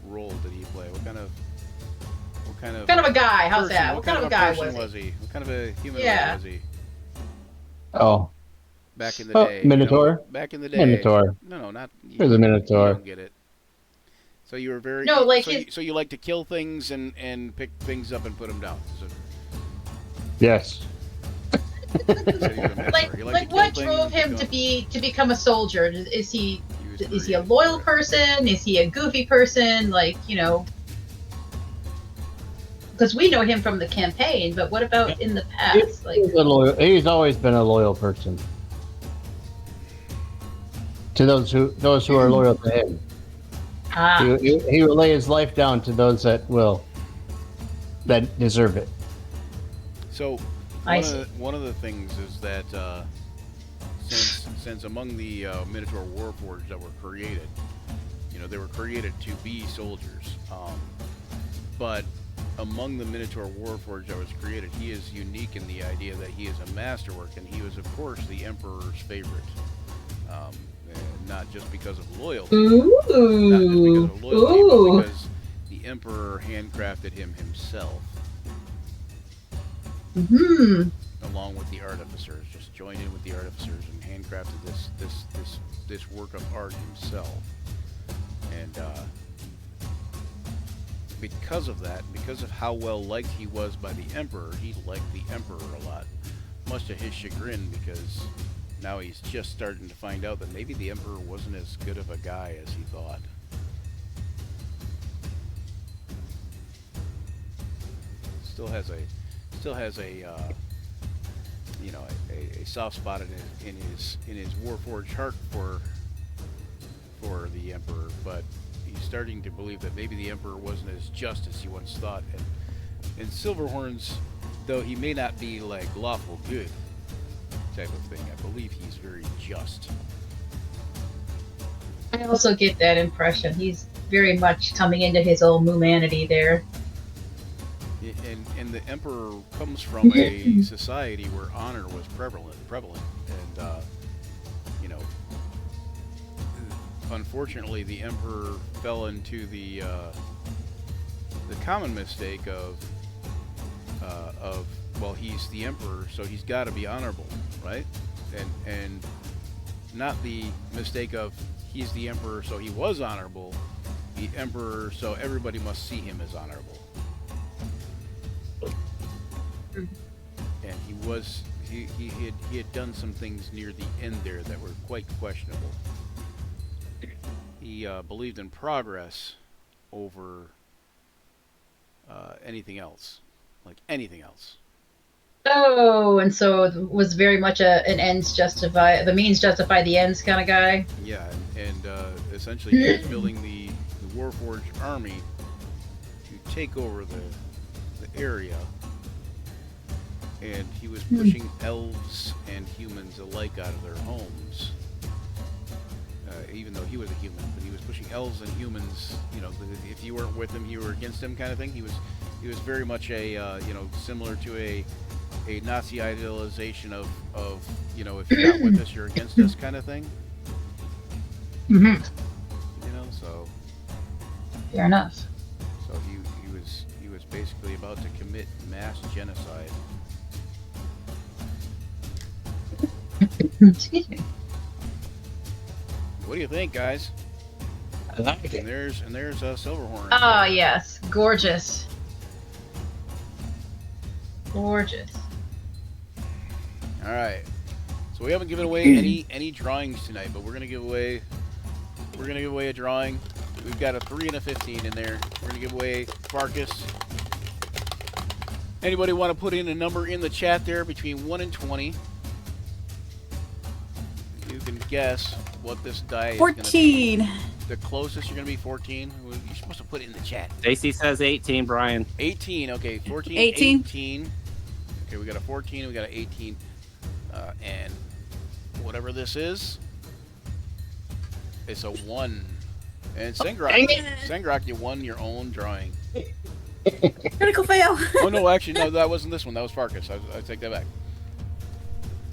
role did he play? What kind of What kind of a guy? How's person- that? What kind of a guy person was he? What kind of a human Yeah. was he? Oh, Back in the day. Minotaur. Back in the day. Minotaur. No, not. He was a Minotaur. You don't get it. So you were very. No, like so, his- so you like to kill things and pick things up and put them down. So, Yes. so you're a Minotaur. Like, You like to what kill drove things him and to pick become a soldier? Is he them up. is he a loyal person? Is he a goofy person? Like, because we know him from the campaign, but what about in the past? Like, He's always been a loyal person to those who are loyal to him. He will lay his life down to those that deserve it. So I one of the things is that since among the Minotaur Warforged that were created, they were created to be soldiers, but among the Minotaur Warforged that was created, he is unique in the idea that he is a masterwork, and he was, of course, the Emperor's favorite. Not just because of loyalty. Not just Ooh, because of loyalty, ooh. but because the Emperor handcrafted him himself, Hmm. along with the artificers. Just joined in with the artificers and handcrafted this work of art himself. And because of that, because of how well liked he was by the Emperor, he liked the Emperor a lot, much to his chagrin, because now he's just starting to find out that maybe the Emperor wasn't as good of a guy as he thought. still has a you know, a soft spot in his Warforged heart for the Emperor, but he's starting to believe that maybe the Emperor wasn't as just as he once thought. And Silverhorns, though he may not be like lawful good type of thing, I believe he's very just. I also get that impression. He's very much coming into his old humanity there. And the Emperor comes from a society where honor was prevalent, and you know, unfortunately, the Emperor fell into the common mistake of well, he's the Emperor, so he's got to be honorable, right? And not the mistake of he's the Emperor, so he was honorable. The Emperor, so everybody must see him as honorable. And he had done some things near the end there that were quite questionable. He believed in progress over anything else, like anything else. Oh, and so it was very much an ends justify the means justify the ends kind of guy. Yeah, and essentially he was building the Warforged army to take over the area. And he was pushing elves and humans alike out of their homes. Even though he was a human, but he was pushing elves and humans. You know, if you weren't with him, you were against him, kind of thing. He was very much a you know, similar to a Nazi idealization of you know, if you're not with us, you're against us, kind of thing. Mm-hmm. You know, so Fair enough. so he was basically about to commit mass genocide. Excuse me. What do you think, guys? I like And it. there's Silverhorn. Oh yes, gorgeous, gorgeous. All right. So we haven't given away any drawings tonight, but we're gonna give away a drawing. We've got a 3 and a 15 in there. We're gonna give away Farkas. Anybody want to put in a number in the chat there between 1 and 20? You can guess what this die is going to be. 14. The closest you're going to be 14. You're supposed to put it in the chat. Stacy says 18, Brian. 18. Okay, 14. 18. 18. Okay, we got a 14. We got an 18. And whatever this is, it's a 1. And Sengrak, you won your own drawing. Critical fail. Oh no, actually no, that wasn't this one. That was Farkas. I take that back.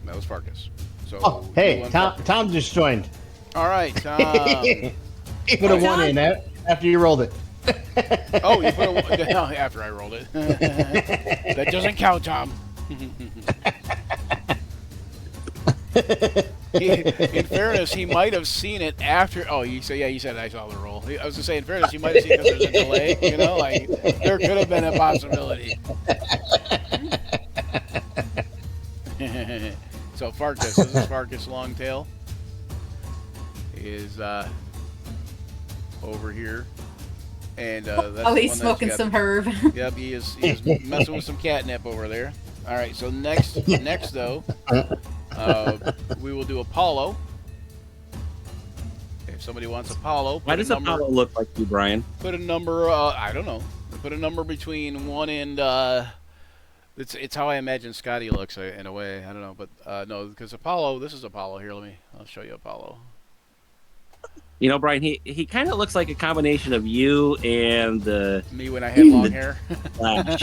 That was Farkas. So Oh, you hey, won Tom. Farkas. Tom just joined. All right, Tom. Put a 1 in after you rolled it. Oh, you put a 1 down after I rolled it. That doesn't count, Tom. In fairness, he might have seen it after. Oh, you said I saw the roll. I was gonna say, in fairness, he might have seen it because there's a delay. You know, like there could have been a possibility. So Farkas, this is Farkas Longtail. Is over here, and that's Oh, the he's one that's smoking got- some herb. Yep, he is messing with some catnip over there. All right, so next though, we will do Apollo. If somebody wants Apollo, Why does Apollo look like you, Brian? put a number. I don't know. Put a number between 1 and. It's how I imagine Scotty looks in a way. I don't know, but no, because Apollo. This is Apollo. Here, I'll show you Apollo. You know, Brian, he kind of looks like a combination of you and the Me when I had long hair. Flash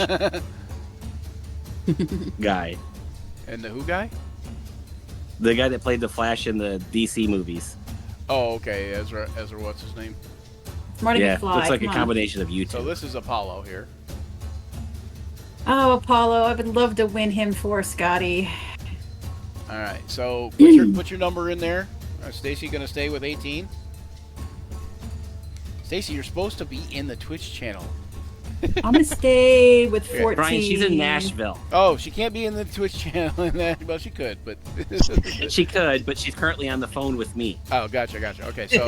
guy. And the who guy? The guy that played the Flash in the DC movies. Oh, okay. Ezra, what's his name? Marty Yeah, McFly. looks like a come on. combination of you two. So this is Apollo here. Oh, Apollo. I would love to win him for Scotty. All right. So put your number in there. Stacy gonna stay with 18. Stacy, you're supposed to be in the Twitch channel. I'm going to stay with 14. Brian, she's in Nashville. Oh, she can't be in the Twitch channel. Well, she could, but. She could, but she's currently on the phone with me. Oh, gotcha. Okay, so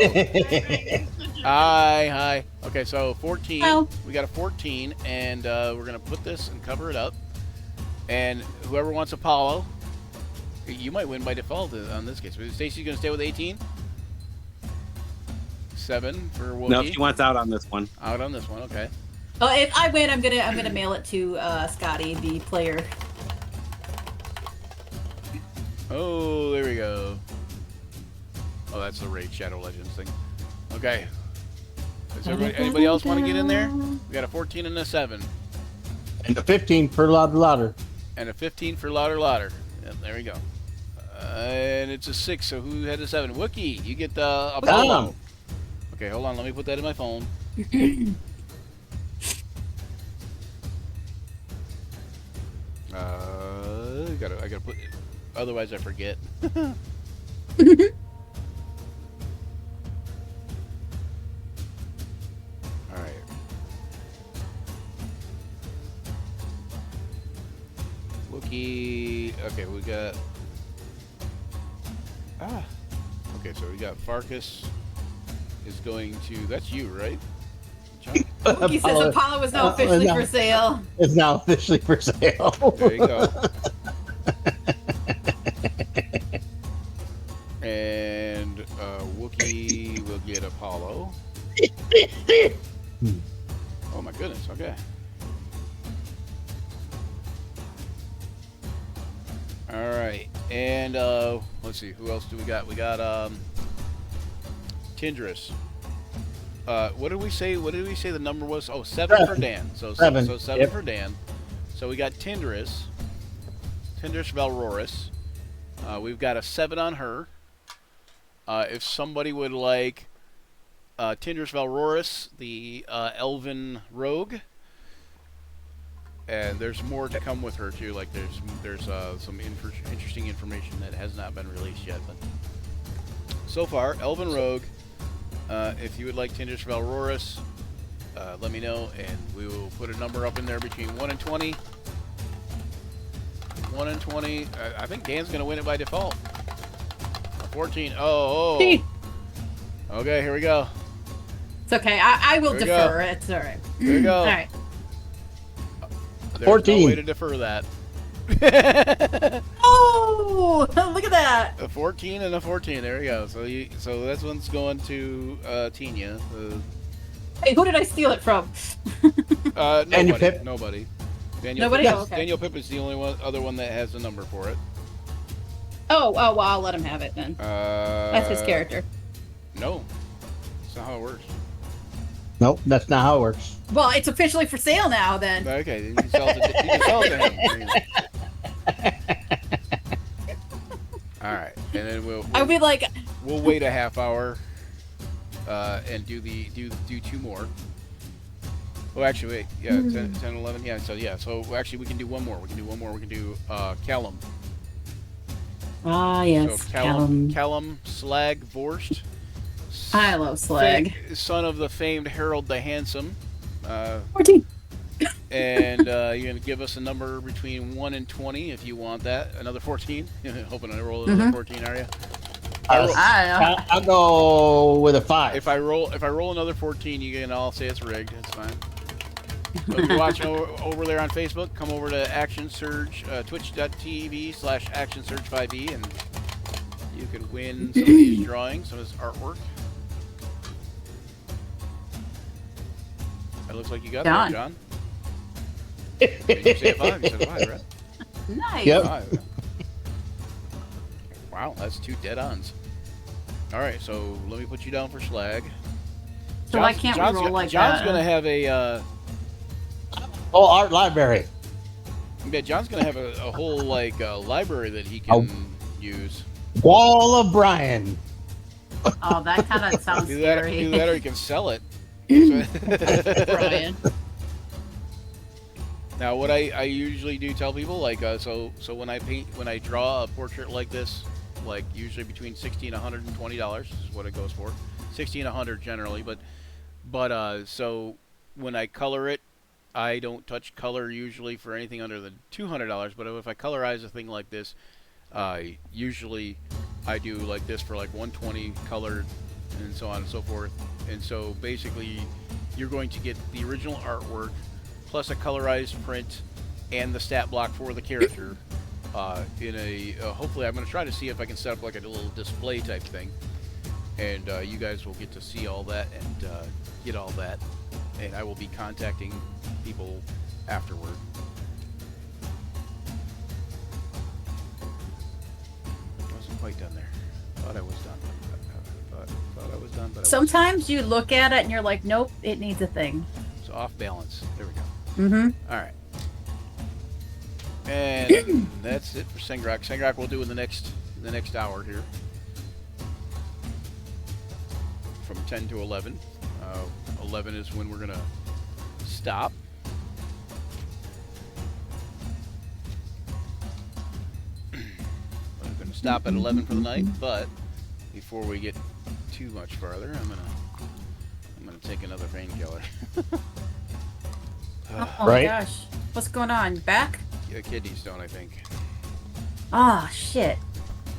Hi. Okay, so 14. Oh. We got a 14, and we're gonna put this and cover it up. And whoever wants Apollo, you might win by default on this case. Stacy's gonna stay with 18. 7 for Wookie. No, she wants out on this one. Out on this one, okay. Oh, if I win, I'm gonna mail it to Scotty, the player. Oh, there we go. Oh, that's the Raid Shadow Legends thing. Okay. Does anybody else want to get in there? We got a 14 and a 7. And a 15 for louder. And a 15 for louder. Yep, there we go. And it's a 6, so who had a 7? Wookie, you get the Apollo. Okay, hold on. Let me put that in my phone. I gotta put. Otherwise, I forget. All right. Wookie. Okay, we got. Okay, so we got Farkas is going to. That's you, right? John? Wookie says Apollo is now officially for sale. It's now officially for sale. There you go. And Wookie will get Apollo. Oh my goodness, okay. Alright, and let's see, who else do we got? We got Tindris. What did we say the number was? Oh, 7 for Dan. So 7 Yep. for Dan. So we got Tindris Valroris. We've got a 7 on her. If somebody would like Tindris Valroris, the Elven Rogue, and there's more to come with her too. Like there's some interesting information that has not been released yet. But so far, Elven Rogue. If you would like Tindris Valroris, let me know, and we will put a number up in there between 1 and 20. 1 and 20. I think Dan's going to win it by default. 14. Oh. Okay, here we go. It's okay. I will There we defer. go. It's all right. There we go. All right. There's 14. no way to defer that. Oh, look at that. A 14 and a 14. There we go. So this one's going to Tina. Hey, who did I steal it from? Nobody. Pip. Nobody. Nobody? Pip, Oh, okay. Daniel Pip is the only other one that has a number for it. Oh, well, I'll let him have it then. That's his character. No. That's not how it works. Nope, that's not how it works. Well, it's officially for sale now then. Okay, you can sell it to him. Alright, and then I would be like, we'll wait a half hour and do 2 more. Oh, actually, wait. Yeah, 10, 11. Yeah, so actually we can do one more. We can do Callum. ah, yes, So Callum Slag Vorst. I love Slag. Son of the famed Harold the Handsome. 14. And you're going to give us a number between 1 and 20 if you want that. Another 14. Hoping I roll another 14, are you? I'll go with a 5. If I roll another 14, you can all say it's rigged. It's fine. So if you're watching over there on Facebook, come over to Action Surge, twitch.tv/ActionSurge5e, and you can win some of these drawings, some of this artwork. It looks like you got that, John. You said 5. You said 5, right? Nice. Yep. 5. Wow, that's 2 dead-ons. All right, so let me put you down for Slag. So I can't roll like John's that. gonna have a. Art library. Yeah, John's gonna have a whole library that he can use. Wall of Brian. Oh, that kind of sounds Do that, scary. do that, or you can sell it. Brian. Now, what I usually do tell people, so when I draw a portrait like this, usually between $60 and $120 is what it goes for. 60 and 100 generally, but so when I color it, I don't touch color usually for anything under the $200. But if I colorize a thing like this, usually I do like this for $120 colored and so on and so forth. And so basically, you're going to get the original artwork plus a colorized print and the stat block for the character. In a hopefully, I'm going to try to see if I can set up like a little display type thing, and you guys will get to see all that and get all that. And I will be contacting people afterward. Wasn't quite done there. Thought I was done. Thought I was done, but Sometimes you look at it and you're like, nope, it needs a thing. it's off balance. There we go. Mm-hmm. All right. And that's it for Sengrok. Sengrok we'll do in the next hour here, from 10 to 11. 11 is when we're gonna stop. I'm gonna stop at 11 for the night, but before we get too much farther, I'm gonna take another painkiller. Oh Right. my gosh. What's going on? Back? A kidney stone, I think. Ah, shit.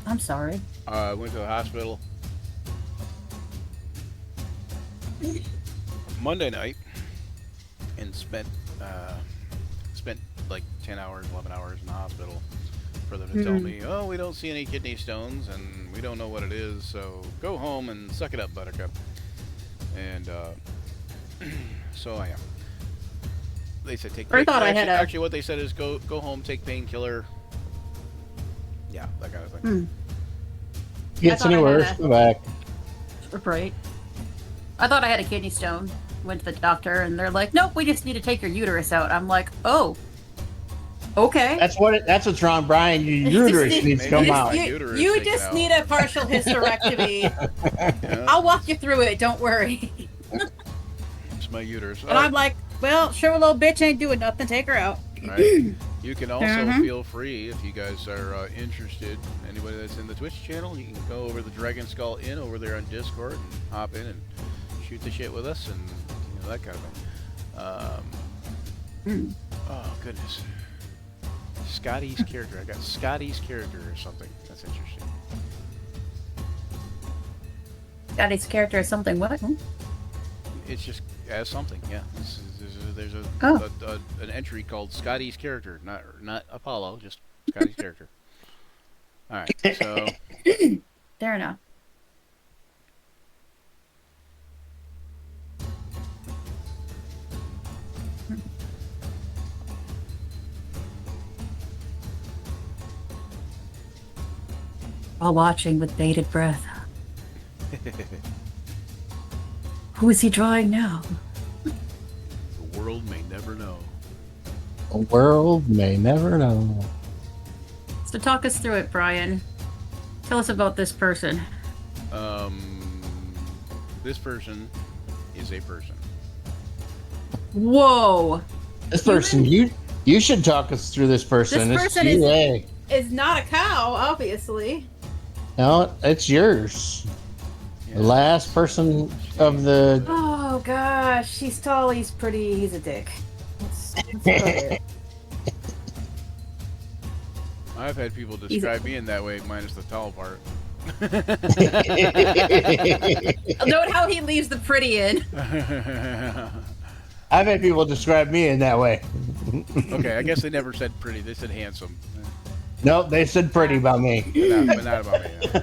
I'm sorry. I went to the hospital Monday night and spent like 10 hours, 11 hours in the hospital for them to tell me, oh, we don't see any kidney stones and we don't know what it is, so go home and suck it up, Buttercup. And so I am. They said take. I thought I had a. Actually, what they said is go home, take painkiller. Yeah, that kind of thing. Gets I any thought I had worse, go back. Right. I thought I had a kidney stone. Went to the doctor and they're like, nope, we just need to take your uterus out. I'm like, oh, okay. That's what's wrong, Brian. Your uterus needs to come Maybe out. my uterus You taken just out. need a partial hysterectomy. Yeah, I'll walk you through it. Don't worry. it's my uterus. And I'm like, well, sure, little bitch ain't doing nothing. Take her out. Right. You can also Mhm. feel free if you guys are interested. Anybody that's in the Twitch channel, you can go over the Dragon Skull Inn over there on Discord and hop in and shoot the shit with us and that kind of thing. Oh goodness, Scotty's character. I got Scotty's character or something. That's interesting. Scotty's character is something. What? It's just as something. Yeah. There's an entry called Scotty's character, not Apollo, just Scotty's character. All right, so Fair enough. While watching with bated breath. Who is he drawing now? the world may never know. The world may never know. So talk us through it, Brian. Tell us about this person. This person is a person. Whoa! This person, you should talk us through this person. This It's person QA. is not a cow, obviously. No, it's yours. Yeah. The last person of the. Oh gosh, he's tall, he's pretty, he's a dick. That's about it. I've had people describe me in that way, minus the tall part. Note how he leaves the pretty in. I've had people describe me in that way. Okay, I guess they never said pretty; they said handsome. Nope, they said pretty about me. But not about me. No.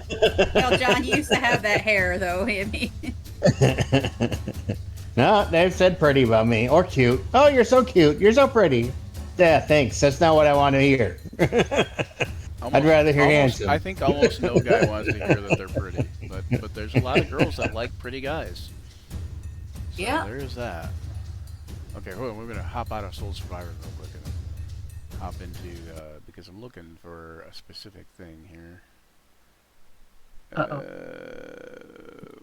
Well, John, you used to have that hair, though. I mean, No, they've said pretty about me. Or cute. Oh, you're so cute. You're so pretty. Yeah, thanks. That's not what I want to hear. I'd rather hear handsome. I think almost no guy wants to hear that they're pretty, but there's a lot of girls that like pretty guys. So Yeah. there's that. Okay, hold on. We're gonna hop out of Soul Survivor real quick and hop into because I'm looking for a specific thing here. Uh-oh.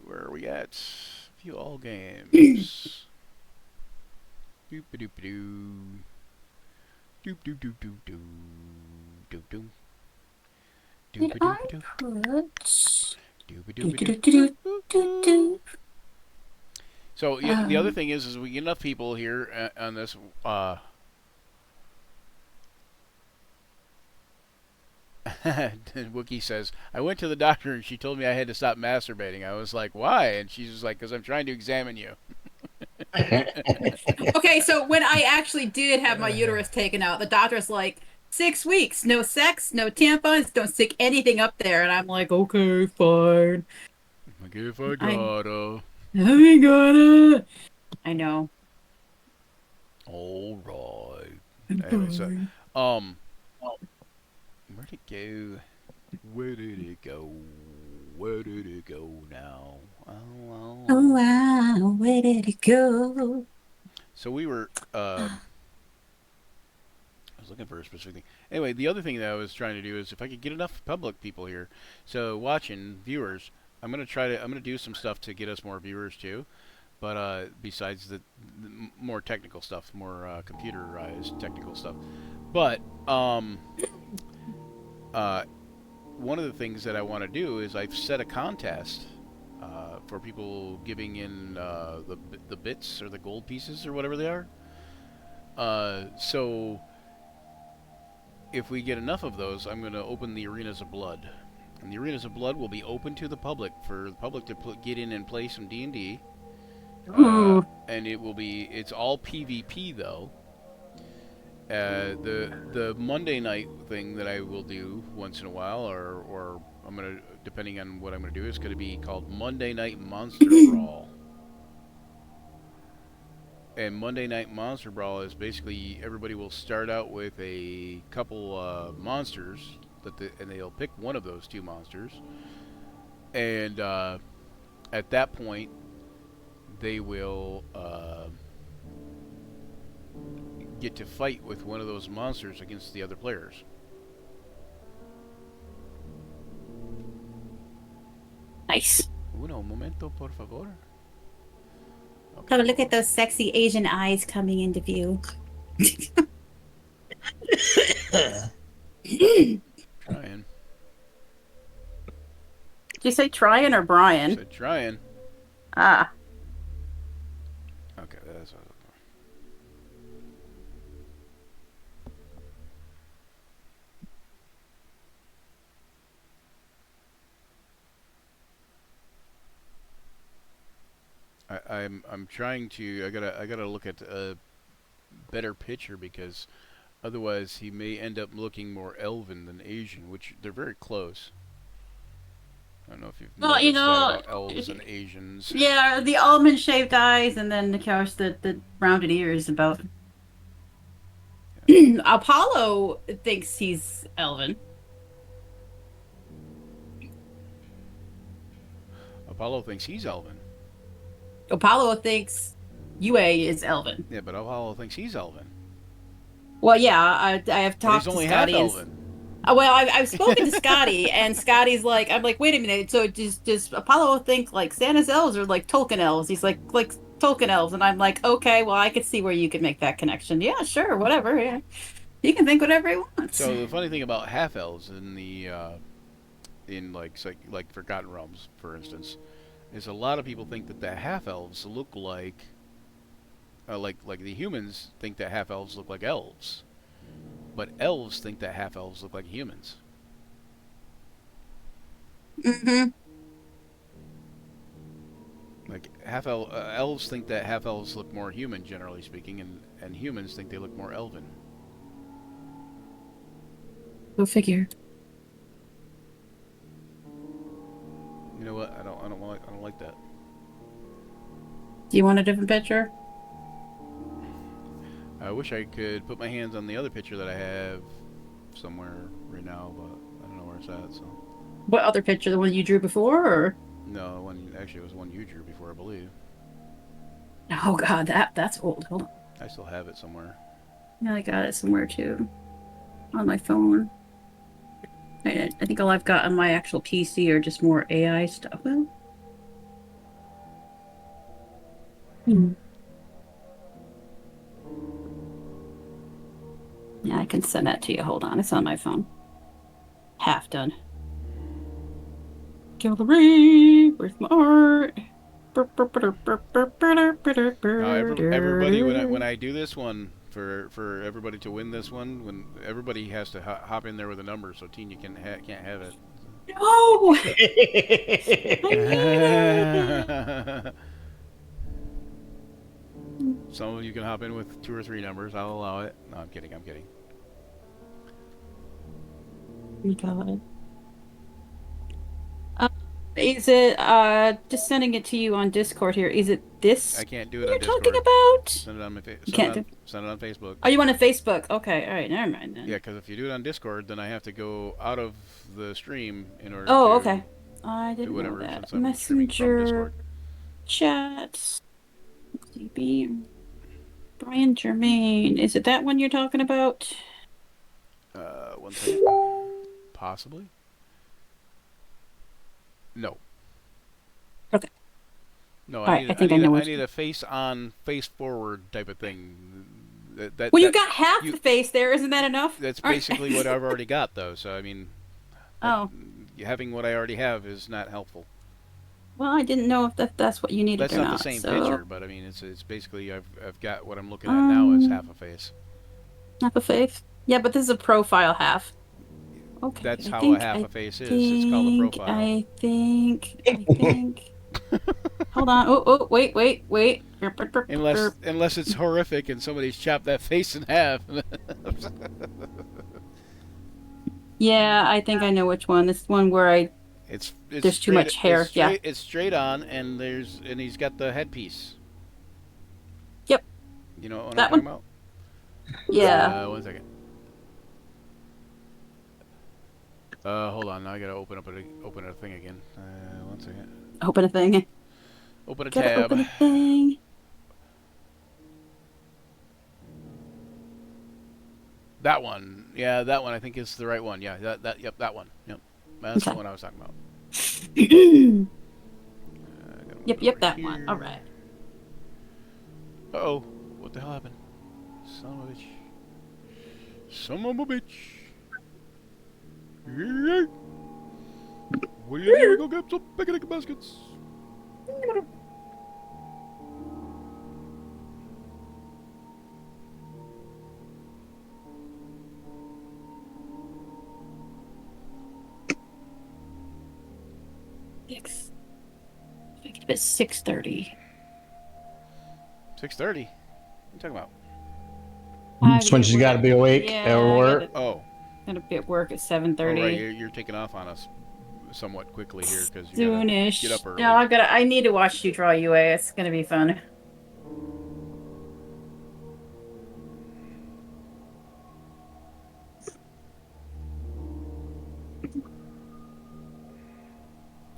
Where are we at? View all games. Doop doop doo. Doop doop doop doop doo. Doop doop. did I put... So yeah, the other thing is we get enough people here on this. Wookie says, I went to the doctor and she told me I had to stop masturbating. I was like, why? And she's just like, because I'm trying to examine you. Okay, so when I actually did have my uterus taken out, the doctor's like, 6 weeks, no sex, no tampons, don't stick anything up there. And I'm like, okay, fine. Like, if I gotta. I gotta. I know. All right. I'm Anyway, so, fine. where'd it go? Where did it go? Where did it go now? Oh, wow, where did it go? So we were, I was looking for a specific thing. Anyway, the other thing that I was trying to do is if I could get enough public people here, so watching viewers, I'm gonna do some stuff to get us more viewers too. But besides the more technical stuff, more computerized technical stuff. But one of the things that I want to do is I've set a contest for people giving in the bits or the gold pieces or whatever they are. So if we get enough of those, I'm going to open the Arenas of Blood. And the Arenas of Blood will be open to the public for the public to get in and play some D&D. And it's all PvP though. The Monday night thing that I will do once in a while, or I'm gonna, depending on what I'm gonna do, is gonna be called Monday Night Monster Brawl. And Monday Night Monster Brawl is basically everybody will start out with a couple monsters and they'll pick one of those two monsters, and at that point they will get to fight with one of those monsters against the other players. Nice. Uno momento, por favor. Okay. Oh, look at those sexy Asian eyes coming into view. Trying. Did you say Tryon or Brian? I said trying. Ah. Okay, that's what I was I'm trying to. I gotta look at a better picture because otherwise he may end up looking more elven than Asian, which they're very close. I don't know if you've noticed that about elves and Asians. Yeah, the almond shaped eyes, and then of course the rounded ears. About Apollo thinks he's elven. Apollo thinks he's elven. Apollo thinks UA is elven. Yeah, but Apollo thinks he's elven. Well, yeah, I have talked But he's only to half Scotty. elven. Well, I've spoken to Scotty, and Scotty's like, I'm like, wait a minute. So does Apollo think like Santa's elves or like Tolkien elves? He's like Tolkien elves, and I'm like, okay, well, I could see where you could make that connection. Yeah, sure, whatever. Yeah, he can think whatever he wants. So the funny thing about half elves in the in like Forgotten Realms, for instance, is a lot of people think that the half elves look like the humans think that half elves look like elves, but elves think that half elves look like humans. Mm-hmm. Like elves think that half elves look more human, generally speaking, and humans think they look more elven. Go figure. You know what? I don't like that. Do you want a different picture? I wish I could put my hands on the other picture that I have somewhere right now, but I don't know where it's at. So. What other picture? The one you drew before, or? No, it was one you drew before, I believe. Oh God, that's old. Hold on. I still have it somewhere. Yeah, I got it somewhere too, on my phone. I think all I've got on my actual PC are just more AI stuff. Well. Yeah, I can send that to you. Hold on, it's on my phone. Half done. Gallery, where's my art? Everybody, when I do this one for everybody to win this one, when everybody has to hop in there with a number, so Tina can't have it. No. I Some of you can hop in with 2 or 3 numbers. I'll allow it. No, I'm kidding. I'm kidding. God. Is it just sending it to you on Discord here? Is it this I can't do it you're on Discord. talking about? Send it on my You can't send it on Facebook. Oh, you want a Facebook? Okay, all right, never mind then. Yeah, because if you do it on Discord, then I have to go out of the stream in order Oh, to okay. I didn't do whatever know that. since I'm streaming from Messenger Discord. chat. CB. Brian Germain. Is it that one you're talking about? One second. Possibly. No. Okay. No, All right, I think I know I what need a face on, face forward type of thing. Well, you got half the face there. Isn't that enough? That's basically what I've already got, though. So I mean, Oh. having what I already have is not helpful. Well, I didn't know if that's what you needed That's or not not. the same so... picture, but I mean, it's basically I've got what I'm looking at now is half a face. Half a face. Yeah, but this is a profile half. Okay. That's how a half a face is. It's called a profile. I think. Hold on. Oh, wait. Unless it's horrific and somebody's chopped that face in half. Yeah, I think I know which one. This one where it's there's too much hair. Yeah. It's straight on, and he's got the headpiece. Yep. You know what that I'm talking one? about? Yeah. 1 second. Hold on. Now I gotta open a thing again. 1 second. Open a thing. Open a Gotta tab. open a thing. That one. Yeah, that one I think is the right one. Yeah, yep, that one. Yep. That's the one I was talking about. Yep, that one. All right. Uh-oh. What the hell happened? Son of a bitch. Son of a bitch. Yeah. We go get some picnic baskets. I think it's 6:30. 6:30. What are you talking about? That's when she's got to be awake or work. Gotta be at work at 7:30. Oh, right. You're taking off on us somewhat quickly here because you gotta Soonish. get up early. No, I need to watch you draw UA. It's gonna be fun.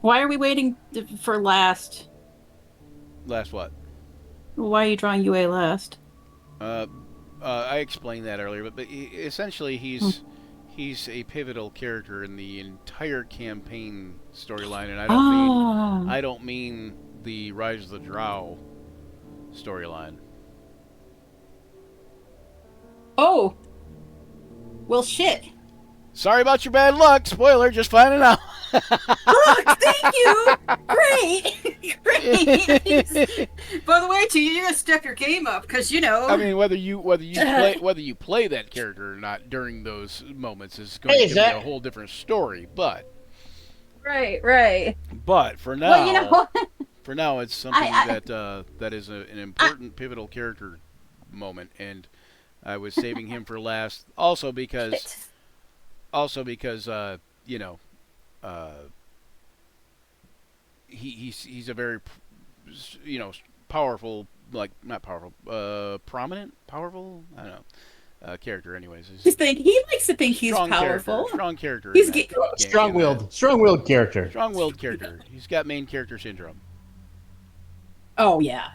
Why are we waiting for last? Last what? Why are you drawing UA last? I explained that earlier, but essentially he's a pivotal character in the entire campaign storyline, and I don't mean the Rise of the Drow storyline. Oh. Well, shit. Sorry about your bad luck. Spoiler, just finding out. Look, thank you. Great. Great. By the way, you gotta step your game up because I mean, whether you play that character or not during those moments is going to be a whole different story. But right. But for now, it's something that is an important pivotal character moment, and I was saving him for last. Also because he's a very powerful, like not powerful, prominent, powerful. I don't know. Character, anyways. He likes to think he's powerful. Strong character. He's strong-willed character. Strong-willed character. He's got main character syndrome. Oh yeah.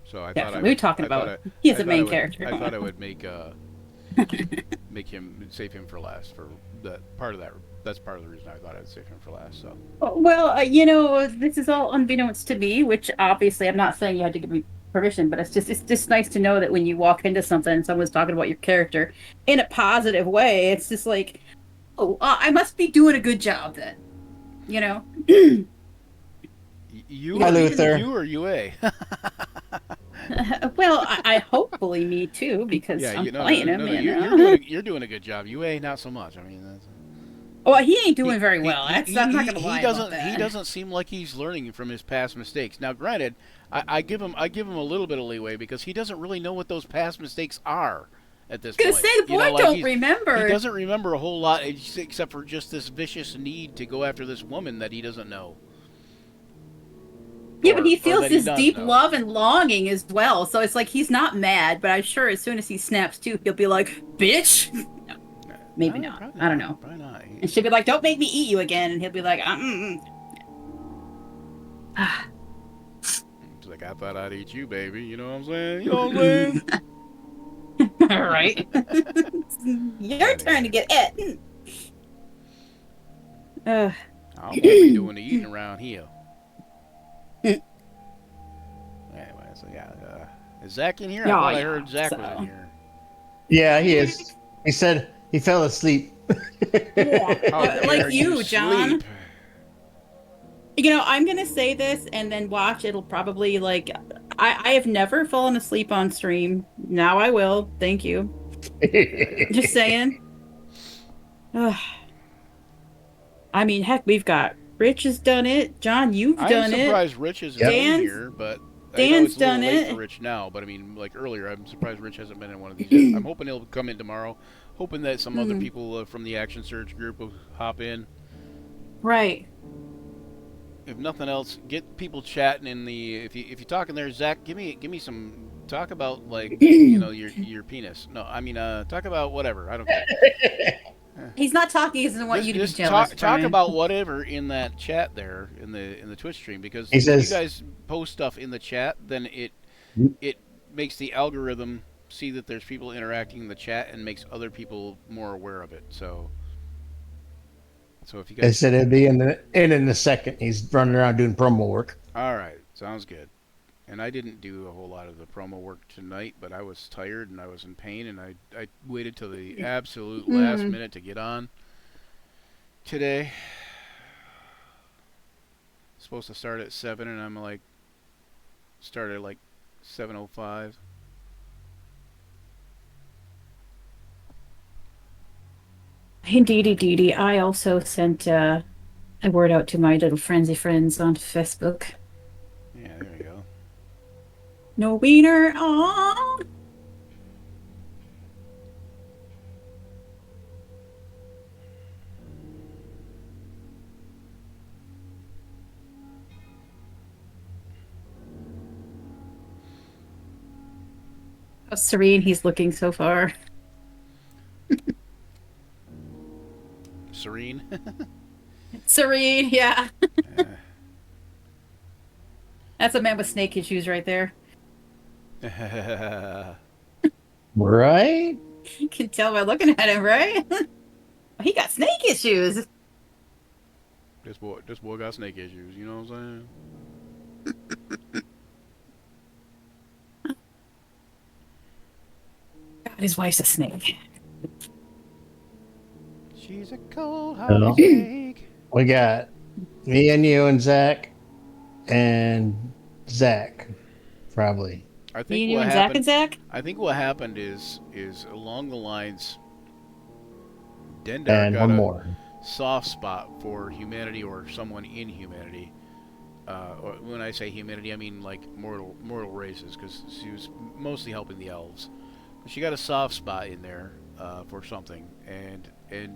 So I thought we were talking about. He's a main character. I thought I would make save him for last for that part of that. That's part of the reason I thought I'd save him for last. So. Well, this is all unbeknownst to me, which obviously I'm not saying you had to give me permission, but it's just nice to know that when you walk into something and someone's talking about your character in a positive way, it's just like, oh, I must be doing a good job then, You Hi, Luther. You or UA? Well, I hopefully me too because Yeah, I'm you know, playing no, him. no, You know. you're doing a good job. You ain't not so much. I mean, that's, Well, he ain't doing very well. I'm not gonna he lie about doesn't he that. doesn't seem like he's learning from his past mistakes. Now, granted, I give him a little bit of leeway because he doesn't really know what those past mistakes are at this Gonna point. say the You know, boy like don't he remember. doesn't remember a whole lot except for just this vicious need to go after this woman that he doesn't know. Yeah, but he Or feels that he this does deep know. love and longing as well. So it's like he's not mad, but I'm sure as soon as he snaps to, he'll be like, "Bitch." No, maybe No, not. probably I don't not. know. Probably not. And she'll be like, "Don't make me eat you again," and he'll be like, It's like, I thought I'd eat you, baby. You know what I'm saying? You know what I'm saying? All right. Your turn to Anyway, get it. Uh, I won't be doing the eating around here. Anyway, so yeah. Is Zach in here? I yeah, thought I yeah. heard Zach was in So, here. Yeah, he is. He said he fell asleep. How like dare you, John. sleep? You know, I'm gonna say this and then watch. It'll probably like I have never fallen asleep on stream. Now I will. Thank you. Just saying. Ugh. I mean, heck, we've got Rich has done it. John, you've I am done it. surprised Rich isn't Yep. in Dan's here, but I know Dan's it's a little done late for it. Rich now. But I mean, like earlier, I'm surprised Rich hasn't been in one of these yet. I'm hoping he'll come in tomorrow. Hoping that some other people from the Action Surge group will hop in. Right. If nothing else, get people chatting in the. If you talking there, Zach, give me some talk about like your penis. No, I mean talk about whatever. I don't care. He's not talking. He doesn't want you to be Just jealous, talk Brian. about whatever in that chat there in the Twitch stream because He if you says, guys post stuff in the chat, then it makes the algorithm see that there's people interacting in the chat and makes other people more aware of it. So if you they guys, said it'd be in a second. He's running around doing promo work. all right, sounds good. And I didn't do a whole lot of the promo work tonight, but I was tired and I was in pain, and I waited till the absolute last minute to get on today. Supposed to start at 7, and I'm like, started at like 7:05. Indeedy. I also sent a word out to my little frenzy friends on Facebook. Yeah, there you go. No wiener. Aww. How serene he's looking so far. Serene. Serene, yeah. uh, That's a man with snake issues right there. Right? You can tell by looking at him, right? He got snake issues. this boy got snake issues. You know what I'm saying? God, his wife's a snake. She's a cold Oh. hearted snake. We got me and you and Zach and Zach, probably. I Me think and you what and Zach happened. and Zach? I think what happened is along the lines. Dendar And got one a more. soft spot for humanity or someone in humanity. Or when I say humanity, I mean like mortal races, because she was mostly helping the elves. But she got a soft spot in there for something, and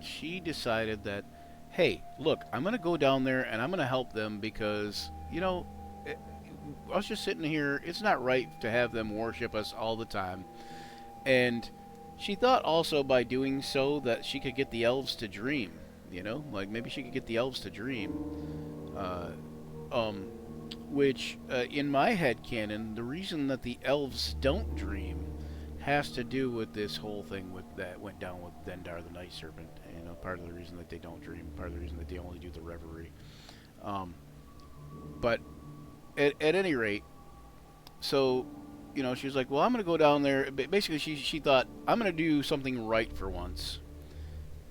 she decided that, hey, look, I'm gonna go down there and I'm gonna help them because us just sitting here, it's not right to have them worship us all the time. And she thought also by doing so that she could get the elves to dream. Like maybe she could get the elves to dream. Uh, which in my head canon, the reason that the elves don't dream has to do with this whole thing that went down with Dendar the Night Serpent. Part of the reason that they don't dream, part of the reason that they only do the reverie. But at any rate, so she was like, well, I'm going to go down there. Basically, she thought, I'm going to do something right for once.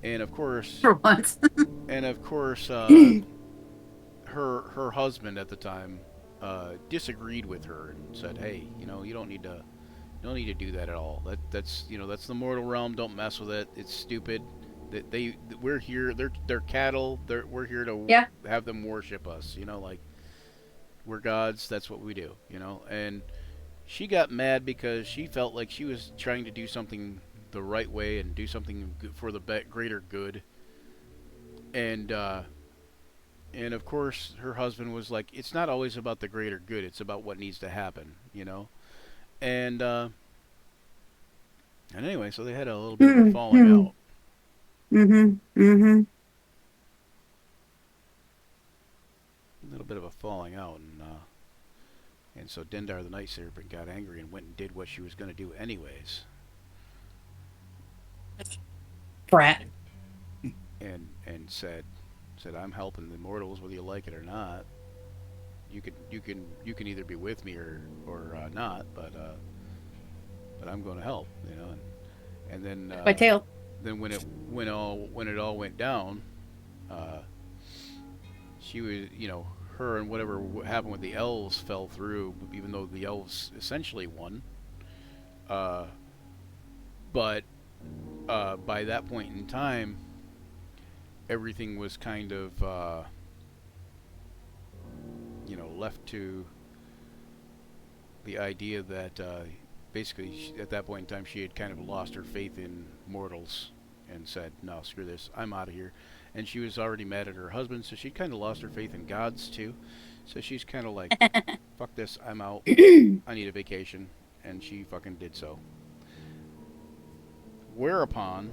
And of course, For once. her husband at the time disagreed with her and said, hey, you don't need to No need to do that at all. That's that's the mortal realm. Don't mess with it. It's stupid. We're here. They're cattle. We're here to Yeah. have them worship us. Like we're gods. That's what we do. And she got mad because she felt like she was trying to do something the right way and do something for the greater good. And of course her husband was like, it's not always about the greater good. It's about what needs to happen. And anyway, so they had a little bit of a falling out. Mm-hmm. Mm-hmm. A little bit of a falling out, and so Dendar the Night Serpent got angry and went and did what she was going to do anyways. Brat. And said, I'm helping the mortals whether you like it or not. You can either be with me or not, but I'm going to help, And then My tail. Then when it all went down, she was, her and whatever happened with the elves fell through, even though the elves essentially won. But by that point in time, everything was kind of left to the idea that basically at that point in time she had kind of lost her faith in mortals and said, no, screw this, I'm out of here. And she was already mad at her husband, so she'd kind of lost her faith in gods too. So she's kind of like, fuck this, I'm out, I need a vacation. And she fucking did so. Whereupon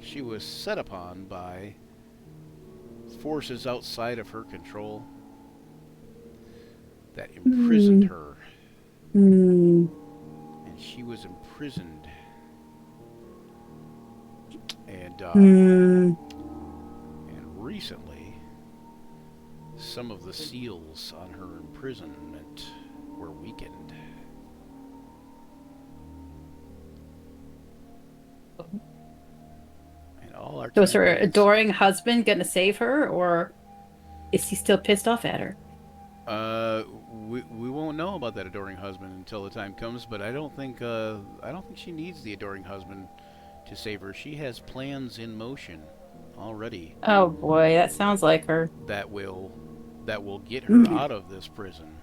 she was set upon by forces outside of her control that imprisoned her. And she was imprisoned. And recently, some of the seals on her imprisonment were weakened. And all our So is her adoring husband gonna save her, or is he still pissed off at her? We won't know about that adoring husband until the time comes, but I don't think she needs the adoring husband to save her. She has plans in motion already. Oh boy, that sounds like her. That will get her out of this prison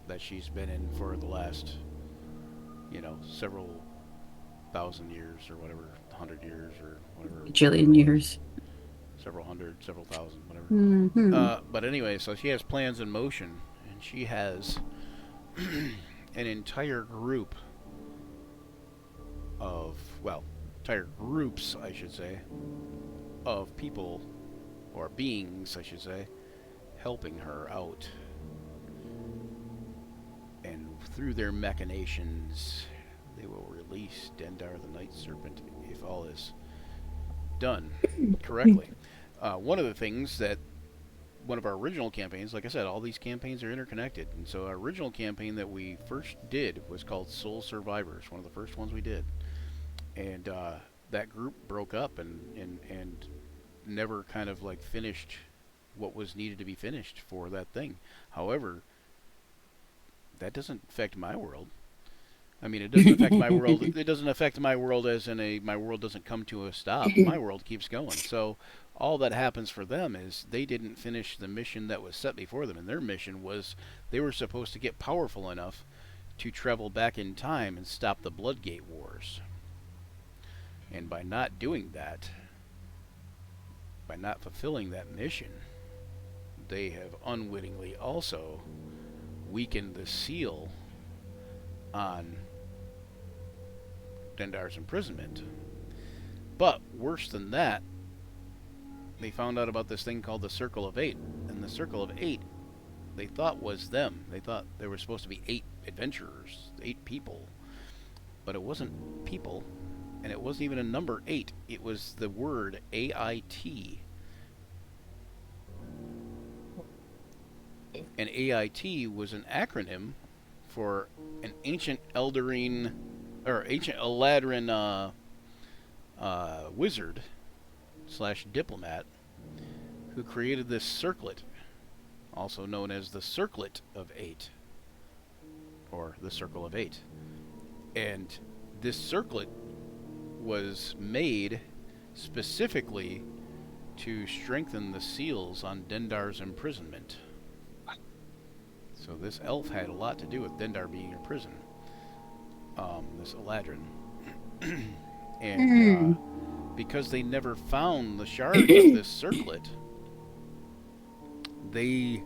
that she's been in for the last, several thousand years or whatever, 100 years or whatever. Bajillion years. Several hundred, several thousand, whatever. Mm-hmm. But anyway, so she has plans in motion, and she has an entire group of, entire groups, I should say, of people, or beings, I should say, helping her out. And through their machinations, they will release Dendar the Night Serpent if all is done correctly. One of the things that one of our original campaigns, like I said, all these campaigns are interconnected, and so our original campaign that we first did was called Soul Survivors, one of the first ones we did. And that group broke up and never kind of like finished what was needed to be finished for that thing. However, that doesn't affect my world. I mean, it doesn't affect my world. It doesn't affect my world as in my world doesn't come to a stop. My world keeps going. So all that happens for them is they didn't finish the mission that was set before them. And their mission was they were supposed to get powerful enough to travel back in time and stop the Bloodgate Wars. And by not doing that, by not fulfilling that mission, they have unwittingly also weakened the seal on Dendar's imprisonment. But worse than that, they found out about this thing called the Circle of Eight. And the Circle of Eight, they thought was them. They thought there were supposed to be 8 adventurers, 8 people. But it wasn't people, and it wasn't even a number 8. It was the word AIT. And AIT was an acronym for an ancient Eldrin, or ancient Eladrin wizard / diplomat who created this circlet, also known as the Circlet of 8, or the Circle of 8. And this circlet was made specifically to strengthen the seals on Dendar's imprisonment. So this elf had a lot to do with Dendar being in prison. This Eladrin. And because they never found the shards of this circlet, they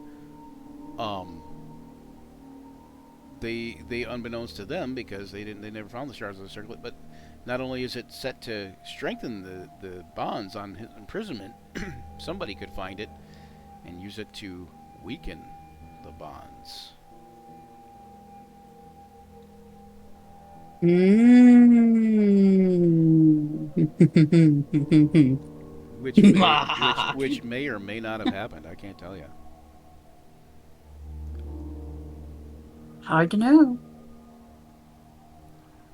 unbeknownst to them, because they never found the shards of the circlet, but not only is it set to strengthen the bonds on his imprisonment, somebody could find it and use it to weaken the bonds. Which may or may not have happened. I can't tell you. Hard to know.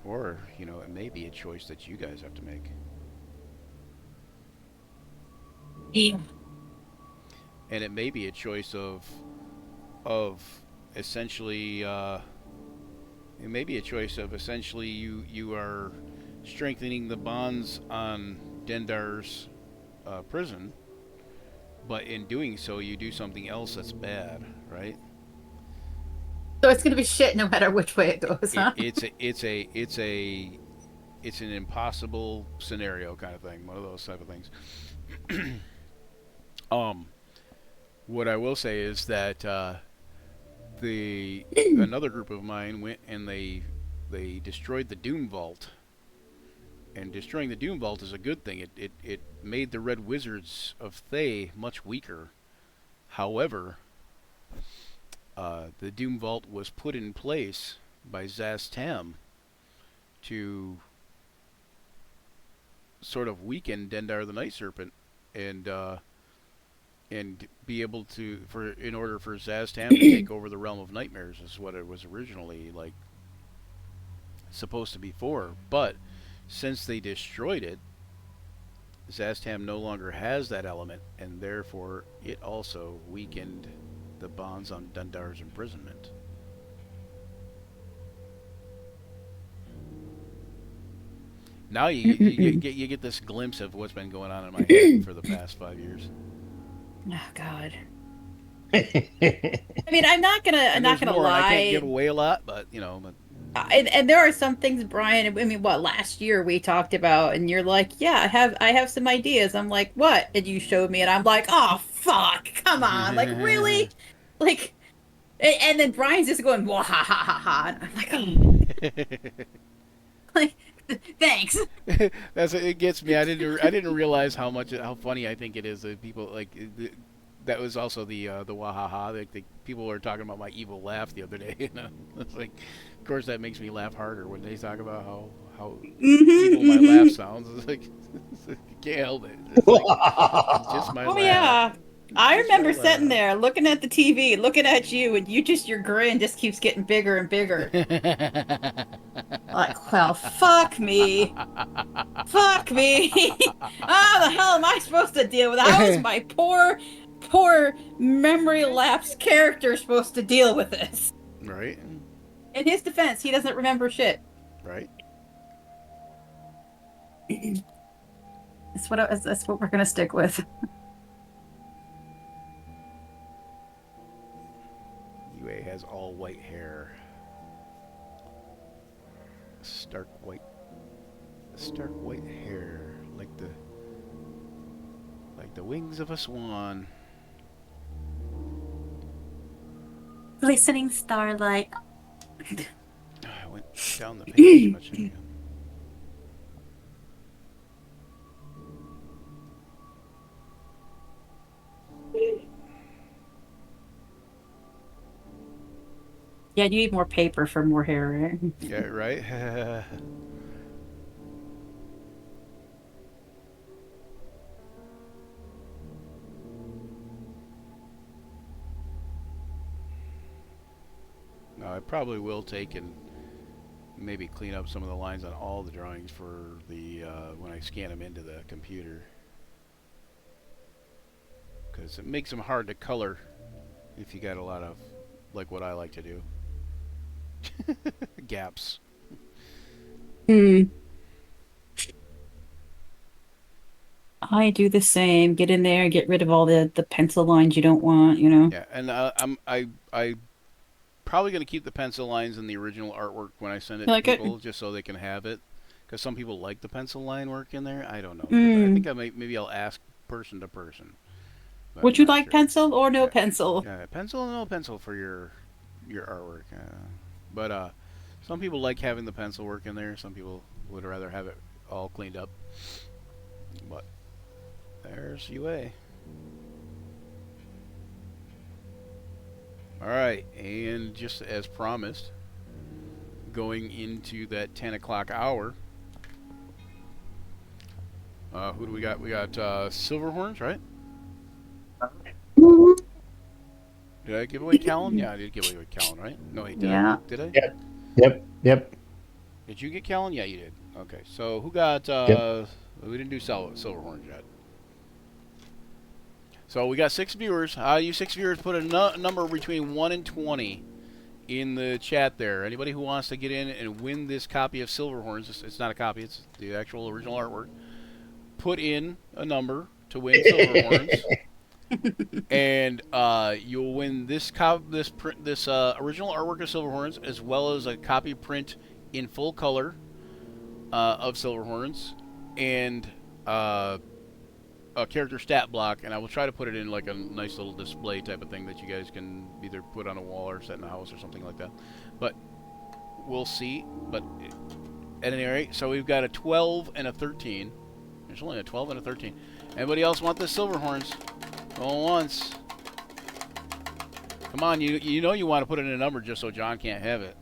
Or, it may be a choice that you guys have to make. Yeah. And it may be a choice of essentially you are strengthening the bonds on Dendar's prison, but in doing so you do something else that's bad, right? So it's gonna be shit no matter which way it goes, huh? It's an impossible scenario kind of thing, one of those type of things. What I will say is that another group of mine went and they destroyed the Doom Vault. And destroying the Doom Vault is a good thing. It made the Red Wizards of Thay much weaker. However, the Doom Vault was put in place by Zastam to sort of weaken Dendar the Night Serpent, and be able to, in order for Zastam to take over the Realm of Nightmares, is what it was originally supposed to be for. But since they destroyed it, Zastam no longer has that element, and therefore it also weakened the bonds on Dendar's imprisonment. Now you get this glimpse of what's been going on in my head for the past 5 years. Oh God. I mean, I'm not gonna lie. I can't give away a lot, but and there are some things, Brian. I mean, what, last year we talked about, and you're like, yeah, I have some ideas. I'm like, what? And you showed me, and I'm like, oh fuck, come on, like really, like, and then Brian's just going, wah ha ha ha ha, and I'm like, oh. Like, thanks. It gets me. I didn't realize how funny I think it is that people like. That was also the wahaha. Like people were talking about my evil laugh the other day. It's like, of course, that makes me laugh harder when they talk about how evil my laugh sounds. It's like I can't help it. It's like, it's just my laugh. Yeah. I remember sitting there looking at the TV, looking at you, and your grin just keeps getting bigger and bigger. Like, well, fuck me. Fuck me. How the hell am I supposed to deal with that? How is my poor memory lapse character supposed to deal with this? Right. In his defense, he doesn't remember shit. Right. That's what we're gonna stick with. UA has all white hair. Stark white hair, like the wings of a swan. Glistening starlight. I went down the page too much again. Yeah, you need more paper for more hair, right? Yeah, right? No, I probably will take and maybe clean up some of the lines on all the drawings for the when I scan them into the computer, because it makes them hard to color if you got a lot of, like what I like to do, gaps. Hmm. I do the same. Get in there, get rid of all the pencil lines you don't want, you know. Yeah, and I probably going to keep the pencil lines in the original artwork when I send it You to like it? people, just so they can have it. Because some people like the pencil line work in there. I don't know. I Mm. think maybe I'll ask person to person, but I'm Would you not like sure. pencil or no Yeah, pencil? yeah, pencil, no pencil for your artwork. But some people like having the pencil work in there. Some people would rather have it all cleaned up. But there's UA. All right, and just as promised, going into that 10 o'clock hour, who do we got? We got Silverhorns, right? Did I give away Callan? Yeah, I did give away Callan, right? No, wait, did Yeah. I? Did I? Yep. Did you get Callan? Yeah, you did. Okay, so who got? Yep. We didn't do Silverhorns yet. So we got 6 viewers. You 6 viewers put a number between 1 and 20 in the chat there. Anybody who wants to get in and win this copy of Silverhorns, it's not a copy, it's the actual original artwork. Put in a number to win Silverhorns, and you'll win this original artwork of Silverhorns, as well as a copy print in full color of Silverhorns, and a character stat block, and I will try to put it in like a nice little display type of thing that you guys can either put on a wall or set in a house or something like that. But we'll see. But at any rate, so we've got a 12 and a 13. There's only a 12 and a 13. Anybody else want the Silverhorns? Going once. Come on, you know you want to put it in a number just so John can't have it.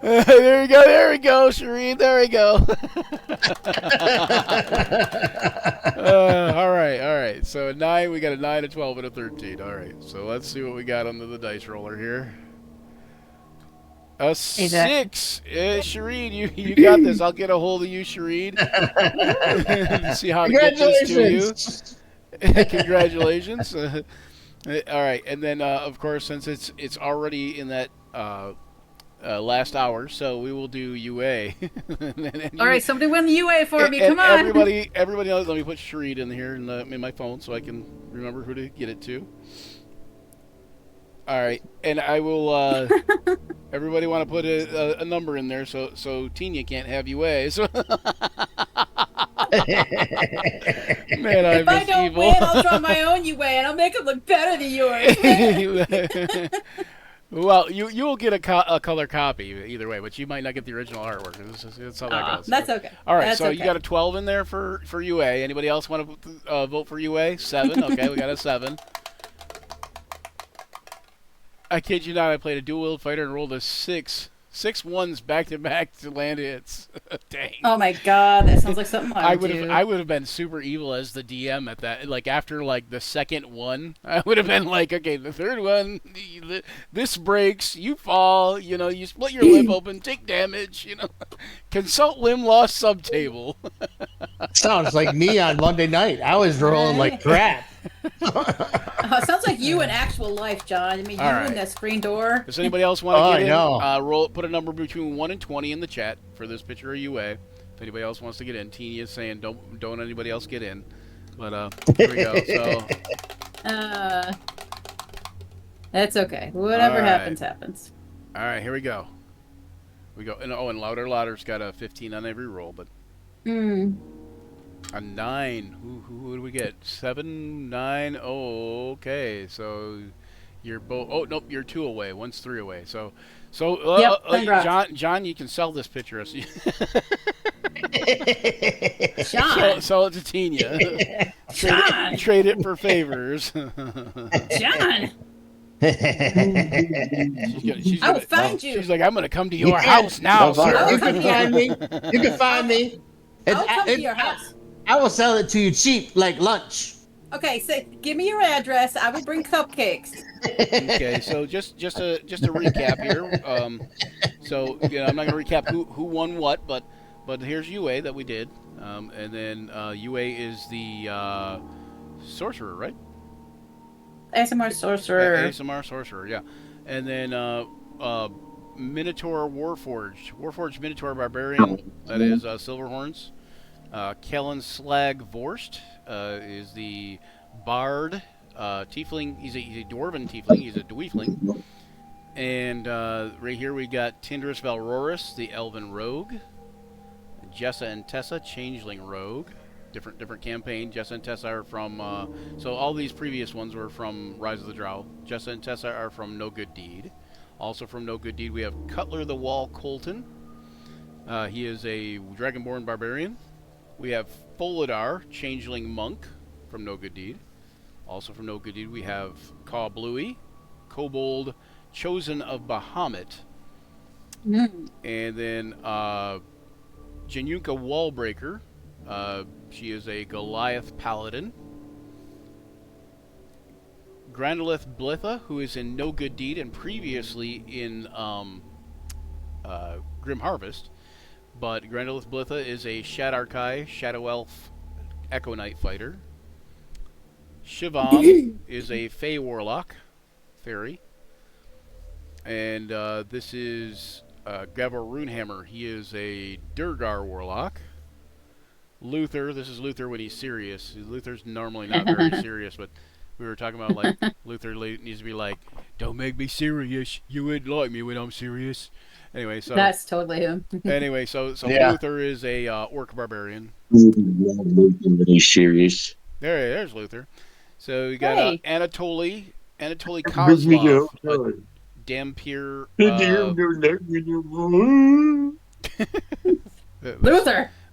There we go, Shireen, there we go. All right. So 9, we got a 9, a 12, and a 13. All right, so let's see what we got under the dice roller here. A 6. Shireen, you got this. I'll get a hold of you, Shireen. See how to get this to you. Congratulations. All right, and then of course, since it's already in that last hour, so we will do UA. All right, somebody win the UA for me. Come on. Everybody else, let me put Shreed in here in my phone so I can remember who to get it to. All right, and I will. Everybody want to put a number in there so Tina can't have UA. So man, if I don't evil. Win, I'll draw my own UA and I'll make it look better than yours. Well, you will get a color copy either way, but you might not get the original artwork. That's how that goes. That's okay. All right, that's so okay. You got a 12 in there for UA. Anybody else want to vote for UA? 7. Okay, we got a 7. I kid you not, I played a dual-wield fighter and rolled a 6. 6 ones back-to-back to land hits. Dang. Oh my god, that sounds like something I would have been super evil as the DM at that. Like after like the second one, I would have been like, okay, the third one, this breaks, you fall, you split your lip open, take damage, Consult limb loss subtable. Sounds like me on Monday night. I was rolling like crap. Sounds like you in actual life, John. I mean, you in that screen door. Does anybody else want to get in? Put a number between 1 and 20 in the chat for this picture of UA. If anybody else wants to get in, Teeny is saying don't anybody else get in. But here we go. So that's okay. Whatever happens, happens. All right, here we go. And Louder's got a 15 on every roll, but a 9. Who do we get? 7, 9. Oh, okay. So you're both. Oh nope, you're 2 away. One's 3 away. So John, you can sell this picture. John. Sell it to Tina. Trade it for favors. John. I will find you. She's like, I'm gonna come to your house now, sir. You can find me. You can find me. I'll come to your house. I will sell it to you cheap, like lunch. Okay, so give me your address. I will bring cupcakes. Okay, so just a recap here. So I'm not gonna recap who won what, but here's UA that we did, and then UA is the sorcerer, right? ASMR sorcerer. ASMR sorcerer, yeah. And then Minotaur Warforged. Warforged Minotaur Barbarian, that is Silverhorns. Kellen Slag Vorst is the Bard Tiefling. He's a Dwarven Tiefling. He's a Dweefling. And right here we got Tindris Valroris, the Elven Rogue. Jessa and Tessa, Changeling Rogue. Different campaign. Jessa and Tessa are from... so all these previous ones were from Rise of the Drow. Jessa and Tessa are from No Good Deed. Also from No Good Deed we have Cutler the Wall Colton. He is a Dragonborn Barbarian. We have Folidar, Changeling Monk, from No Good Deed. Also from No Good Deed, we have Caw Bluey, Kobold, Chosen of Bahamut. And then Januka Wallbreaker. She is a Goliath Paladin. Grandolith Blitha, who is in No Good Deed and previously in Grim Harvest. But Grandolith Blitha is a Shadarkai, Shadow Elf, Echo Knight fighter. Shivam is a Fey Warlock, Fairy. And this is Gavor Runehammer. He is a Durgar Warlock. Luther, this is Luther when he's serious. Luther's normally not very serious, but we were talking about, like, Luther needs to be like, don't make me serious. You wouldn't like me when I'm serious. Anyway, so That's totally him. anyway, so Yeah. Luther is a Orc Barbarian. He's serious. There's Luther. So we got Hey. Anatoly Kozlov, a Dampier. Luther.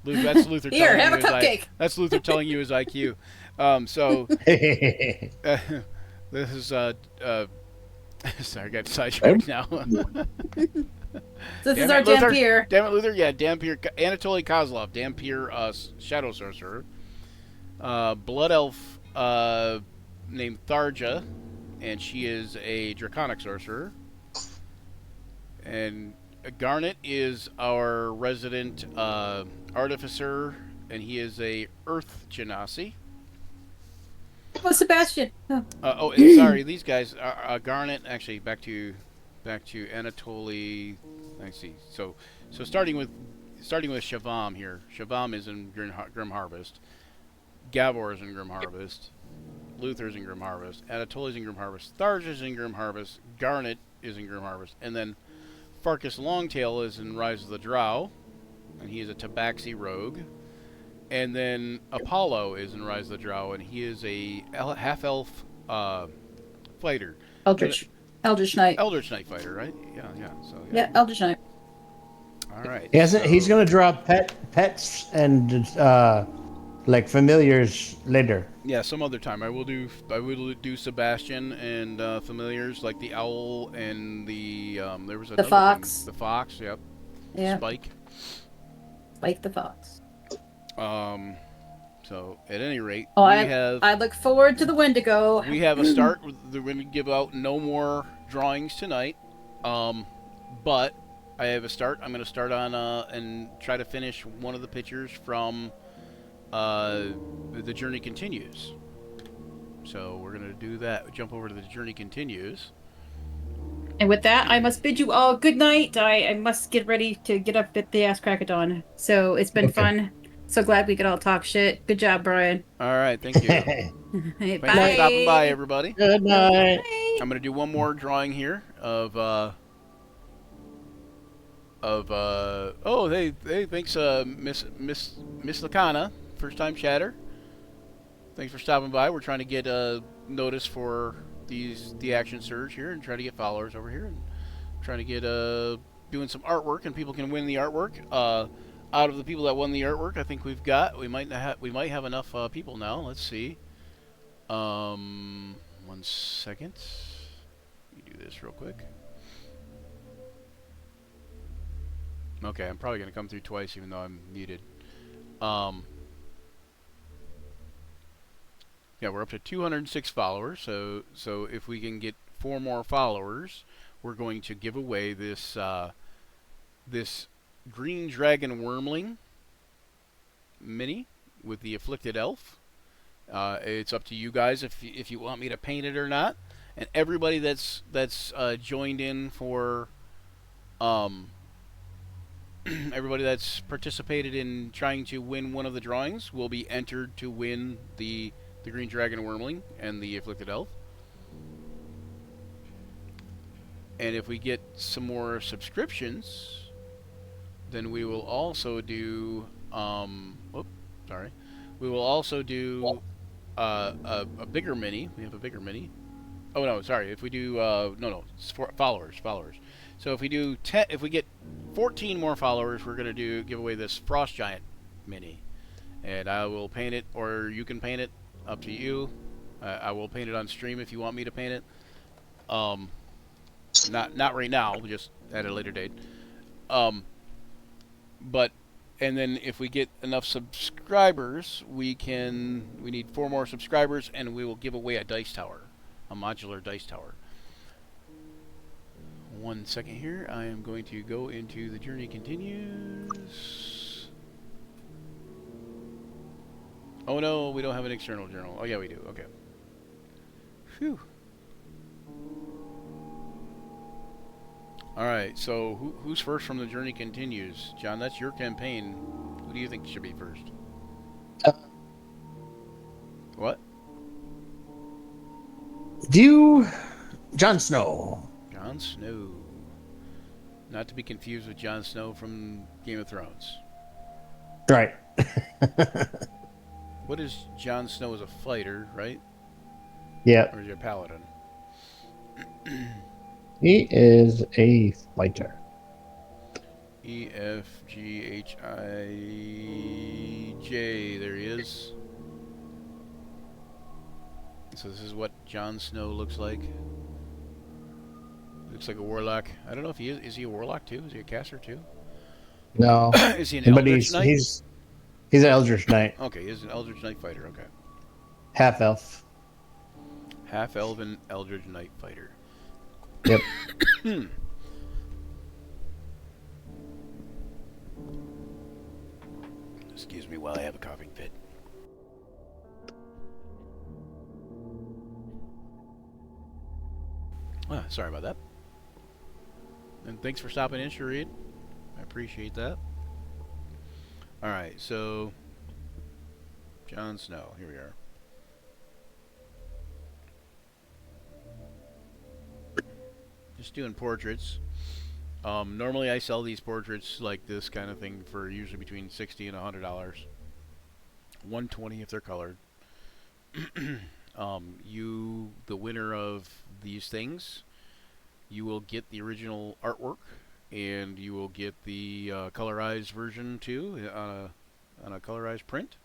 That's Luther Here, telling have you a his cupcake. that's Luther telling you his IQ. So this is sorry, I got sidetracked now. This is Damn our it, Luther. Dampier. Damn it, Luther. Yeah, Dampier. Anatoly Kozlov, Dampier Shadow Sorcerer. Blood Elf named Tharja, and she is a Draconic Sorcerer. And Garnet is our resident Artificer, and he is a Earth Genasi. Oh, Sebastian. Oh. And sorry, these guys. Garnet, actually, back to Anatoly. Let's see. So starting with Shavam here. Shavam is in Grim Harvest. Gavor is in Grim Harvest. Luther's in Grim Harvest. Anatoly's in Grim Harvest. Tharja's in Grim Harvest. Garnet is in Grim Harvest. And then Farkas Longtail is in Rise of the Drow, and he is a Tabaxi rogue. And then Apollo is in Rise of the Drow, and he is a half-elf fighter. Eldritch Knight. Eldritch Knight fighter, right? Yeah. So Yeah, Eldritch Knight. All right. He's gonna draw pets and like familiars later. Yeah, some other time. I will do Sebastian and familiars like the owl and the there was another fox. Thing. The fox, yep. Yeah. Spike. Spike the fox. So at any rate, I look forward to the Wendigo. We have a start. We're going to give out no more drawings tonight, but I have a start. I'm going to start on and try to finish one of the pictures from The Journey Continues. So we're going to do that. Jump over to The Journey Continues. And with that, I must bid you all good night. I must get ready to get up at the ass crack of dawn. So it's been fun. So glad we could all talk shit. Good job, Brian. All right, thank you. Hey, Thanks bye. for stopping by, everybody. Good night. Bye. I'm going to do one more drawing here of oh, hey, thanks, Miss Lakana, first time chatter. Thanks for stopping by. We're trying to get notice for the Action Surge here and try to get followers over here and trying to get doing some artwork, and people can win the artwork. Out of the people that won the artwork, I think we might have enough people now. Let's see. 1 second. Let me do this real quick. Okay, I'm probably going to come through twice even though I'm muted. Yeah, we're up to 206 followers, so if we can get 4 more followers, we're going to give away this this Green Dragon Wormling mini with the Afflicted Elf. It's up to you guys if you want me to paint it or not. And everybody that's joined in for um, everybody that's participated in trying to win one of the drawings will be entered to win the Green Dragon Wormling and the Afflicted Elf. And if we get some more subscriptions, then we will also do sorry. We will also do a bigger mini. We have a bigger mini. Oh no, sorry. If we do no, it's for followers. So if we do if we get 14 more followers, we're gonna give away this Frost Giant mini, and I will paint it, or you can paint it. Up to you. I will paint it on stream if you want me to paint it. Not right now, just at a later date. But and then if we get enough subscribers, we need 4 more subscribers, and we will give away a dice tower, a modular dice tower. 1 second here. I am going to go into the journey continues. Oh no, we don't have an external journal. Oh yeah, we do. Okay. Phew. Alright, so who's first from the journey continues? John, that's your campaign. Who do you think should be first? What? Do Jon Snow. Jon Snow. Not to be confused with Jon Snow from Game of Thrones. Right. What is Jon Snow as a fighter, right? Yeah. Or is he a paladin? He is a fighter. EFGHIJ. There he is. So this is what Jon Snow looks like. Looks like a warlock. I don't know if he is. Is he a warlock too? Is he a caster too? No. Is he an Eldritch Knight? He's an Eldritch Knight. Okay, he's an Eldritch Knight fighter. Okay. Half elf. Half elven Eldritch Knight fighter. Yep. Excuse me while I have a coughing fit. Sorry about that. And thanks for stopping in, Shareed. I appreciate that. Alright, so Jon Snow, here we are. Just doing portraits. Normally I sell these portraits like this kind of thing for usually between $60 and $100. $120 if they're colored. The winner of these things, you will get the original artwork, and you will get the colorized version too on a colorized print,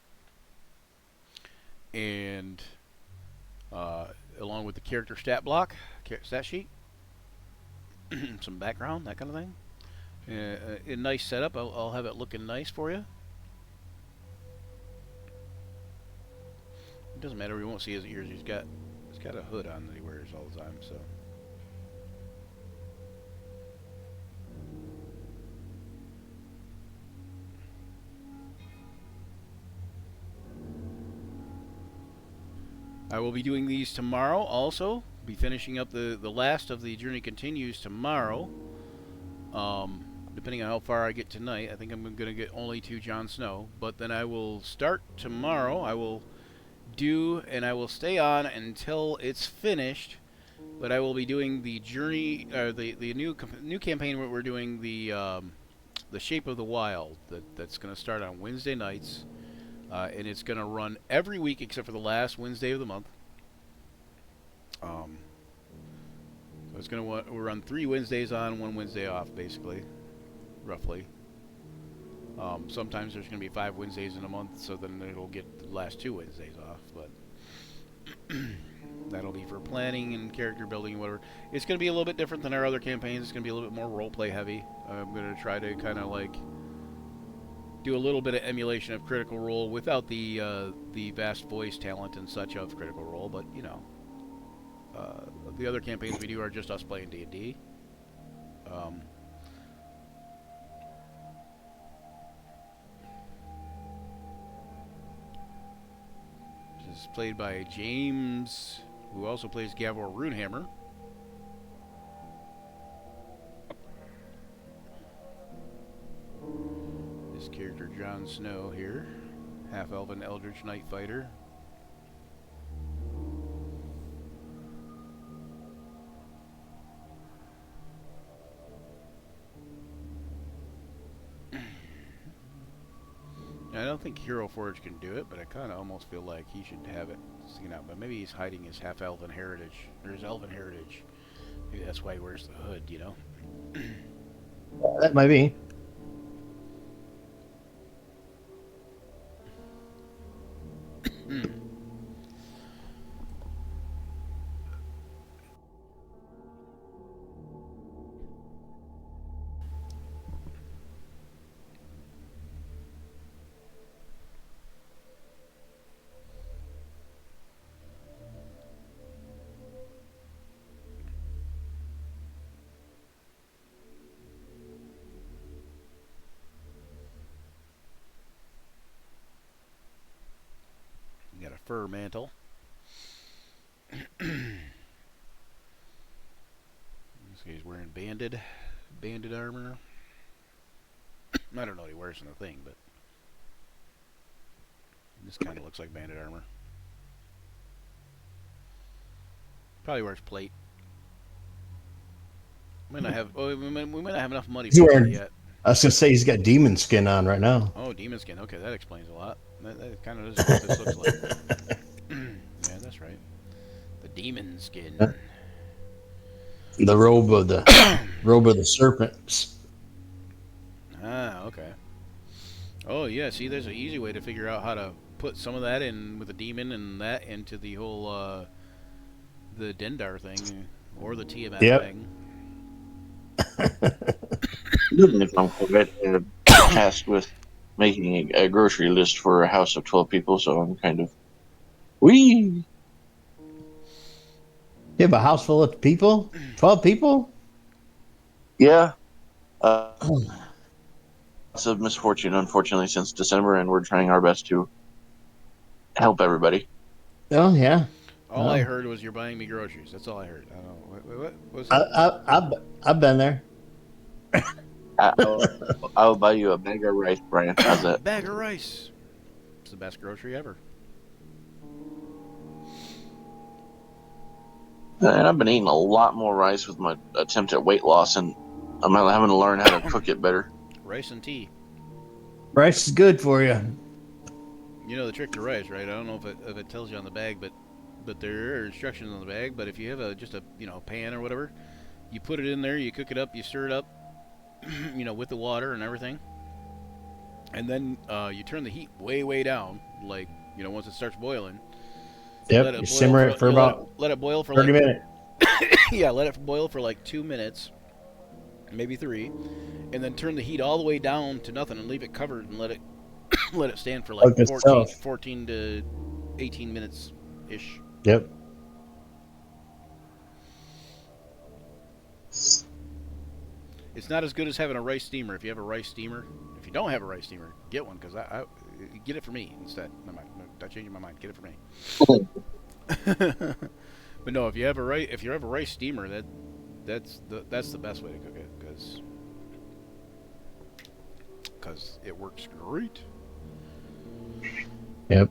and along with the character stat block, stat sheet, some background, that kind of thing. A nice setup. I'll have it looking nice for you. It doesn't matter. We won't see his ears. He's got a hood on that he wears all the time. So. I will be doing these tomorrow also. Be finishing up the last of the journey continues tomorrow. Depending on how far I get tonight, I think I'm going to get only to Jon Snow. But then I will start tomorrow. I will do, and I will stay on until it's finished. But I will be doing the journey, the new campaign where we're doing the Shape of the Wild. That's going to start on Wednesday nights. And it's going to run every week except for the last Wednesday of the month. So it's going to run 3 Wednesdays on, 1 Wednesday off, basically, roughly. Sometimes there's going to be 5 Wednesdays in a month, so then it'll get the last 2 Wednesdays off. But that'll be for planning and character building and whatever. It's going to be a little bit different than our other campaigns. It's going to be a little bit more roleplay heavy. I'm going to try to kind of like do a little bit of emulation of Critical Role without the vast voice talent and such of Critical Role, but you know, the other campaigns we do are just us playing D&D. is played by James, who also plays Gavor Runehammer. This character, Jon Snow, here, half-elven Eldritch Knight fighter. I don't think Hero Forge can do it, but I kind of almost feel like he should have it sticking out. But maybe he's hiding his half-elven heritage, or his elven heritage. Maybe that's why he wears the hood, you know? That might be. Got a fur mantle. This guy's wearing banded armor. I don't know what he wears in the thing, but this kind of looks like banded armor. Probably wears plate. We might not have enough money for that yet. I was gonna say he's got demon skin on right now. Oh, demon skin. Okay, that explains a lot. That kind of is what this looks like. Yeah, that's right. The demon skin. The robe of the serpents. Ah, okay. Oh yeah, see, there's an easy way to figure out how to put some of that in with the demon and that into the whole the Dendar thing or the Tiamat thing. If I'm correct, tasked with making a grocery list for a house of 12 people, so I'm kind of wee. You have a house full of people? 12 people? Yeah. Lots of misfortune, unfortunately, since December, and we're trying our best to help everybody. Oh, yeah. All I heard was you're buying me groceries. That's all I heard. I don't know. What was that? I've been there. I'll buy you a bag of rice, Brian. How's that? Bag of rice. It's the best grocery ever. And I've been eating a lot more rice with my attempt at weight loss, and I'm having to learn how to cook it better. Rice and tea. Rice is good for you. You know the trick to rice, right? I don't know if it tells you on the bag, but there are instructions on the bag. But if you have just a pan or whatever, you put it in there, you cook it up, you stir it up, with the water and everything, and then you turn the heat way down, like once it starts boiling. Yep, you simmer it for about let it boil for 30 minutes. Yeah, let it boil for like 2 minutes, maybe 3, and then turn the heat all the way down to nothing and leave it covered and let it let it stand for like 14 to 18 minutes ish. Yep. It's not as good as having a rice steamer. If you have a rice steamer, if you don't have a rice steamer, get one, because I get it for me instead. Never mind, I'm changing my mind. Get it for me. But no, if you have a rice steamer, that's the best way to cook it, because it works great. Yep.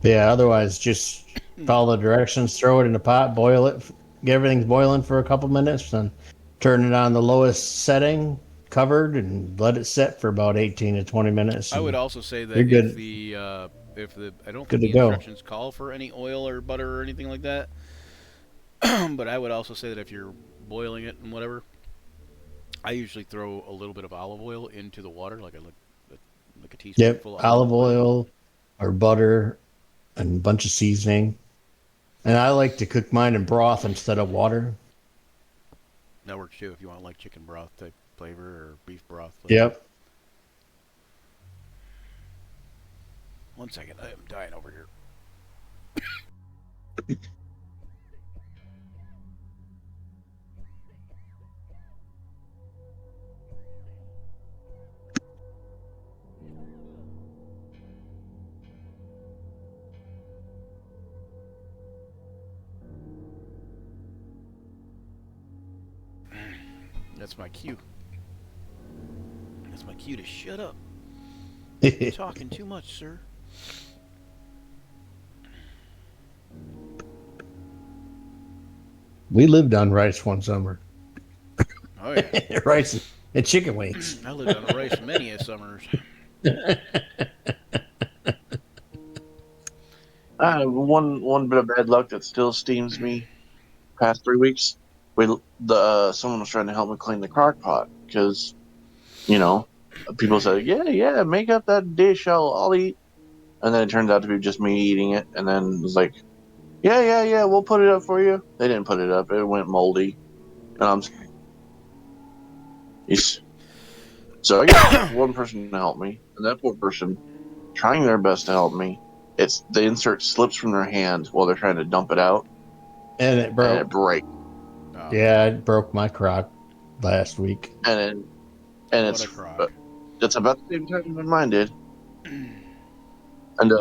Yeah. Otherwise, just follow the directions. Throw it in the pot. Boil it. Get everything boiling for a couple minutes, and turn it on the lowest setting, covered, and let it set for about 18 to 20 minutes. I would also say that if I don't think the instructions call for any oil or butter or anything like that, but I would also say that if you're boiling it and whatever, I usually throw a little bit of olive oil into the water, like a teaspoonful of olive oil or butter and a bunch of seasoning. And I like to cook mine in broth instead of water. That works too if you want like chicken broth type flavor or beef broth flavor. Yep. 1 second, I am dying over here. That's my cue. That's my cue to shut up. You're talking too much, sir. We lived on rice one summer. Oh yeah, Rice and chicken wings. I lived on rice many a summers. One bit of bad luck that still steams me. Past 3 weeks, someone was trying to help me clean the crock pot because people said, yeah, make up that dish, I'll eat, and then it turns out to be just me eating it, and then it was like, yeah, we'll put it up for you. They didn't put it up; it went moldy, and so I got one person to help me, and that poor person trying their best to help me. It's the insert slips from their hand while they're trying to dump it out, And it broke. and it breaks. Oh, Yeah, it broke my crock last week. And what a crock. it's about the same time as mine did. And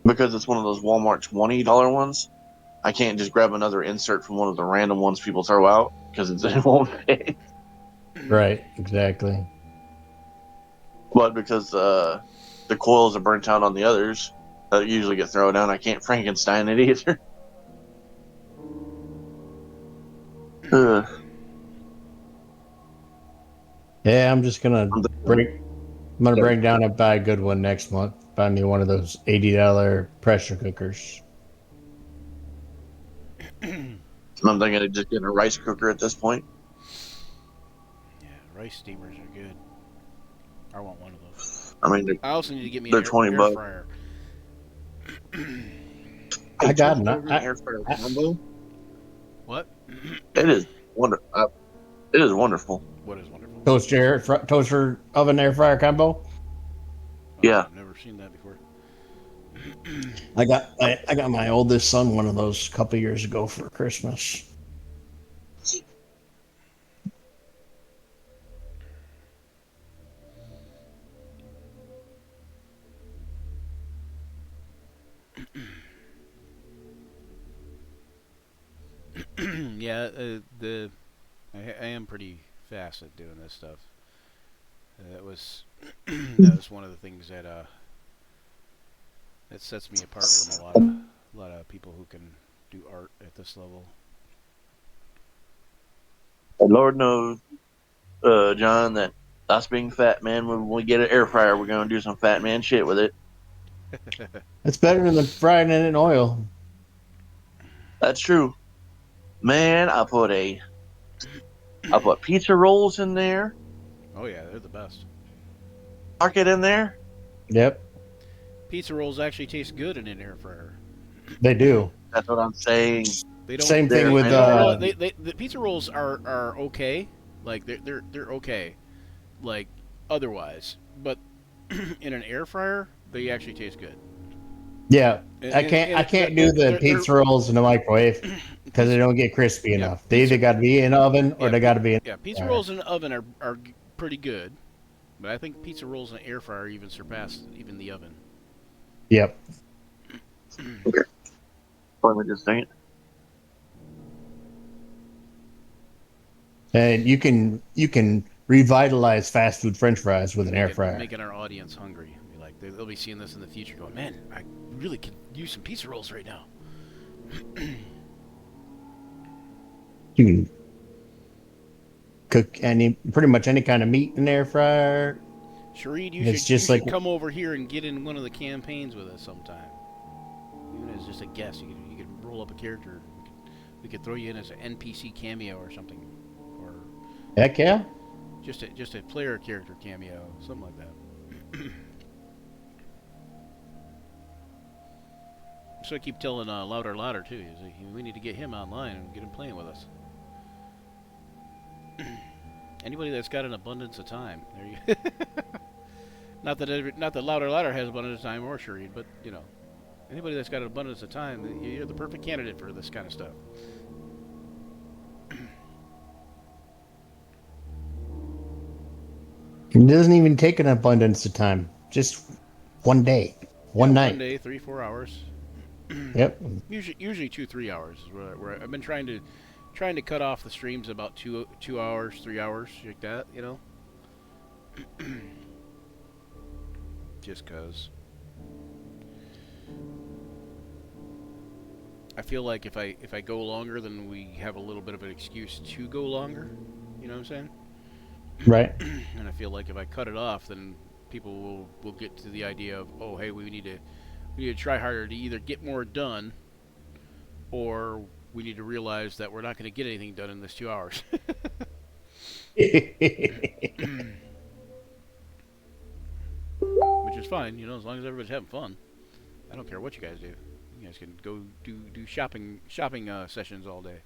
because it's one of those Walmart $20 ones, I can't just grab another insert from one of the random ones people throw out because it won't fit. Right, exactly. But because the coils are burnt out on the others that usually get thrown out, I can't Frankenstein it either. Yeah, I'm just gonna break down and buy a good one next month. Buy me one of those $80 pressure cookers. I'm thinking of just getting a rice cooker at this point. Yeah, rice steamers are good. I want one of those. I mean, I also need to get me they're an $20 air fryer. I got an air fryer combo. What? It is wonderful. It is wonderful. What is wonderful? toaster oven air fryer combo. Yeah. I've never seen that before. I got my oldest son one of those a couple years ago for Christmas. Yeah, I am pretty fast at doing this stuff. That was one of the things that sets me apart from a lot of people who can do art at this level. And Lord knows, John, that us being fat man, when we get an air fryer, we're gonna do some fat man shit with it. It's better than frying it in oil. That's true. Man, I put pizza rolls in there. Oh yeah, they're the best. Market in there. Yep, Pizza rolls actually taste good in an air fryer. they do. That's what I'm saying. They don't. Same thing with the pizza rolls are okay. Like they're okay. Like otherwise, but in an air fryer, they actually taste good. Yeah, And, I can't do the pizza rolls in the microwave because they don't get crispy enough. They either got to be in the oven or they got to be in. Yeah, pizza rolls in the oven are pretty good, but I think pizza rolls in an air fryer even surpass even the oven. Yep. Okay. Let me just think. And you can revitalize fast food French fries with an air fryer. Making our audience hungry. Be like they'll be seeing this in the future, going, "Man, I really could use some pizza rolls right now." You can cook pretty much any kind of meat in an air fryer. Shareed, you should come over here and get in one of the campaigns with us sometime. Even as just a guest, you could roll up a character. We could throw you in as an NPC cameo or something, or Heck yeah. just a player character cameo, something like that. So I keep telling Louder too. We need to get him online and get him playing with us. Anybody that's got an abundance of time, there you. Not that Louder has abundance of time or Shareed, but anybody that's got an abundance of time, you're the perfect candidate for this kind of stuff. It doesn't even take an abundance of time. Just one day, one night. 1 day, 3-4 hours. Yep. Usually 2-3 hours is where I've been trying trying to cut off the streams about 2 hours, 3 hours, like that. Just cause I feel like if I go longer, then we have a little bit of an excuse to go longer. You know what I'm saying? Right. And I feel like if I cut it off, then people will get to the idea of, oh, hey, we need to try harder to either get more done, or we need to realize that we're not going to get anything done in this 2 hours. Which is fine, as long as everybody's having fun. I don't care what you guys do. You guys can go do shopping sessions all day.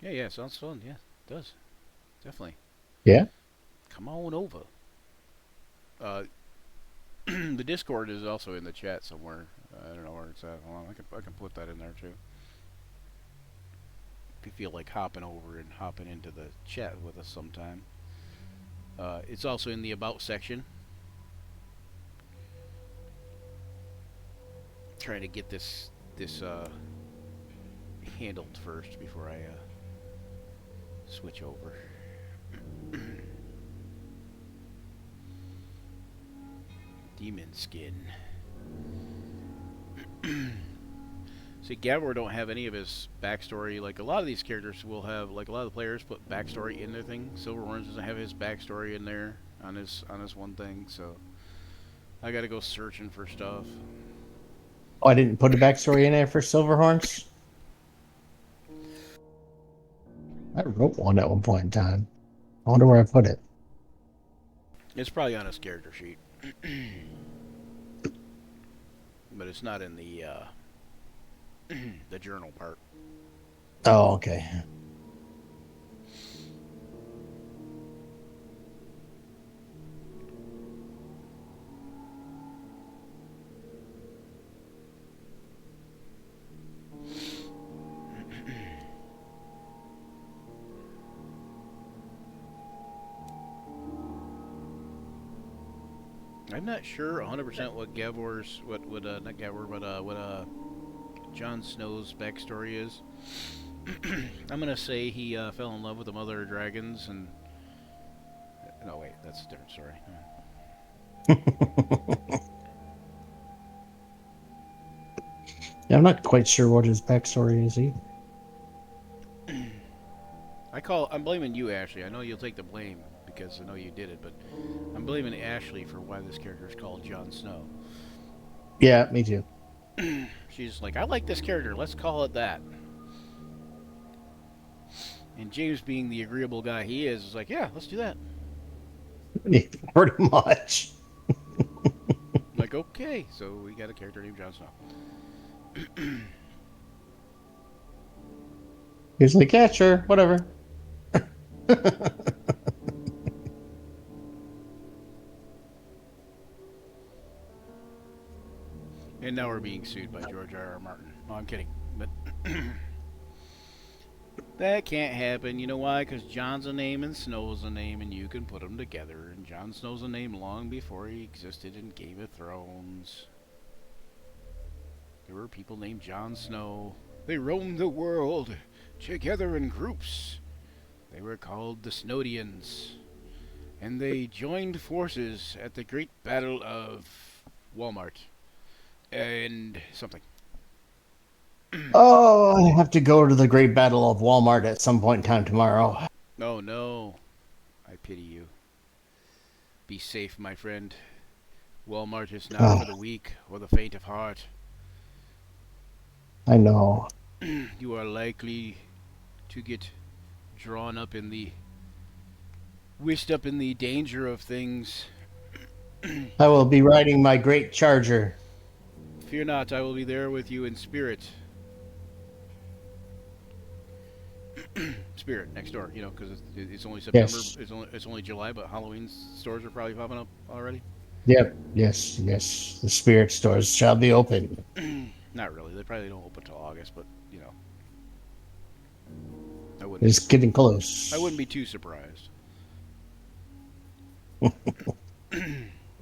Yeah, sounds fun. Yeah, it does. Definitely. Yeah. Come on over. The Discord is also in the chat somewhere. I don't know where it's at. Hold on, I can put that in there too. If you feel like hopping over and hopping into the chat with us sometime. It's also in the About section. Trying to get this handled first before I switch over. Demon skin. See, Gavor don't have any of his backstory. Like, a lot of these characters will have, like, a lot of the players put backstory in their thing. Silverhorns doesn't have his backstory in there on his one thing, so I gotta go searching for stuff. Oh, I didn't put a backstory in there for Silverhorns? I wrote one at one point in time. I wonder where I put it. It's probably on his character sheet. But it's not in the the journal part. Oh, okay. I'm not sure 100% what Gavor's, not Gavor, but what Jon Snow's backstory is. I'm gonna say he fell in love with the mother of dragons, and no, wait, that's a different story. Yeah, I'm not quite sure what his backstory is either. I'm blaming you, Ashley. I know you'll take the blame because I know you did it, but I'm blaming Ashley for why this character is called Jon Snow. Yeah, me too. She's like, I like this character. Let's call it that. And James, being the agreeable guy he is like, yeah, let's do that. Pretty much. I'm like, okay, so we got a character named Jon Snow. He's like, yeah, sure, whatever. And now we're being sued by George R.R. Martin. No, I'm kidding. But that can't happen. You know why? Because Jon's a name and Snow's a name, and you can put them together. And Jon Snow's a name long before he existed in Game of Thrones. There were people named Jon Snow. They roamed the world together in groups. They were called the Snowdians. And they joined forces at the Great Battle of Walmart. And something. Oh, I have to go to the Great Battle of Walmart at some point in time tomorrow. Oh no. I pity you. Be safe, my friend. Walmart is not for the weak or the faint of heart. I know. You are likely to get drawn up in the wished up in the danger of things. I will be riding my great charger. Fear not, I will be there with you in spirit. Spirit next door, because it's only September. Yes. It's only July, but Halloween stores are probably popping up already. Yep. Yes. The spirit stores shall be open. Not really. They probably don't open until August, but I wouldn't. It's getting close. I wouldn't be too surprised.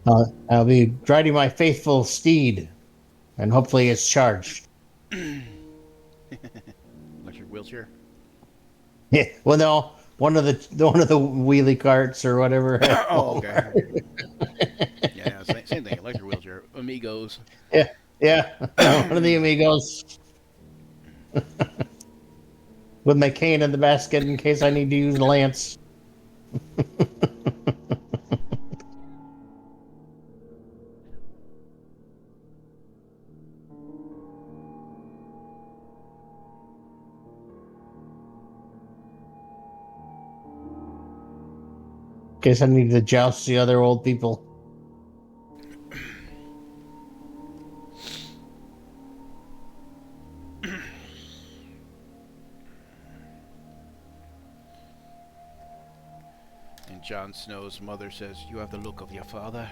I'll be riding my faithful steed. and hopefully it's charged. Electric wheelchair. Yeah. Well, no, one of the wheelie carts or whatever. Oh, okay. Yeah, same thing. Electric wheelchair. Amigos. Yeah. Yeah. One of the amigos. With my cane in the basket in case I need to use the lance. In case I need to joust the other old people. And Jon Snow's mother says, "You have the look of your father."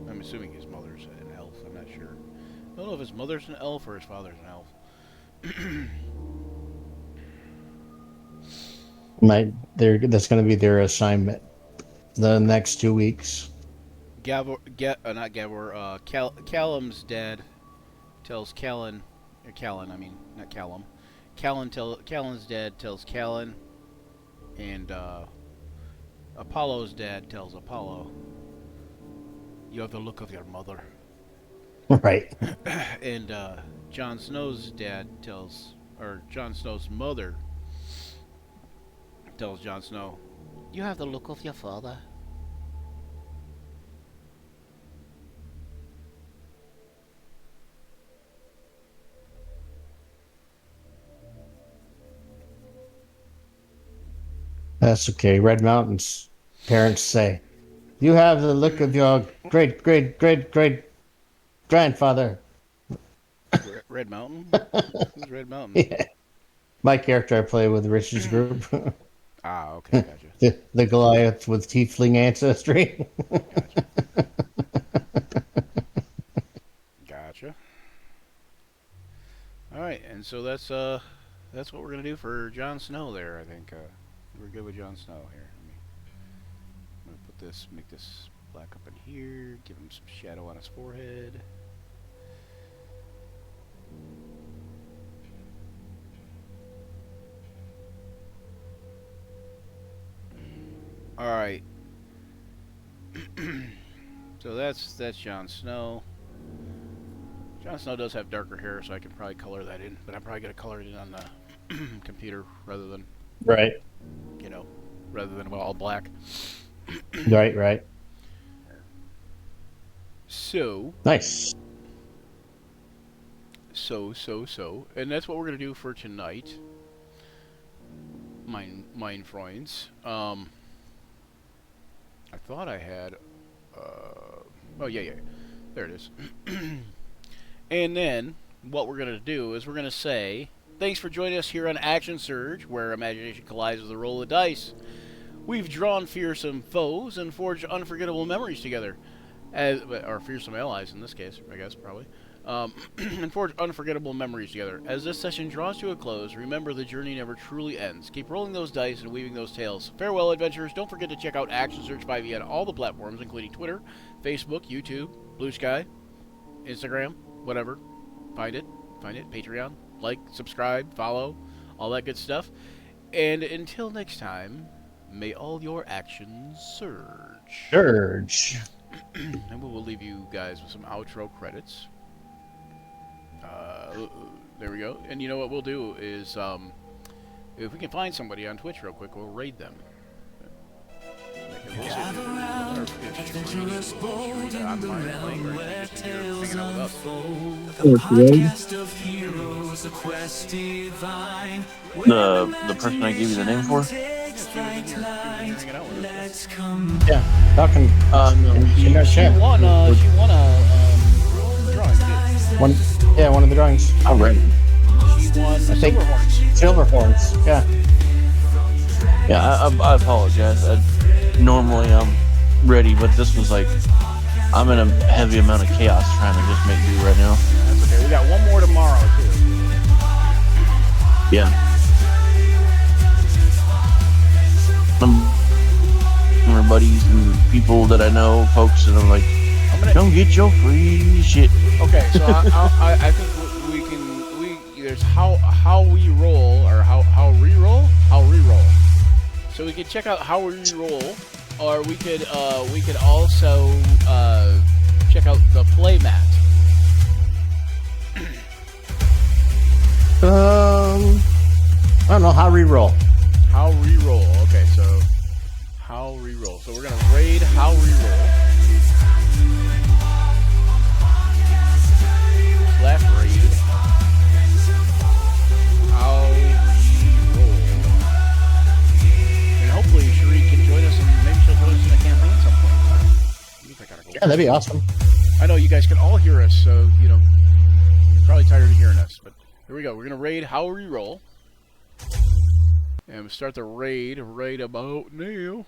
I'm assuming his mother's an elf. I'm not sure. I don't know if his mother's an elf or his father's an elf. That's going to be their assignment the next 2 weeks. Not Gavor. Callum's dad tells Callan, or Callan, I mean, not Callum. Callan's dad tells Callan, and Apollo's dad tells Apollo, "You have the look of your mother." Right. And Jon Snow's mother tells Jon Snow, "You have the look of your father." That's okay. Red Mountain's parents say, "You have the look of your great grandfather." Red Mountain? Who's Red Mountain? Yeah. My character I play with Rich's group. Ah, okay, gotcha. the Goliath with tiefling ancestry. Gotcha. All right, and so that's what we're gonna do for Jon Snow there. I think we're good with Jon Snow here. I'm gonna make this black up in here, give him some shadow on his forehead. All right. So that's Jon Snow. Jon Snow does have darker hair, so I can probably color that in, but I'm probably gonna color it in on the computer rather than Right. Rather than all black. Right. So Nice. And that's what we're gonna do for tonight. Mine Freunds. I thought I had oh yeah. There it is. And then what we're gonna do is we're gonna say thanks for joining us here on Action Surge, where imagination collides with a roll of dice. We've drawn fearsome foes and forged unforgettable memories together. Or fearsome allies in this case, I guess, probably. And forge unforgettable memories together. As this session draws to a close, remember the journey never truly ends. Keep rolling those dice and weaving those tales. Farewell, adventurers. Don't forget to check out Action Search 5e on all the platforms, including Twitter, Facebook, YouTube, Blue Sky, Instagram, whatever. Find it. Patreon. Like, subscribe, follow, all that good stuff. And until next time, may all your actions surge. And we will leave you guys with some outro credits. There we go. And you know what we'll do is, if we can find somebody on Twitch real quick, we'll raid them. Gather round, adventurous, bold, in the realm where tales unfold. The podcast of heroes, a quest divine. The person I gave you the name for? Let's come. Yeah, talking. No, she won a drawing. One of the drawings. I read it. She won I think Silverhorns. Yeah. Yeah, I apologize. Normally I'm ready, but this was like, I'm in a heavy amount of chaos trying to just make do right now. That's okay. We got one more tomorrow, too. Yeah. My buddies and people that I know, folks, and I'm like, come get your free shit. Okay, so I think there's how we roll or how re-roll. So we could check out how we roll, or we could also check out the play mat. I don't know how re-roll. How re-roll. Okay, so how re-roll. So we're gonna raid how re-roll. Left raid. How re-roll. And hopefully Cherie can join us, and maybe she'll join us in a campaign at some point. Yeah, that'd be awesome. I know you guys can all hear us, so you're probably tired of hearing us, but here we go. We're gonna raid how re-roll. And we start the raid right about now.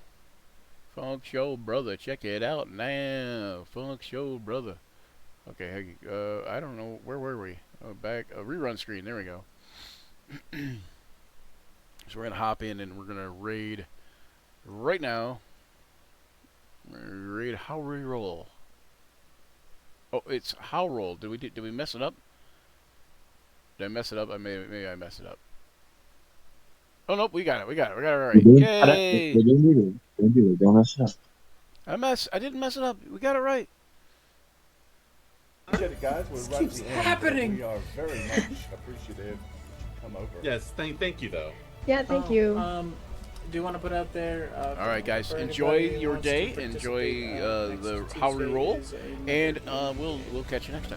Funk Show Brother, check it out now. Funk Show Brother. Okay, I don't know, where were we? Oh, back, rerun screen, there we go. So we're gonna hop in and we're gonna raid right now. Raid how we roll. Oh, it's how roll. Did we mess it up? Did I mess it up? Maybe I messed it up. Oh nope, we got it right. Yay! Don't mess it up. I didn't mess it up. We got it right. Appreciate it, guys. We're right at the end. happening? We are very much appreciative. Come over. Yes, thank you though. Yeah, thank you. Do you want to put out there? All right, guys. Enjoy your day. Enjoy the how we roll, and we'll catch you next time.